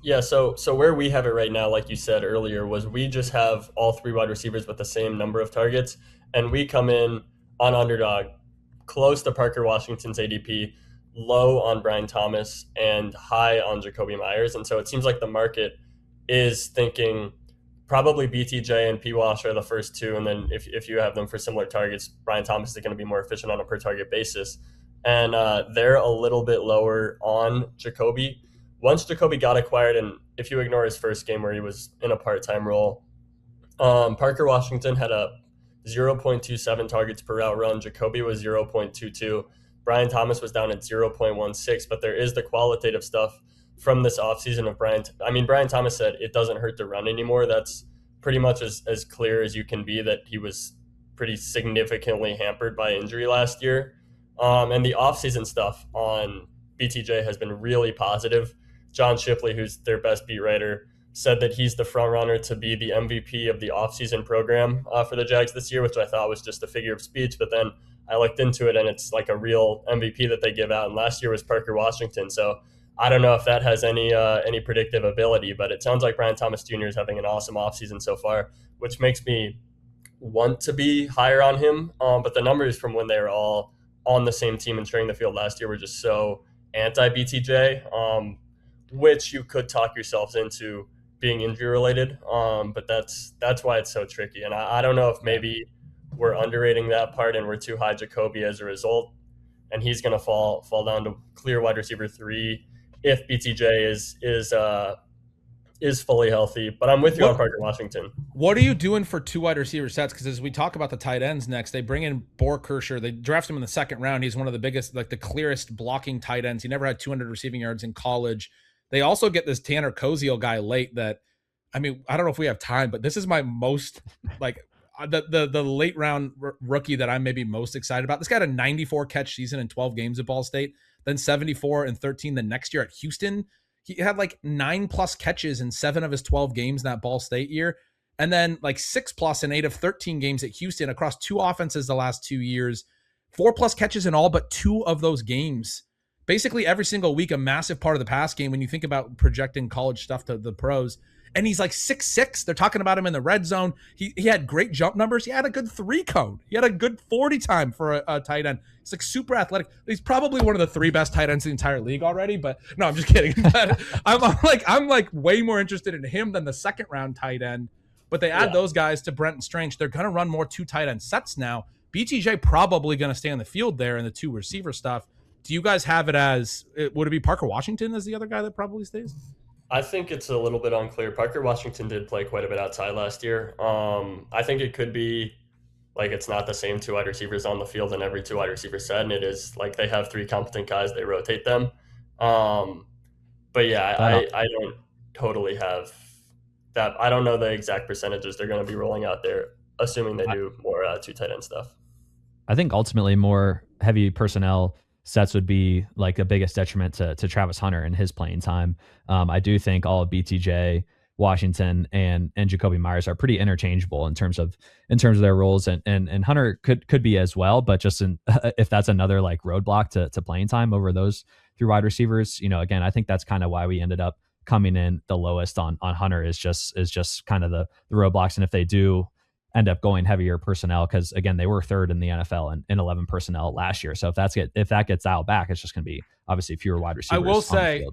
Yeah, so where we have it right now, like you said earlier, was we just have all three wide receivers with the same number of targets, and we come in on underdog, close to Parker Washington's ADP, low on Brian Thomas, and high on Jakobi Meyers. And so it seems like the market is thinking probably BTJ and P-Wash are the first two, and then if you have them for similar targets, Brian Thomas is going to be more efficient on a per-target basis. And they're a little bit lower on Jakobi. Once Jakobi got acquired, and if you ignore his first game where he was in a part-time role, Parker Washington had a 0.27 targets per route run. Jakobi was 0.22. Brian Thomas was down at 0.16, but there is the qualitative stuff from this offseason of Brian. Brian Thomas said it doesn't hurt to run anymore. That's pretty much as clear as you can be that he was pretty significantly hampered by injury last year. And the offseason stuff on BTJ has been really positive. John Shipley, who's their best beat writer, said that he's the front runner to be the MVP of the offseason program for the Jags this year, which I thought was just a figure of speech. But then I looked into it, and it's like a real MVP that they give out. And last year was Parker Washington. So I don't know if that has any predictive ability, but it sounds like Brian Thomas Jr. is having an awesome offseason so far, which makes me want to be higher on him. But the numbers from when they were all on the same team and sharing the field last year were just so anti-BTJ, which you could talk yourselves into being injury related. But that's why it's so tricky. And I don't know if maybe we're underrating that part and we're too high Jakobi as a result, and he's going to fall down to clear wide receiver 3 if BTJ is fully healthy. But I'm with you on Parker Washington. What are you doing for 2 wide receiver sets? Because as we talk about the tight ends next, they bring in Borkersher. They draft him in the second round. He's one of the biggest, like the clearest blocking tight ends. He never had 200 receiving yards in college. They also get this Tanner Koziel guy late that, I don't know if we have time, but this is my most, like, the late round rookie that I'm maybe most excited about. This guy had a 94 catch season in 12 games at Ball State, then 74 and 13 the next year at Houston. He had like 9+ catches in 7 of his 12 games in that Ball State year. And then like 6+ in 8 of 13 games at Houston across 2 offenses the last 2 years, 4+ catches in all but 2 of those games. Basically every single week, a massive part of the pass game when you think about projecting college stuff to the pros. And he's like 6'6". They're talking about him in the red zone. He had great jump numbers. He had a good 3 cone. He had a good 40 time for a tight end. He's like super athletic. He's probably one of the 3 best tight ends in the entire league already. But no, I'm just kidding. But I'm like way more interested in him than the second round tight end. But they add those guys to Brennan Strange. They're going to run more 2 tight end sets now. BTJ probably going to stay on the field there in the 2 receiver stuff. Do you guys have it as, would it be Parker Washington as the other guy that probably stays? I think it's a little bit unclear. Parker Washington did play quite a bit outside last year. I think it could be like it's not the same 2 wide receivers on the field in every 2 wide receiver set, and it is like they have 3 competent guys, they rotate them. But yeah, I don't totally have that. I don't know the exact percentages they're going to be rolling out there, assuming they do more two tight end stuff. I think ultimately more heavy personnel sets would be like the biggest detriment to Travis Hunter and his playing time. I do think all of BTJ, Washington, and Jacoby Myers are pretty interchangeable in terms of their roles, and Hunter could be as well, but just if that's another like roadblock to playing time over those three wide receivers, again, I think that's kind of why we ended up coming in the lowest on Hunter is just kind of the roadblocks, and if they do end up going heavier personnel, because again, they were third in the NFL in 11 personnel last year. So if that gets dialed back, it's just going to be obviously fewer wide receivers. I will say,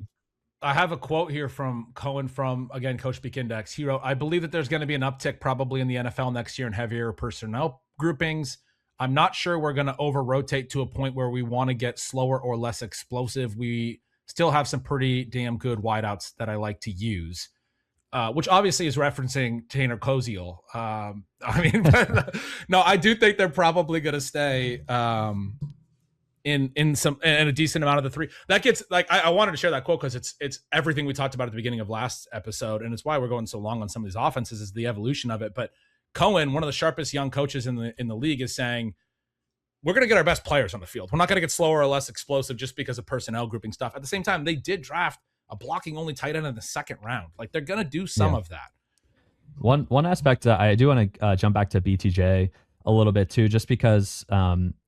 I have a quote here from Cohen from, again, Coach Speak Index. He wrote, "I believe that there's going to be an uptick probably in the NFL next year in heavier personnel groupings. I'm not sure we're going to over-rotate to a point where we want to get slower or less explosive. We still have some pretty damn good wideouts that I like to use." Which obviously is referencing Tanner Koziel. No, I do think they're probably going to stay in a decent amount of the three. That gets like I wanted to share that quote because it's everything we talked about at the beginning of last episode, and it's why we're going so long on some of these offenses is the evolution of it. But Cohen, one of the sharpest young coaches in the league, is saying we're going to get our best players on the field. We're not going to get slower or less explosive just because of personnel grouping stuff. At the same time, they did draft a blocking only tight end in the second round. Like they're going to do some of that. One aspect I do want to jump back to BTJ a little bit too, just because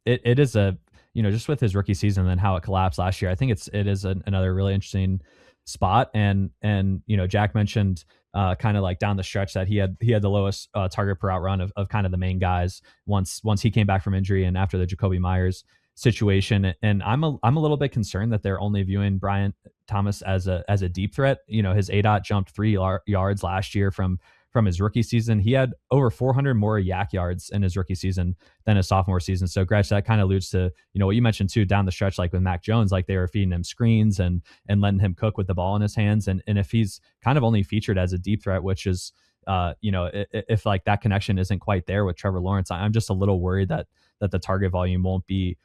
it is a, just with his rookie season and how it collapsed last year, I think it is another really interesting spot. And Jack mentioned kind of like down the stretch that he had the lowest target per out run of kind of the main guys once he came back from injury and after the Jacoby Myers situation. And I'm a little bit concerned that they're only viewing Brian Thomas as a deep threat. His ADOT jumped 3 yards last year from his rookie season. He had over 400 more yak yards in his rookie season than his sophomore season. So Gretch, that kind of alludes to, what you mentioned too, down the stretch, like with Mac Jones, like they were feeding him screens and letting him cook with the ball in his hands. And if he's kind of only featured as a deep threat, which is, if like that connection isn't quite there with Trevor Lawrence, I'm just a little worried that the target volume won't be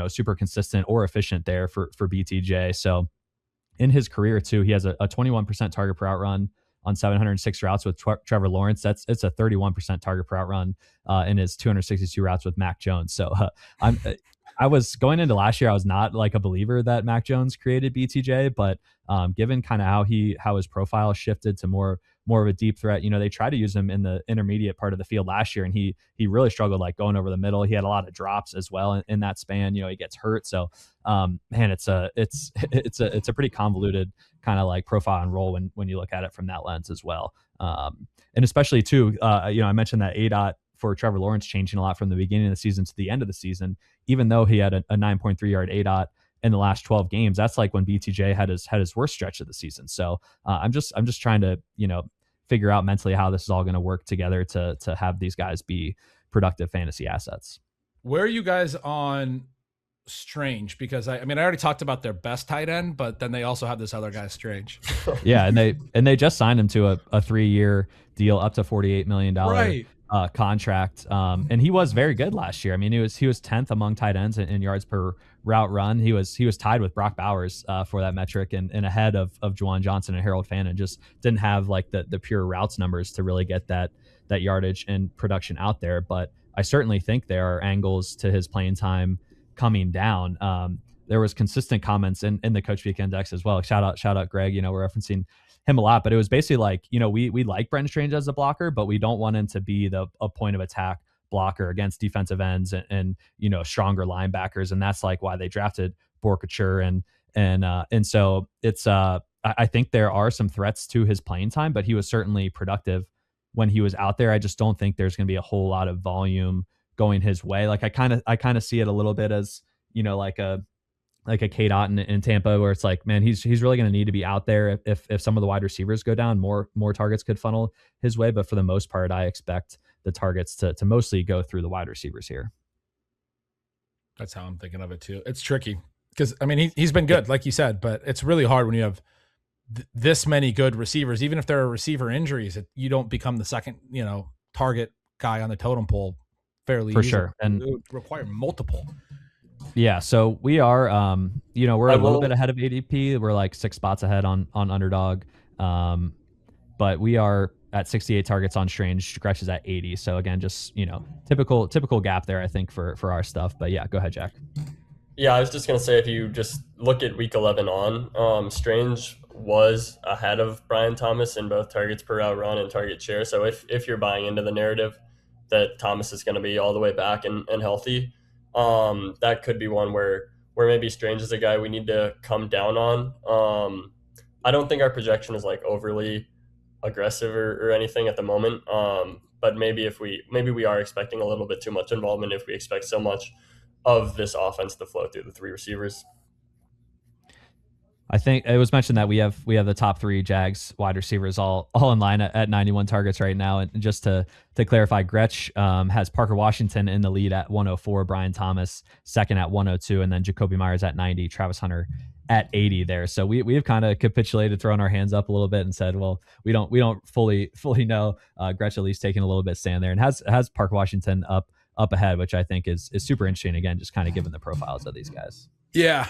super consistent or efficient there for BTJ. So in his career too, he has a 21% target per out run on 706 routes with Trevor Lawrence. It's a 31% target per out run in his 262 routes with Mac Jones. So I was going into last year, I was not like a believer that Mac Jones created BTJ, but given kind of how his profile shifted to more of a deep threat, they tried to use him in the intermediate part of the field last year, and he really struggled like going over the middle. He had a lot of drops as well in that span. He gets hurt. So man, it's a pretty convoluted kind of like profile and role when you look at it from that lens as well. And especially too, I mentioned that ADOT for Trevor Lawrence changing a lot from the beginning of the season to the end of the season, even though he had a 9.3 yard ADOT in the last 12 games. That's like when BTJ had his worst stretch of the season. So I'm just trying to, figure out mentally how this is all going to work together to have these guys be productive fantasy assets. Where are you guys on Strange? Because I already talked about their best tight end, but then they also have this other guy, Strange. Yeah. And they just signed him to a 3-year deal up to $48 million. Right. Contract. And he was very good last year. He was 10th among tight ends in yards per route run. He was tied with Brock Bowers for that metric and ahead of Juwan Johnson and Harold Fannin. Just didn't have like the pure routes numbers to really get that yardage and production out there. But I certainly think there are angles to his playing time coming down. There was consistent comments in the Coach Week Index as well. Shout out Greg, we're referencing him a lot, but it was basically like, we like Brennan Strange as a blocker, but we don't want him to be a point of attack blocker against defensive ends and stronger linebackers. And that's like why they drafted Borkature. And so it's, I think there are some threats to his playing time, but he was certainly productive when he was out there. I just don't think there's going to be a whole lot of volume going his way. Like I kind of see it a little bit as, like a K-Dot in Tampa, where it's like, man, he's really going to need to be out there. If some of the wide receivers go down, more targets could funnel his way. But for the most part, I expect the targets to mostly go through the wide receivers here. That's how I'm thinking of it too. It's tricky because he's been good, like you said, but it's really hard when you have this many good receivers. Even if there are receiver injuries, you don't become the second, target guy on the totem pole fairly for easily. sure, and it would require multiple. Yeah, so we are, we're I a little will. bit ahead of ADP. We're like 6 spots ahead on Underdog, but we are at 68 targets on Strange. Gretch is at 80. So again, just typical gap there, I think, for our stuff. But yeah, go ahead, Jack. Yeah, I was just gonna say if you just look at week 11 on, Strange was ahead of Brian Thomas in both targets per route run and target share. So if you're buying into the narrative that Thomas is going to be all the way back and healthy, that could be one where maybe Strange is a guy we need to come down on. I don't think our projection is like overly aggressive or anything at the moment. But maybe we are expecting a little bit too much involvement if we expect so much of this offense to flow through the three receivers. I think it was mentioned that we have the top 3 Jags wide receivers all in line at 91 targets right now. And just to clarify, Gretch has Parker Washington in the lead at 104, Brian Thomas second at 102, and then Jacoby Myers at 90, Travis Hunter at 80 there. So we've kind of capitulated, thrown our hands up a little bit and said, well, we don't fully know. Gretch at least taking a little bit stand there and has Parker Washington up ahead, which I think is super interesting. Again, just kind of given the profiles of these guys. Yeah,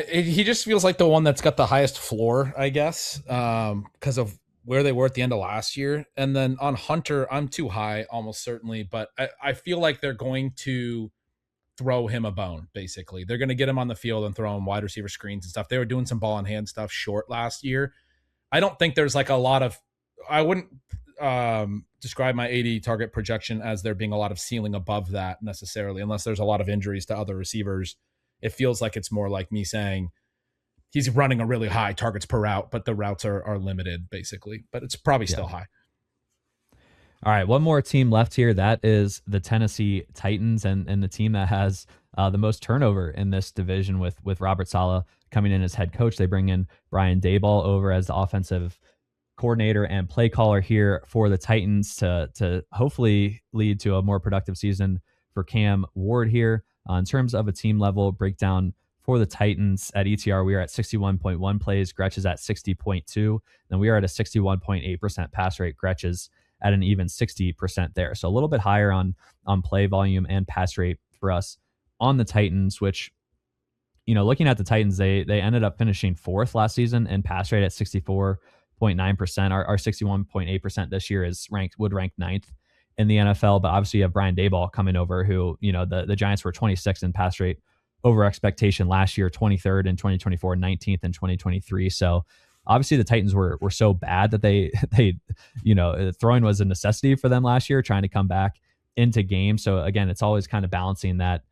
he just feels like the one that's got the highest floor, I guess, because of where they were at the end of last year. And then on Hunter, I'm too high, almost certainly, but I feel like they're going to throw him a bone, basically. They're going to get him on the field and throw him wide receiver screens and stuff. They were doing some ball in hand stuff short last year. I don't think there's like a lot of, I wouldn't describe my 80 target projection as there being a lot of ceiling above that necessarily, unless there's a lot of injuries to other receivers. It feels like it's more like me saying he's running a really high targets per route, but the routes are limited basically, but it's probably still high. All right, one more team left here. That is the Tennessee Titans, and the team that has the most turnover in this division with Robert Saleh coming in as head coach. They bring in Brian Daboll over as the offensive coordinator and play caller here for the Titans to hopefully lead to a more productive season for Cam Ward here. In terms of a team level breakdown for the Titans at ETR, we are at 61.1 plays. Gretch is at 60.2. Then we are at a 61.8% pass rate. Gretch is at an even 60% there. So a little bit higher on play volume and pass rate for us on the Titans, which, looking at the Titans, they ended up finishing 4th last season in pass rate at 64.9%. Our 61.8% this year would rank 9th in the NFL, but obviously you have Brian Daboll coming over who, the Giants were 26th in pass rate over expectation last year, 23rd in 2024, 19th in 2023. So obviously the Titans were so bad that they throwing was a necessity for them last year, trying to come back into games. So again, it's always kind of balancing that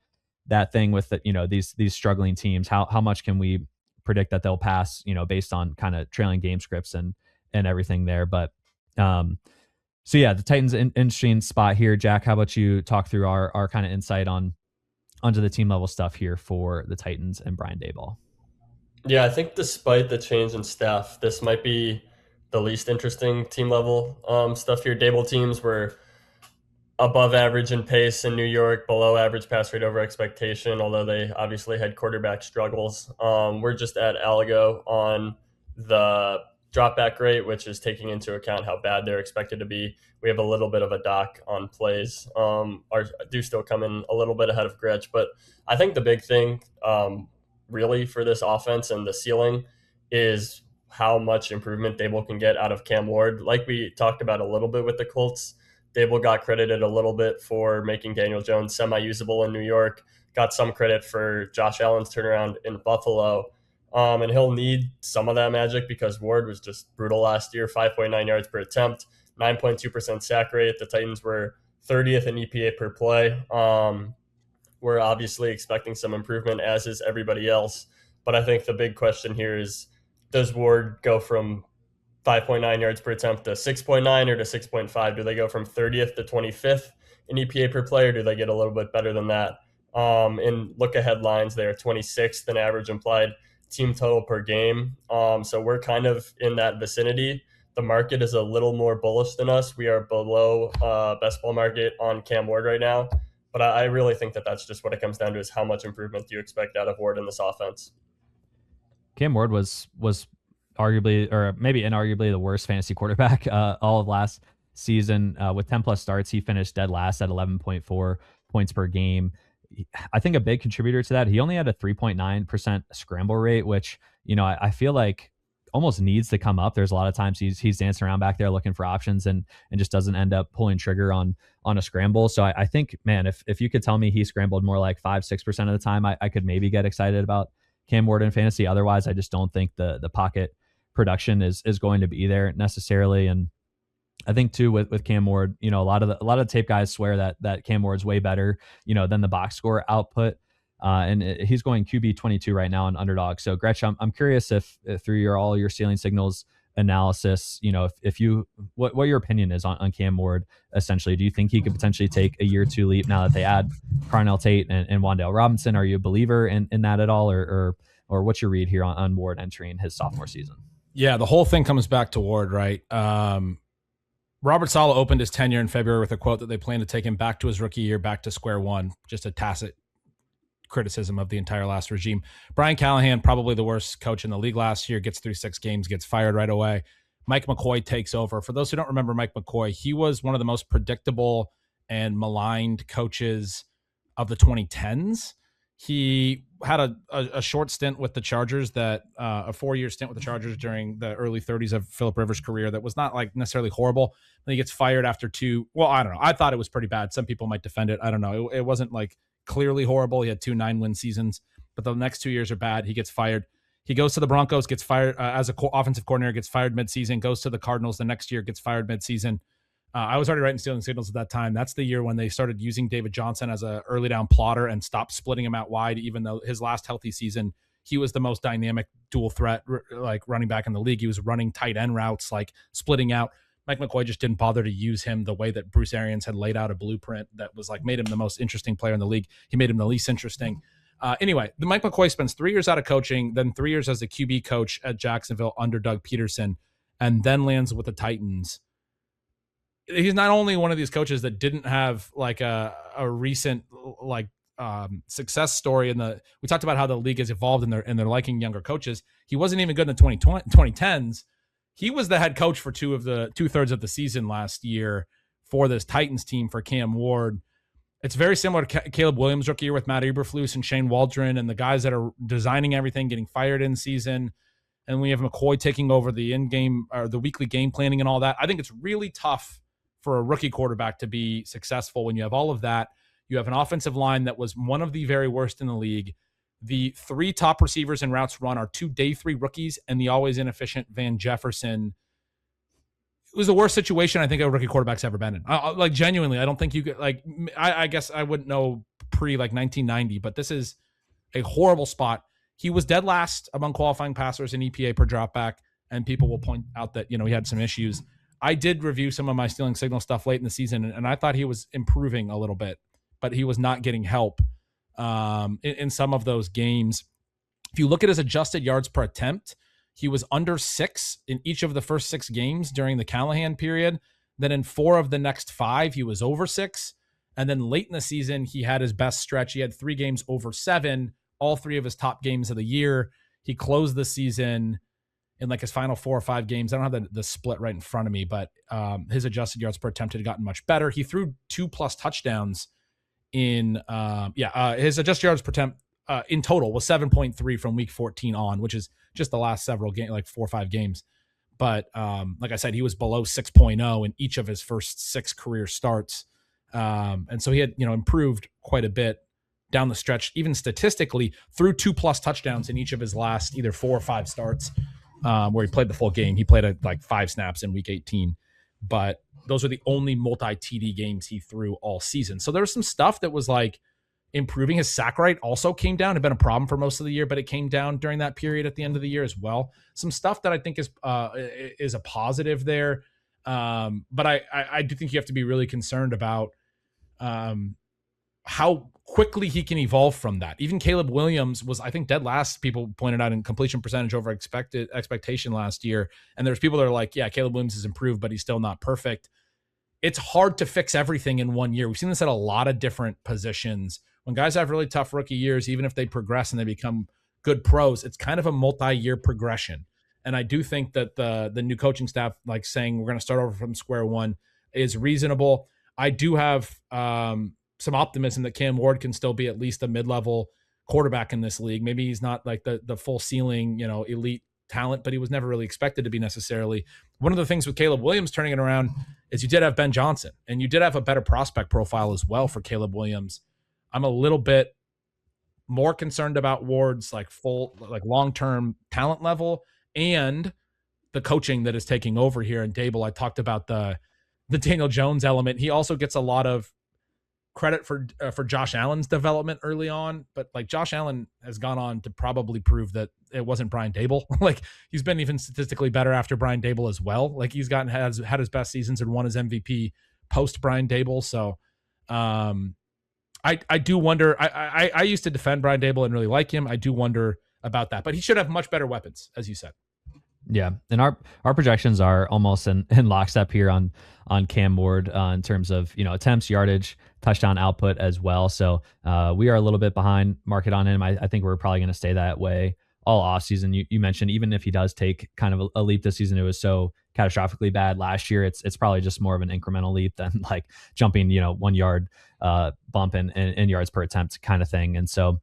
thing with these struggling teams. How much can we predict that they'll pass, based on kind of trailing game scripts and everything there. But so yeah, the Titans interesting spot here. Jack, how about you talk through our kind of insight onto the team level stuff here for the Titans and Brian Daboll? Yeah, I think despite the change in staff, this might be the least interesting team level stuff here. Daboll teams were above average in pace in New York, below average pass rate over expectation, although they obviously had quarterback struggles. We're just at Aligo on the dropback rate, which is taking into account how bad they're expected to be. We have a little bit of a dock on plays. Do still come in a little bit ahead of Gretch, but I think the big thing really for this offense and the ceiling is how much improvement Daboll can get out of Cam Ward. Like we talked about a little bit with the Colts, Daboll got credited a little bit for making Daniel Jones semi-usable in New York, got some credit for Josh Allen's turnaround in Buffalo. And he'll need some of that magic because Ward was just brutal last year, 5.9 yards per attempt, 9.2% sack rate. The Titans were 30th in EPA per play. We're obviously expecting some improvement, as is everybody else. But I think the big question here is, does Ward go from 5.9 yards per attempt to 6.9 or to 6.5? Do they go from 30th to 25th in EPA per play, or do they get a little bit better than that? In look-ahead lines, they are 26th in average implied team total per game. So we're kind of in that vicinity. The market is a little more bullish than us. We are below best ball market on Cam Ward right now. But I really think that that's just what it comes down to, is how much improvement do you expect out of Ward in this offense? Cam Ward was arguably, or maybe inarguably, the worst fantasy quarterback all of last season. With 10 plus starts, he finished dead last at 11.4 points per game. I think a big contributor to that, he only had a 3.9% scramble rate, which, I feel like almost needs to come up. There's a lot of times he's dancing around back there looking for options and just doesn't end up pulling trigger on a scramble. So I think, man, if you could tell me he scrambled more like 5-6% of the time, I could maybe get excited about Cam Ward in fantasy. Otherwise, I just don't think the pocket production is going to be there necessarily. And I think too with Cam Ward, a lot of the tape guys swear that Cam Ward's way better, than the box score output. He's going QB 22 right now on Underdog. So Gretch, I'm curious if through all your ceiling signals analysis, if you what your opinion is on Cam Ward. Essentially, do you think he could potentially take a year or two leap now that they add Carnell Tate and Wan'Dale Robinson? Are you a believer in that at all, or what's your read here on Ward entering his sophomore season? Yeah, the whole thing comes back to Ward, right? Robert Saleh opened his tenure in February with a quote that they plan to take him back to his rookie year, back to square one. Just a tacit criticism of the entire last regime. Brian Callahan, probably the worst coach in the league last year, gets through 6 games, gets fired right away. Mike McCoy takes over. For those who don't remember Mike McCoy, he was one of the most predictable and maligned coaches of the 2010s. He had a short stint with the Chargers, that a 4-year stint with the Chargers during the early 30s of Phillip Rivers' career that was not like necessarily horrible. Then he gets fired after 2. Well, I don't know. I thought it was pretty bad. Some people might defend it. I don't know. It wasn't like clearly horrible. He had 2 9-win seasons, but the next 2 years are bad. He gets fired. He goes to the Broncos, gets fired as a offensive coordinator, gets fired midseason, goes to the Cardinals the next year, gets fired midseason. I was already writing stealing signals at that time. That's the year when they started using David Johnson as a early down plotter and stopped splitting him out wide, even though his last healthy season, he was the most dynamic dual threat, like running back in the league. He was running tight end routes, like splitting out. Mike McCoy just didn't bother to use him the way that Bruce Arians had laid out a blueprint that was like made him the most interesting player in the league. He made him the least interesting. Anyway, the Mike McCoy spends 3 years out of coaching, then 3 years as the QB coach at Jacksonville under Doug Peterson, and then lands with the Titans. He's not only one of these coaches that didn't have like a recent success story we talked about how the league has evolved and they're liking younger coaches. He wasn't even good in the 2010s. He was the head coach for 2/3 of the season last year for this Titans team for Cam Ward. It's very similar to Caleb Williams' rookie year with Matt Eberflus and Shane Waldron and the guys that are designing everything, getting fired in season. And we have McCoy taking over the in-game or the weekly game planning and all that. I think it's really tough for a rookie quarterback to be successful when you have all of that. You have an offensive line that was one of the very worst in the league. The 3 top receivers in routes run are 2 day 3 rookies and the always inefficient Van Jefferson. It was the worst situation I think a rookie quarterback's ever been in. Like genuinely, I don't think you could I guess I wouldn't know pre 1990, but this is a horrible spot. He was dead last among qualifying passers in EPA per dropback, and people will point out that, he had some issues. I did review some of my stealing signal stuff late in the season, and I thought he was improving a little bit, but he was not getting help in some of those games. If you look at his adjusted yards per attempt, he was under 6 in each of the first 6 games during the Callahan period. Then in 4 of the next 5, he was over 6. And then late in the season, he had his best stretch. He had 3 games over 7, all 3 of his top games of the year. He closed the season in his final 4 or 5 games. I don't have the split right in front of me, but his adjusted yards per attempt had gotten much better. He threw 2+ touchdowns in his adjusted yards per attempt in total was 7.3 from week 14 on, which is just the last several games, 4 or 5 games. But like I said, he was below 6.0 in each of his first 6 career starts. And so he had, improved quite a bit down the stretch, even statistically, threw 2+ touchdowns in each of his last either 4 or 5 starts where he played the full game. He played 5 snaps in week 18, but those are the only multi-TD games he threw all season. So there was some stuff that was improving. His sack rate also came down. It had been a problem for most of the year, but it came down during that period at the end of the year as well. Some stuff that I think is a positive there. But I do think you have to be really concerned about how quickly he can evolve from that. Even Caleb Williams was, I think, dead last, people pointed out, in completion percentage over expectation last year. And there's people that are like, yeah, Caleb Williams has improved, but he's still not perfect. It's hard to fix everything in 1 year. We've seen this at a lot of different positions. When guys have really tough rookie years, even if they progress and they become good pros, it's kind of a multi-year progression. And I do think that the new coaching staff, saying we're going to start over from square one, is reasonable. I do have some optimism that Cam Ward can still be at least a mid-level quarterback in this league. Maybe he's not like the full ceiling, elite talent, but he was never really expected to be necessarily. One of the things with Caleb Williams turning it around is you did have Ben Johnson, and you did have a better prospect profile as well for Caleb Williams. I'm a little bit more concerned about Ward's long-term talent level and the coaching that is taking over here in Dable. I talked about the Daniel Jones element. He also gets a lot of credit for Josh Allen's development early on, but like Josh Allen has gone on to probably prove that it wasn't Brian Dable. Like he's been even statistically better after Brian Dable as well. Like he's had his best seasons and won his MVP post Brian Dable. So I do wonder. I used to defend Brian Dable and really like him. I do wonder about that, but he should have much better weapons, as you said. Yeah, and our projections are almost in lockstep here on Cam Ward in terms of attempts, yardage, touchdown output as well. So we are a little bit behind market on him. I think we're probably going to stay that way all offseason. You mentioned even if he does take kind of a leap this season, it was so catastrophically bad last year. It's probably just more of an incremental leap than like jumping 1 yard bump in yards per attempt kind of thing. And so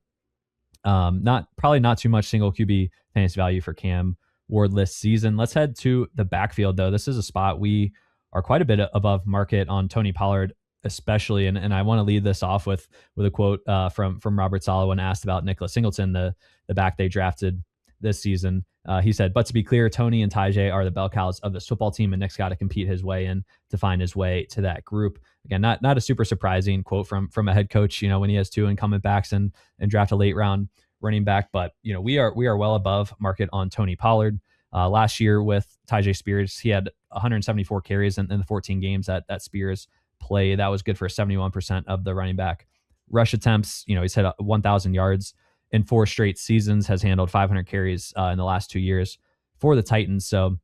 probably not too much single QB fantasy value for Cam Ward this season. Let's head to the backfield, though. This is a spot we are quite a bit above market on Tony Pollard, especially. And I want to lead this off with a quote from Robert Saleh when asked about Nicholas Singleton, the back they drafted this season. He said, "But to be clear, Tony and Tajay are the bell cows of this football team, and Nick's got to compete his way in to find his way to that group." Again, not a super surprising quote from a head coach, when he has two incumbent backs and draft a late round running back, but we are well above market on Tony Pollard. Last year with Tyjae Spears, he had 174 carries in the 14 games that Spears played. That was good for 71% of the running back rush attempts. He's hit 1,000 yards in 4 straight seasons, has handled 500 carries in the last 2 years for the Titans. So,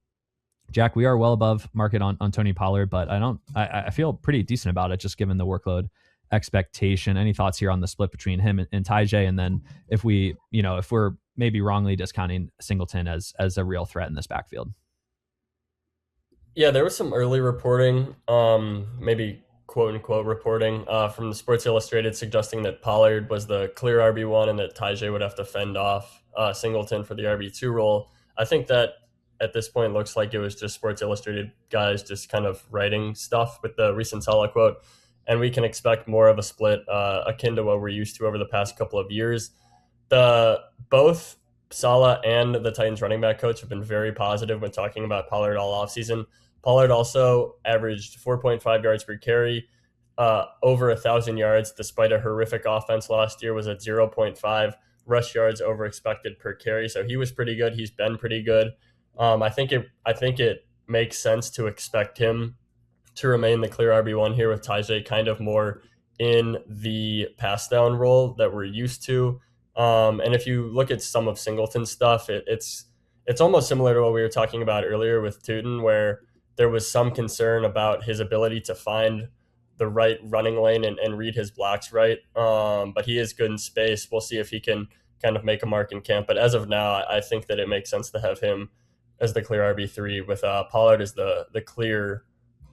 Jack, we are well above market on Tony Pollard, but I feel pretty decent about it just given the workload expectation. Any thoughts here on the split between him and Tajay? And then if we're maybe wrongly discounting Singleton as a real threat in this backfield. Yeah, there was some early reporting, maybe quote unquote reporting from the Sports Illustrated suggesting that Pollard was the clear RB1 and that Tajay would have to fend off Singleton for the RB2 role. I think that at this point looks like it was just Sports Illustrated guys just kind of writing stuff with the recent Saleh quote. And we can expect more of a split akin to what we're used to over the past couple of years. Both Saleh and the Titans running back coach have been very positive when talking about Pollard all offseason. Pollard also averaged 4.5 yards per carry, over 1,000 yards, despite a horrific offense last year, was at 0.5 rush yards over expected per carry. So he was pretty good. He's been pretty good. I think it makes sense to expect him to remain the clear RB1 here with Tajay kind of more in the pass down role that we're used to. And if you look at some of Singleton's stuff, it's almost similar to what we were talking about earlier with Tootin, where there was some concern about his ability to find the right running lane and read his blocks right. But he is good in space. We'll see if he can kind of make a mark in camp. But as of now, I think that it makes sense to have him as the clear RB3 with Pollard as the clear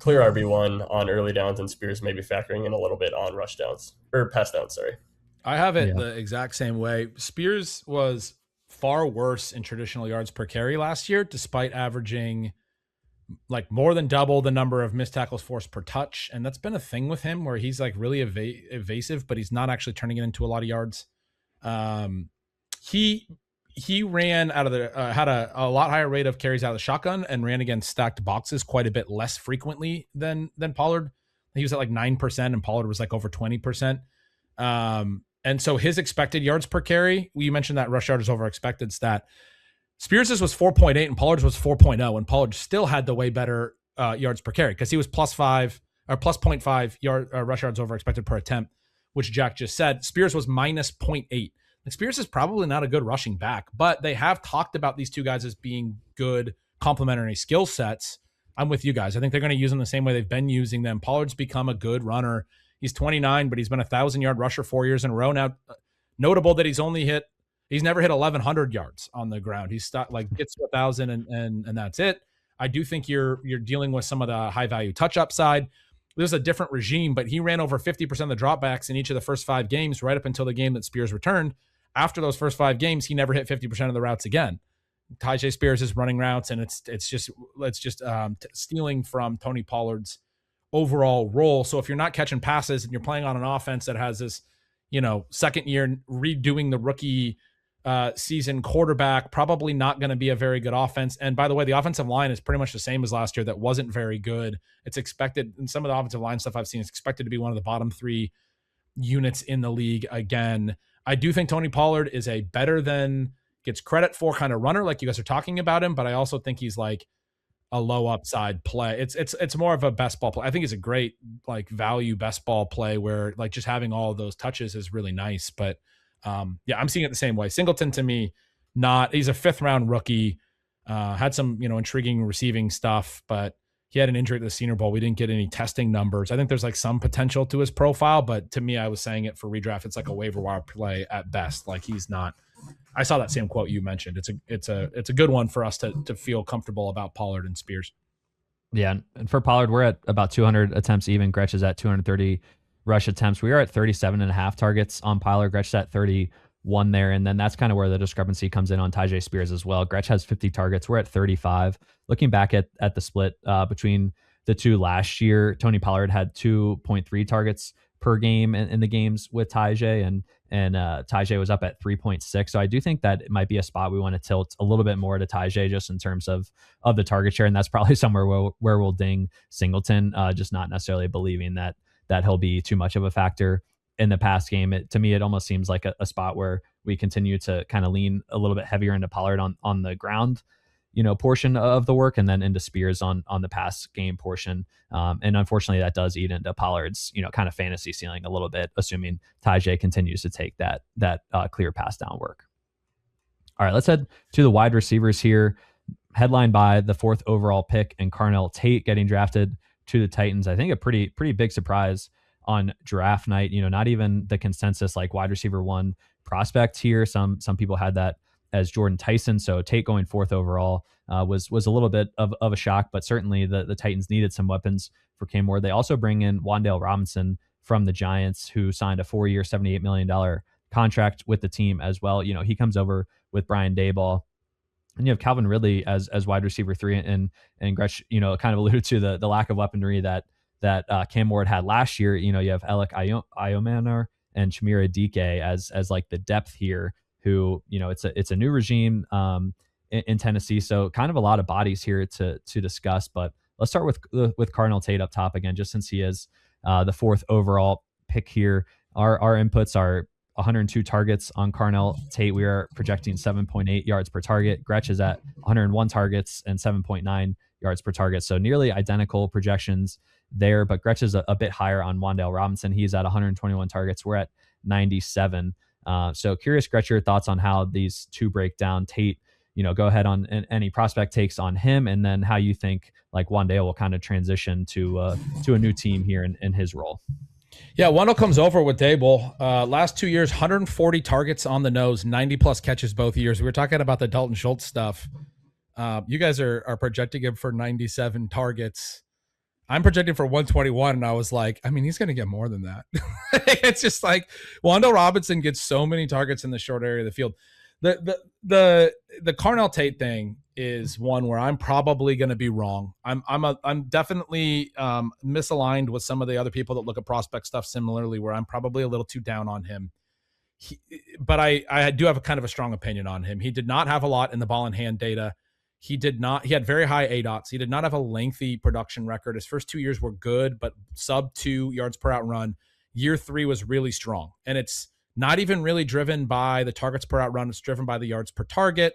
RB1 on early downs and Spears maybe factoring in a little bit on rush downs or pass downs. Sorry. I have it the exact same way. Spears was far worse in traditional yards per carry last year, despite averaging like more than double the number of missed tackles forced per touch. And that's been a thing with him where he's like really evasive, but he's not actually turning it into a lot of yards. He ran out of the had a lot higher rate of carries out of the shotgun and ran against stacked boxes quite a bit less frequently than Pollard. He was at like 9% and Pollard was like over 20%. And so his expected yards per carry, you mentioned that rush yard is over expected stat. Spears's was 4.8 and Pollard's was 4.0, and Pollard still had the way better yards per carry because he was plus 0.5 rush yards over expected per attempt, which Jack just said. Spears was minus 0.8. And Spears is probably not a good rushing back, but they have talked about these two guys as being good complementary skill sets. I'm with you guys. I think they're going to use them the same way they've been using them. Pollard's become a good runner. He's 29, but he's been 1,000-yard rusher 4 years in a row now. Notable that he's never hit 1,100 yards on the ground. He's gets to 1,000 and that's it. I do think you're dealing with some of the high value touch upside. was a different regime, but he ran over 50% of the dropbacks in each of the first 5 games, right up until the game that Spears returned. After those first 5 games, he never hit 50% of the routes again. Tyjae Spears is running routes, and it's just stealing from Tony Pollard's overall role. So if you're not catching passes and you're playing on an offense that has this, second year redoing the rookie season quarterback, probably not going to be a very good offense. And by the way, the offensive line is pretty much the same as last year. That wasn't very good. It's expected, and some of the offensive line stuff I've seen, is expected to be one of the bottom 3 units in the league again. I do think Tony Pollard is a better than gets credit for kind of runner, like you guys are talking about him, but I also think he's like a low upside play. It's more of a best ball play. I think it's a great like value best ball play where like just having all of those touches is really nice. But I'm seeing it the same way. Singleton to me, he's a 5th round rookie, had some, intriguing receiving stuff, but he had an injury at the Senior Bowl. We didn't get any testing numbers. I think there's like some potential to his profile, but to me, I was saying it for redraft, it's like a waiver wire play at best. Like he's not. I saw that same quote you mentioned. It's a good one for us to feel comfortable about Pollard and Spears. Yeah, and for Pollard, we're at about 200 attempts even. Gretch is at 230 rush attempts. We are at 37.5 targets on Pollard. Gretch is at 31 there, and then that's kind of where the discrepancy comes in on Tyjae Spears as well. Gretch has 50 targets. We're at 35. Looking back at the split between the two last year, Tony Pollard had 2.3 targets per game in the games with Tyjae, and Tyjae was up at 3.6. So I do think that it might be a spot we want to tilt a little bit more to Tyjae just in terms of the target share, and that's probably somewhere where we'll ding Singleton, just not necessarily believing that he'll be too much of a factor in the pass game. To me, it almost seems like a spot where we continue to kind of lean a little bit heavier into Pollard on the ground, portion of the work, and then into Spears on the pass game portion. And unfortunately, that does eat into Pollard's, kind of fantasy ceiling a little bit, assuming Tyjae continues to take that clear pass down work. All right, let's head to the wide receivers here, headlined by the 4th overall pick and Carnell Tate getting drafted to the Titans. I think a pretty big surprise on draft night. Not even the consensus like wide receiver 1 prospect here. Some people had that as Jordan Tyson. So Tate going 4th overall was a little bit of a shock, but certainly the Titans needed some weapons for Cam Ward. They also bring in Wan'Dale Robinson from the Giants, who signed a 4-year, $78 million contract with the team as well. He comes over with Brian Daboll. And you have Calvin Ridley as wide receiver 3, and Gretch, kind of alluded to the lack of weaponry that Cam Ward had last year. You have Alec Iomanar and Shamir Adike as like the depth here, who, it's a new regime in Tennessee. So kind of a lot of bodies here to discuss, but let's start with Carnell Tate up top again, just since he is the 4th overall pick here. Our inputs are 102 targets on Carnell Tate. We are projecting 7.8 yards per target. Gretch is at 101 targets and 7.9 yards per target. So nearly identical projections there, but Gretch is a bit higher on Wan'Dale Robinson. He's at 121 targets. We're at 97. So curious, Gretch, your thoughts on how these two break down. Tate, go ahead on any prospect takes on him, and then how you think like Wan'Dale will kind of transition to a new team here in his role. Yeah, Wan'Dale comes over with Daboll. Last 2 years, 140 targets on the nose, 90+ catches both years. We were talking about the Dalton Schultz stuff. You guys are projecting him for 97 targets. I'm projecting for 121, and I was like, he's going to get more than that. It's just like Wan'Dale Robinson gets so many targets in the short area of the field. The Carnell Tate thing is one where I'm probably going to be wrong. I'm definitely misaligned with some of the other people that look at prospect stuff similarly, where I'm probably a little too down on him. But I do have a kind of a strong opinion on him. He did not have a lot in the ball in hand data. He had very high ADOTs. He did not have a lengthy production record. His first 2 years were good, but sub 2 yards per out run. Year 3 was really strong. And it's not even really driven by the targets per out run. It's driven by the yards per target,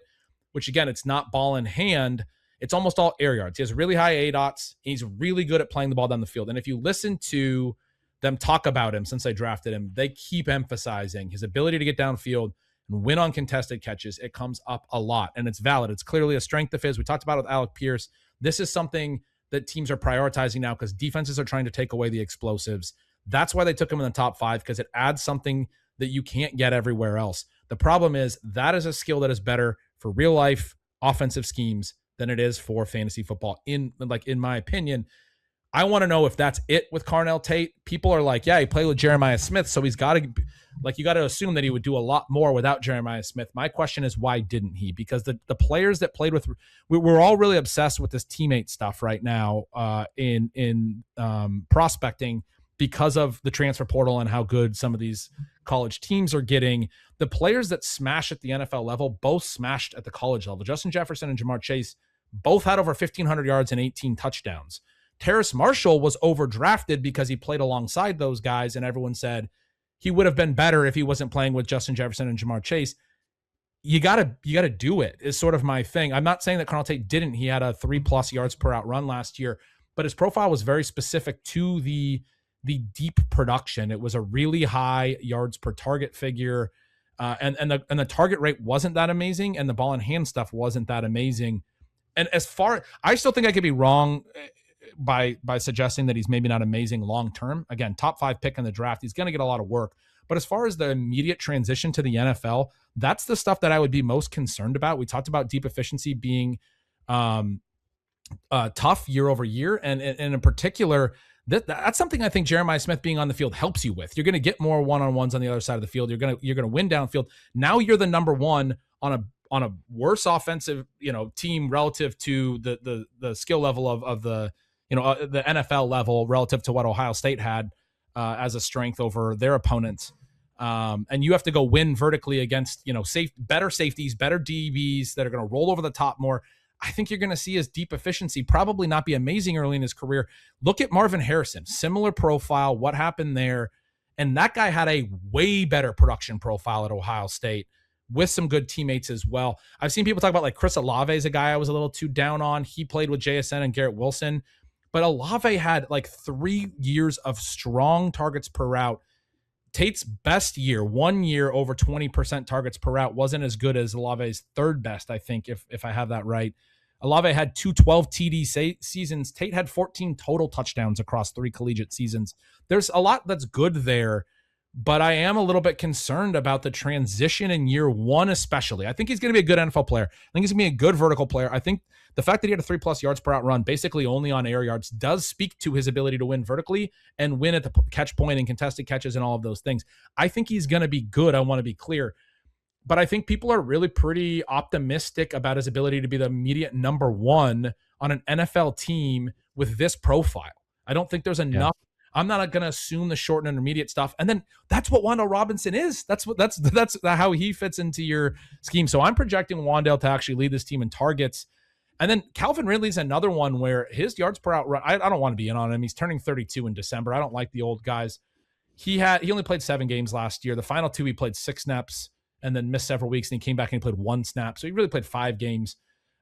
which again, it's not ball in hand. It's almost all air yards. He has really high ADOTs. He's really good at playing the ball down the field. And if you listen to them talk about him since they drafted him, they keep emphasizing his ability to get downfield and win on contested catches. It comes up a lot, and it's valid. It's clearly a strength of his. We talked about it with Alec Pierce. This is something that teams are prioritizing now because defenses are trying to take away the explosives. That's why they took him in the top 5, because it adds something that you can't get everywhere else. The problem is that is a skill that is better for real life offensive schemes than it is for fantasy football. In my opinion, I want to know if that's it with Carnell Tate. People are like, yeah, he played with Jeremiah Smith, so he's got to, like, you got to assume that he would do a lot more without Jeremiah Smith. My question is, why didn't he? Because the players that played with, we're all really obsessed with this teammate stuff right now in prospecting because of the transfer portal and how good some of these college teams are getting. The players that smash at the NFL level both smashed at the college level. Justin Jefferson and Jamar Chase both had over 1,500 yards and 18 touchdowns. Terrace Marshall was overdrafted because he played alongside those guys, and everyone said he would have been better if he wasn't playing with Justin Jefferson and Jamar Chase. You gotta do it, is sort of my thing. I'm not saying that Carnell Tate didn't. He had a 3+ yards per out run last year, but his profile was very specific to the deep production. It was a really high yards per target figure. And the target rate wasn't that amazing, and the ball in hand stuff wasn't that amazing. And I still think I could be wrong by suggesting that he's maybe not amazing long term. Again, top 5 pick in the draft, he's going to get a lot of work. But as far as the immediate transition to the NFL, that's the stuff that I would be most concerned about. We talked about deep efficiency being tough year over year, and in particular, that's something I think Jeremiah Smith being on the field helps you with. You're going to get more one-on-ones on the other side of the field. You're going to win downfield. Now you're the number one on a worse offensive, team relative to the skill level of the the NFL level relative to what Ohio State had as a strength over their opponents. And you have to go win vertically against better safeties, better DBs that are going to roll over the top more. I think you're going to see his deep efficiency probably not be amazing early in his career. Look at Marvin Harrison, similar profile. What happened there? And that guy had a way better production profile at Ohio State with some good teammates as well. I've seen people talk about like Chris Olave is a guy I was a little too down on. He played with JSN and Garrett Wilson, but Olave had like 3 years of strong targets per route. Tate's best year, 1 year over 20% targets per route, wasn't as good as Olave's third best, I think, if I have that right. Olave had 2 12 TD seasons. Tate had 14 total touchdowns across 3 collegiate seasons. There's a lot that's good there, but I am a little bit concerned about the transition in year 1 especially. I think he's going to be a good NFL player. I think he's going to be a good vertical player. I think the fact that he had a 3+ yards per out run, basically only on air yards, does speak to his ability to win vertically and win at the catch point and contested catches and all of those things. I think he's going to be good. I want to be clear. But I think people are really pretty optimistic about his ability to be the immediate number 1 on an NFL team with this profile. I don't think there's enough. Yeah. I'm not going to assume the short and intermediate stuff. And then that's what Wan'Dale Robinson is. That's how he fits into your scheme. So I'm projecting Wan'Dale to actually lead this team in targets. And then Calvin Ridley's another one where his yards per out run, I don't want to be in on him. He's turning 32 in December. I don't like the old guys. He only played 7 games last year. The final 2, he played 6 snaps and then missed several weeks, and he came back and he played 1 snap. So he really played 5 games.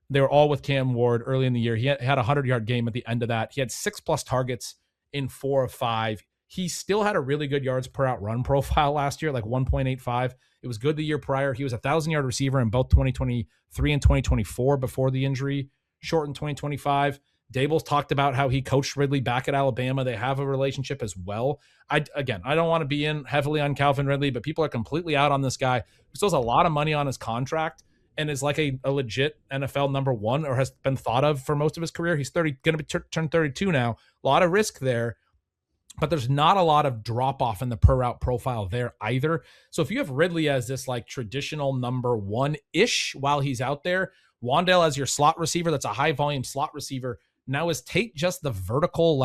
They were all with Cam Ward early in the year. He had a 100-yard game at the end of that. He had 6+ targets in 4 of 5. He still had a really good yards per out run profile last year, like 1.85. It was good the year prior. He was a 1,000-yard receiver in both 2023 and 2024 before the injury shortened 2025. Dable's talked about how he coached Ridley back at Alabama. They have a relationship as well. I don't want to be in heavily on Calvin Ridley, but people are completely out on this guy who still has a lot of money on his contract and is like a legit NFL number 1 or has been thought of for most of his career. He's going to be turn 32 now. A lot of risk there, but there's not a lot of drop off in the per route profile there either. So if you have Ridley as this like traditional number 1-ish while he's out there, Wan'Dale as your slot receiver, that's a high volume slot receiver. Now is Tate just the vertical?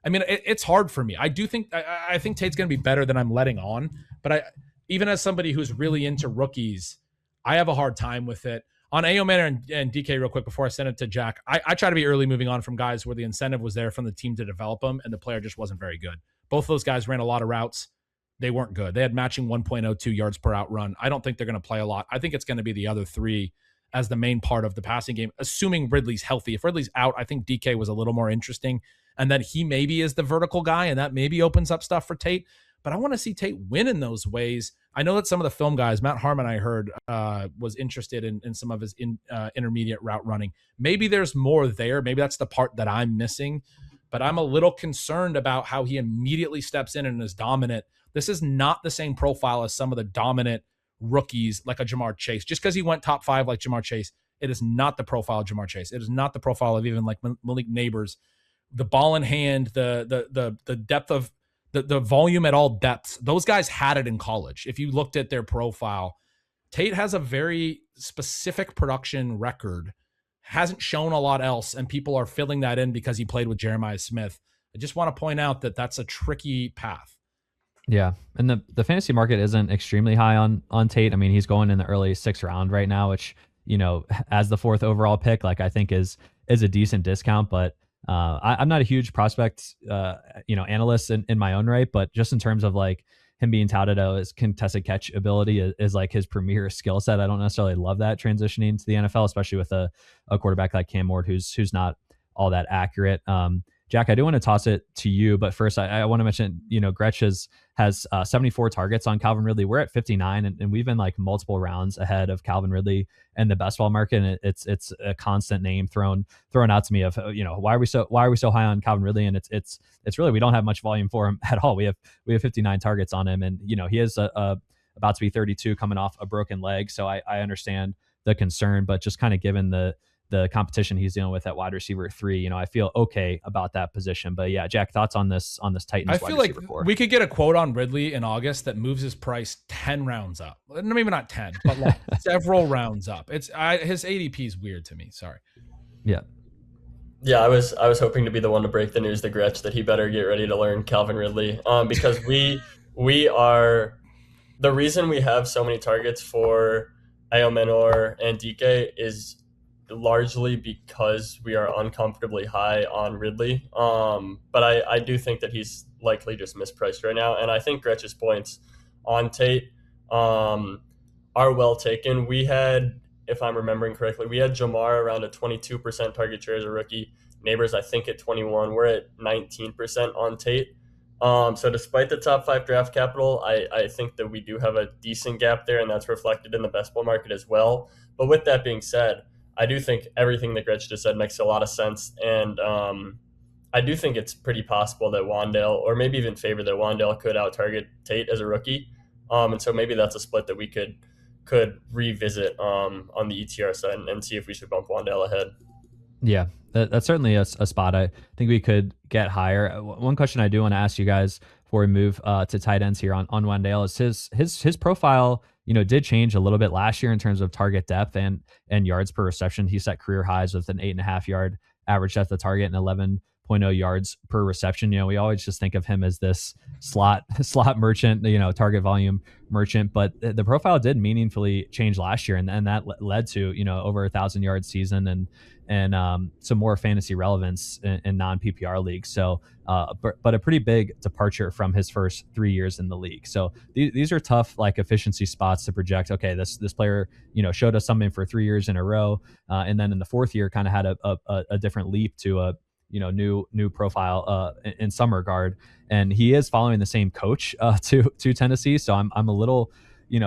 It's hard for me. I think Tate's going to be better than I'm letting on, but even as somebody who's really into rookies, I have a hard time with it. On Aoman and DK real quick before I send it to Jack, I try to be early moving on from guys where the incentive was there from the team to develop them and the player just wasn't very good. Both of those guys ran a lot of routes. They weren't good. They had matching 1.02 yards per out run. I don't think they're going to play a lot. I think it's going to be the other 3 as the main part of the passing game, assuming Ridley's healthy. If Ridley's out, I think DK was a little more interesting, and then he maybe is the vertical guy, and that maybe opens up stuff for Tate. But I want to see Tate win in those ways. I know that some of the film guys, Matt Harmon, I heard, was interested in some of his intermediate route running. Maybe there's more there. Maybe that's the part that I'm missing. But I'm a little concerned about how he immediately steps in and is dominant. This is not the same profile as some of the dominant rookies like a Jamar Chase. Just because he went top 5 like Jamar Chase, it is not the profile of Jamar Chase. It is not the profile of even like Malik Neighbors. the ball in hand, the depth of the volume at all depths. Those guys had it in college. If you looked at their profile, Tate has a very specific production record, hasn't shown a lot else, and people are filling that in because he played with Jeremiah Smith. I just want to point out that that's a tricky path. Yeah, and the fantasy market isn't extremely high on Tate. I mean, he's going in the early 6th round right now, which, you know, as the 4th overall pick, like, I think is a decent discount. But I'm not a huge prospect, analyst in my own right, but just in terms of like him being touted as contested catch ability is like his premier skill set. I don't necessarily love that transitioning to the NFL, especially with a quarterback like Cam Ward, who's not all that accurate. Jack, I do want to toss it to you, but first I want to mention, Gretch has 74 targets on Calvin Ridley. We're at 59, and we've been like multiple rounds ahead of Calvin Ridley in the best ball market. And it's a constant name thrown out to me of, why are we so high on Calvin Ridley? And it's really, we don't have much volume for him at all. We have 59 targets on him, and he is about to be 32 coming off a broken leg. So I understand the concern, but just kind of given the competition he's dealing with at wide receiver 3, I feel okay about that position. But yeah, Jack, thoughts on this Titans? I feel like we could get a quote on Ridley in August that moves his price 10 rounds up. Maybe not 10, but like several rounds up. His ADP is weird to me. Sorry. Yeah. Yeah, I was hoping to be the one to break the news to Gretch that he better get ready to learn Calvin Ridley, because we are the reason we have so many targets for Ayomenor and DK is largely because we are uncomfortably high on Ridley. But I do think that he's likely just mispriced right now. And I think Gretch's points on Tate are well taken. We had, if I'm remembering correctly, we had Jamar around a 22% target share as a rookie. Neighbors, I think, at 21. We're at 19% on Tate. So despite the top 5 draft capital, I think that we do have a decent gap there, and that's reflected in the best ball market as well. But with that being said, I do think everything that Gretch just said makes a lot of sense. And I do think it's pretty possible that Wan'Dale, or maybe even favor that Wan'Dale, could out-target Tate as a rookie. And so maybe that's a split that we could revisit on the ETR side and see if we should bump Wan'Dale ahead. Yeah, that's certainly a spot I think we could get higher. One question I do want to ask you guys before we move to tight ends here on Wan'Dale is his profile, did change a little bit last year in terms of target depth and yards per reception. He set career highs with an 8.5 yard average depth of target and 11.0 yards per reception. We always just think of him as this slot merchant, target volume merchant, but the profile did meaningfully change last year, and that led to over 1,000 yard season and some more fantasy relevance in non PPR leagues. So, but a pretty big departure from his first 3 years in the league. So these are tough, like, efficiency spots to project. Okay, this player showed us something for 3 years in a row, and then in the 4th year kind of had a different leap to a new profile in some regard. And he is following the same coach to Tennessee. So I'm a little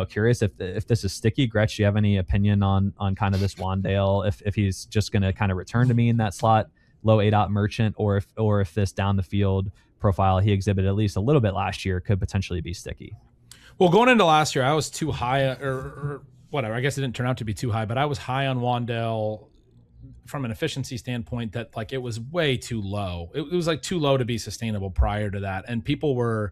curious if this is sticky. Gretch, do you have any opinion on kind of this Wan'Dale, if he's just going to kind of return to me in that slot low ADOT merchant, or if this down the field profile he exhibited at least a little bit last year could potentially be sticky? Well, going into last year, I was too high, or whatever. I guess it didn't turn out to be too high, but I was high on Wan'Dale from an efficiency standpoint, that like it was way too low. It was like too low to be sustainable prior to that, and people were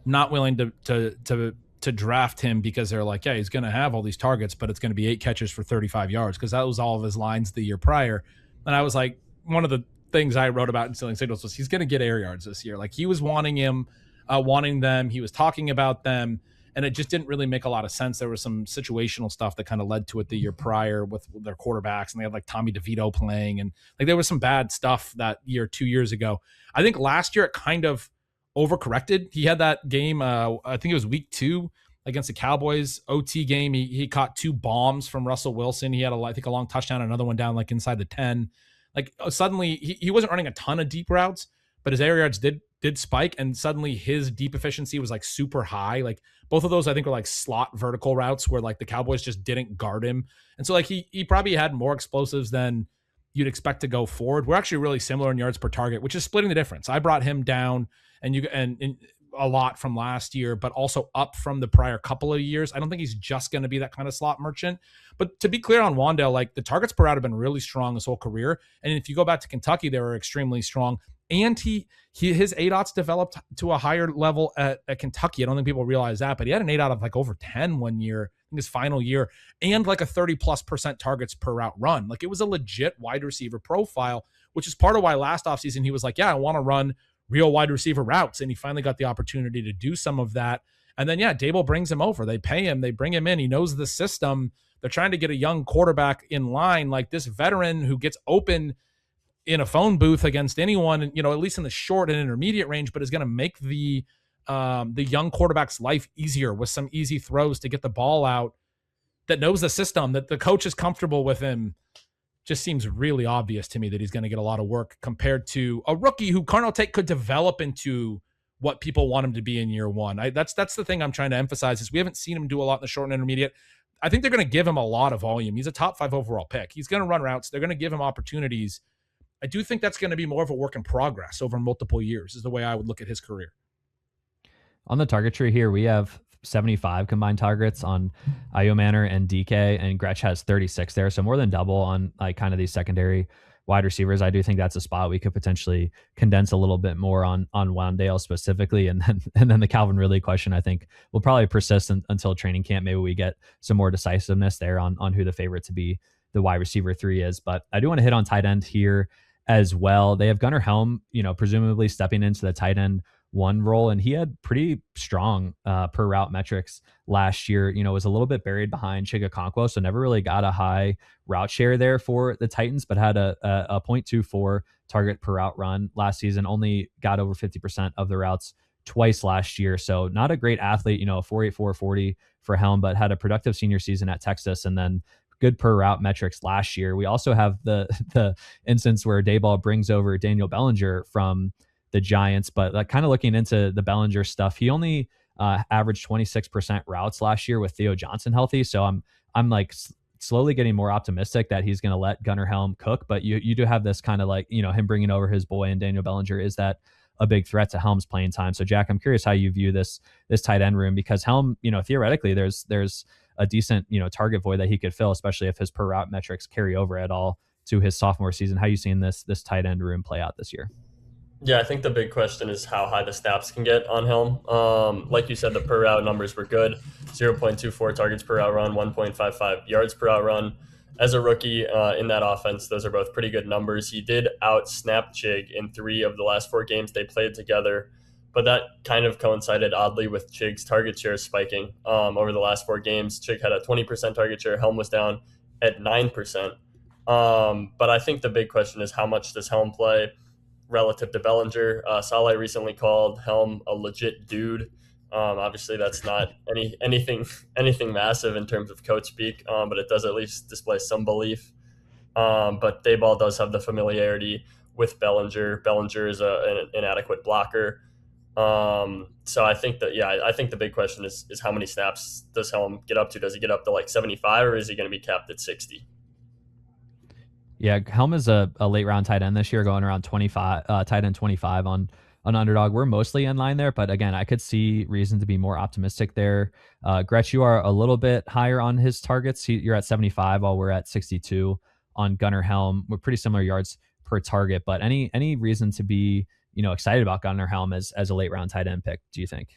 not willing to draft him because they're like, yeah, he's going to have all these targets, but it's going to be 8 catches for 35 yards, because that was all of his lines the year prior. And I was like, one of the things I wrote about in Stealing Signals was he's going to get air yards this year. Like, he was wanting them, he was talking about them, and it just didn't really make a lot of sense. There was some situational stuff that kind of led to it the year prior with their quarterbacks, and they had like Tommy DeVito playing, and like there was some bad stuff that year 2 years ago. I think last year it kind of overcorrected. He had that game, I think it was week 2 against the Cowboys OT game. He caught 2 bombs from Russell Wilson. He had I think a long touchdown, another one down like inside the 10. Like, suddenly he wasn't running a ton of deep routes, but his air yards did spike, and suddenly his deep efficiency was like super high. Like, both of those I think were like slot vertical routes where like the Cowboys just didn't guard him. And so like he probably had more explosives than you'd expect to go forward. We're actually really similar in yards per target, which is splitting the difference. I brought him down and a lot from last year, but also up from the prior couple of years. I don't think he's just going to be that kind of slot merchant. But to be clear on Wan'Dale, like, the targets per out have been really strong this whole career. And if you go back to Kentucky, they were extremely strong. And his ADOTs developed to a higher level at Kentucky. I don't think people realize that, but he had an ADOT of like over 10 one year, in his final year, and like a 30+% targets per route run. Like, it was a legit wide receiver profile, which is part of why last offseason he was like, yeah, I want to run real wide receiver routes. And he finally got the opportunity to do some of that. And then, yeah, Dable brings him over. They pay him. They bring him in. He knows the system. They're trying to get a young quarterback in line, like this veteran who gets open in a phone booth against anyone, you know, at least in the short and intermediate range, but is going to make the young quarterback's life easier with some easy throws to get the ball out, that knows the system, that the coach is comfortable with him. Just seems really obvious to me that he's going to get a lot of work compared to a rookie who Carnell Tate could develop into what people want him to be in year one. That's the thing I'm trying to emphasize, is we haven't seen him do a lot in the short and intermediate. I think they're going to give him a lot of volume. He's a top 5 overall pick. He's going to run routes. They're going to give him opportunities. I do think that's going to be more of a work in progress over multiple years, is the way I would look at his career. On the target tree here, we have 75 combined targets on Io Manor and DK, and Gretch has 36 there. So more than double on like kind of these secondary wide receivers. I do think that's a spot we could potentially condense a little bit more on Wandale specifically. And then the Calvin Ridley question, I think, will probably persist until training camp. Maybe we get some more decisiveness there on who the favorite to be the wide receiver 3 is. But I do want to hit on tight end here as well. They have Gunnar Helm, you know, presumably stepping into the tight end 1 role, and he had pretty strong per route metrics last year. You know, was a little bit buried behind Chigakonkwo, so never really got a high route share there for the Titans, but had a 0.24 target per route run last season. Only got over 50% of the routes twice last year, so not a great athlete. You know, a 4.84 40 for Helm, but had a productive senior season at Texas, and then good per route metrics last year. We also have the instance where Dayball brings over Daniel Bellinger from the Giants, but like kind of looking into the Bellinger stuff, he only averaged 26% routes last year with Theo Johnson healthy. So I'm like slowly getting more optimistic that he's going to let Gunnar Helm cook. But you do have this kind of like, you know, him bringing over his boy and Daniel Bellinger. Is that a big threat to Helm's playing time? So Jack, I'm curious how you view this tight end room, because Helm, you know, theoretically there's a decent, you know, target void that he could fill, especially if his per route metrics carry over at all to his sophomore season. How you seeing this tight end room play out this year? Yeah, I think the big question is how high the snaps can get on Helm. Like you said, the per route numbers were good. 0.24 targets per route run, 1.55 yards per route run. As a rookie in that offense, those are both pretty good numbers. He did out-snap Chig in 3 of the last 4 games they played together, but that kind of coincided oddly with Chig's target share spiking over the last 4 games. Chig had a 20% target share. Helm was down at 9%. But I think the big question is, how much does Helm play relative to Bellinger? Saleh recently called Helm a legit dude. Obviously, that's not anything massive in terms of coach speak, but it does at least display some belief. But Dayball does have the familiarity with Bellinger. Bellinger is an inadequate blocker. So I think I think the big question is how many snaps does Helm get up to? Does he get up to like 75, or is he going to be capped at 60? Yeah, Helm is a late round tight end this year, going around 25, tight end 25 on Underdog. We're mostly in line there, but again, I could see reason to be more optimistic there. Gretch, you are a little bit higher on his targets. You're at 75 while we're at 62 on Gunnar Helm. We're pretty similar yards per target, but any reason to be, you know, excited about Gunnar Helm as a late round tight end pick, do you think?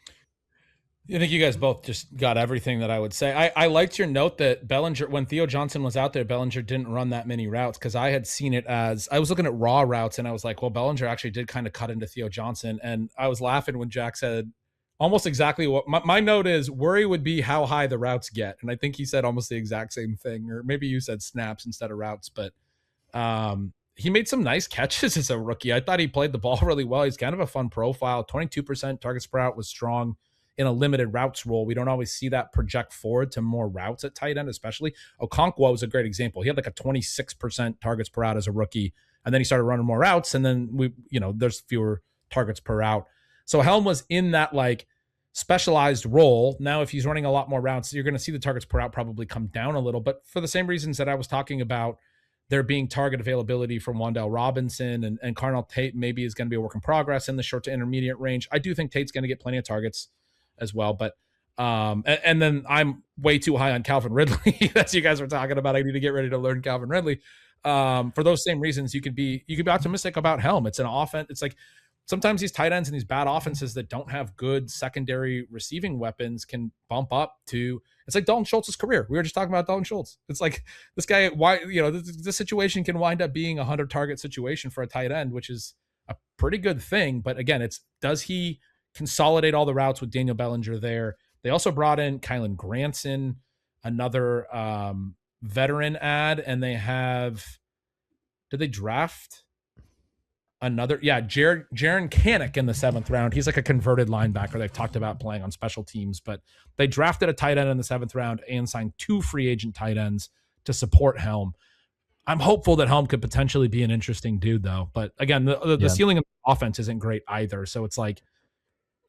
I think you guys both just got everything that I would say. I liked your note that Bellinger, when Theo Johnson was out there, Bellinger didn't run that many routes, because I had seen it as, I was looking at raw routes and I was like, well, Bellinger actually did kind of cut into Theo Johnson. And I was laughing when Jack said almost exactly what my note is. Worry would be how high the routes get. And I think he said almost the exact same thing, or maybe you said snaps instead of routes, but he made some nice catches as a rookie. I thought he played the ball really well. He's kind of a fun profile. 22% targets per route was strong in a limited routes role. We don't always see that project forward to more routes at tight end, especially. Okonkwo was a great example. He had like a 26% targets per route as a rookie, and then he started running more routes, and then there's fewer targets per route. So Helm was in that like specialized role. Now, if he's running a lot more routes, you're going to see the targets per route probably come down a little, but for the same reasons that I was talking about, there being target availability from Wan'Dale Robinson and Carnell Tate maybe is going to be a work in progress in the short to intermediate range. I do think Tate's going to get plenty of targets as well, but and then I'm way too high on Calvin Ridley as you guys were talking about. I need to get ready to learn Calvin Ridley. For those same reasons, you could be optimistic about Helm. It's an offense. It's like sometimes these tight ends and these bad offenses that don't have good secondary receiving weapons can bump up to. It's like Dalton Schultz's career. We were just talking about Dalton Schultz. It's like this guy. Why this situation can wind up being a 100 target situation for a tight end, which is a pretty good thing. But again, does he consolidate all the routes with Daniel Bellinger there? They also brought in Kylan Granson, another veteran ad, and they have. Did they draft another? Yeah, Jaron Kanik in the 7th round. He's like a converted linebacker. They've talked about playing on special teams, but they drafted a tight end in the 7th round and signed 2 free agent tight ends to support Helm. I'm hopeful that Helm could potentially be an interesting dude, though. But again, the ceiling of the offense isn't great either. So it's like,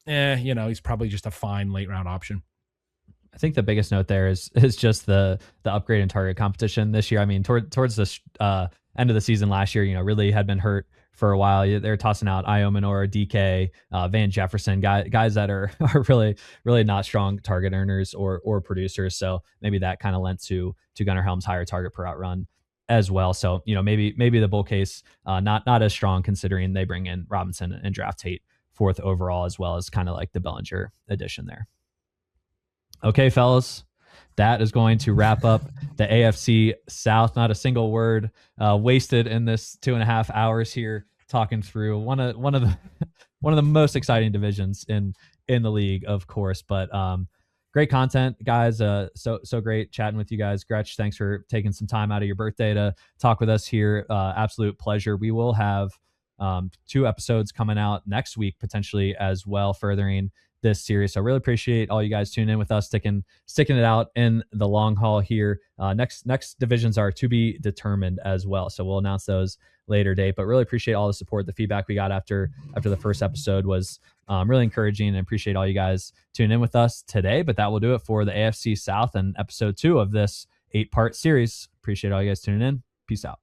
he's probably just a fine late round option. I think the biggest note there is just the upgrade in target competition this year. I mean, towards the end of the season last year, really had been hurt for a while. They're tossing out Iomanor, DK, Van Jefferson, guys that are really, really not strong target earners or producers. So maybe that kind of lent to Gunnar Helm's higher target per out run as well. So, maybe the bull case, not as strong considering they bring in Robinson and draft Tate 4th overall, as well as kind of like the Bellinger addition there. Okay, fellas, that is going to wrap up the AFC South. Not a single word wasted in this 2.5 hours here talking through one of the most exciting divisions in the league, of course. But great content, guys. So great chatting with you guys. Gretch, thanks for taking some time out of your birthday to talk with us here. Absolute pleasure. We will have 2 episodes coming out next week potentially as well, furthering this series. So I really appreciate all you guys tuning in with us, sticking it out in the long haul here. Next divisions are to be determined as well. So we'll announce those later date, but really appreciate all the support. The feedback we got after the first episode was really encouraging, and appreciate all you guys tuning in with us today. But that will do it for the AFC South and episode 2 of this 8-part series. Appreciate all you guys tuning in. Peace out.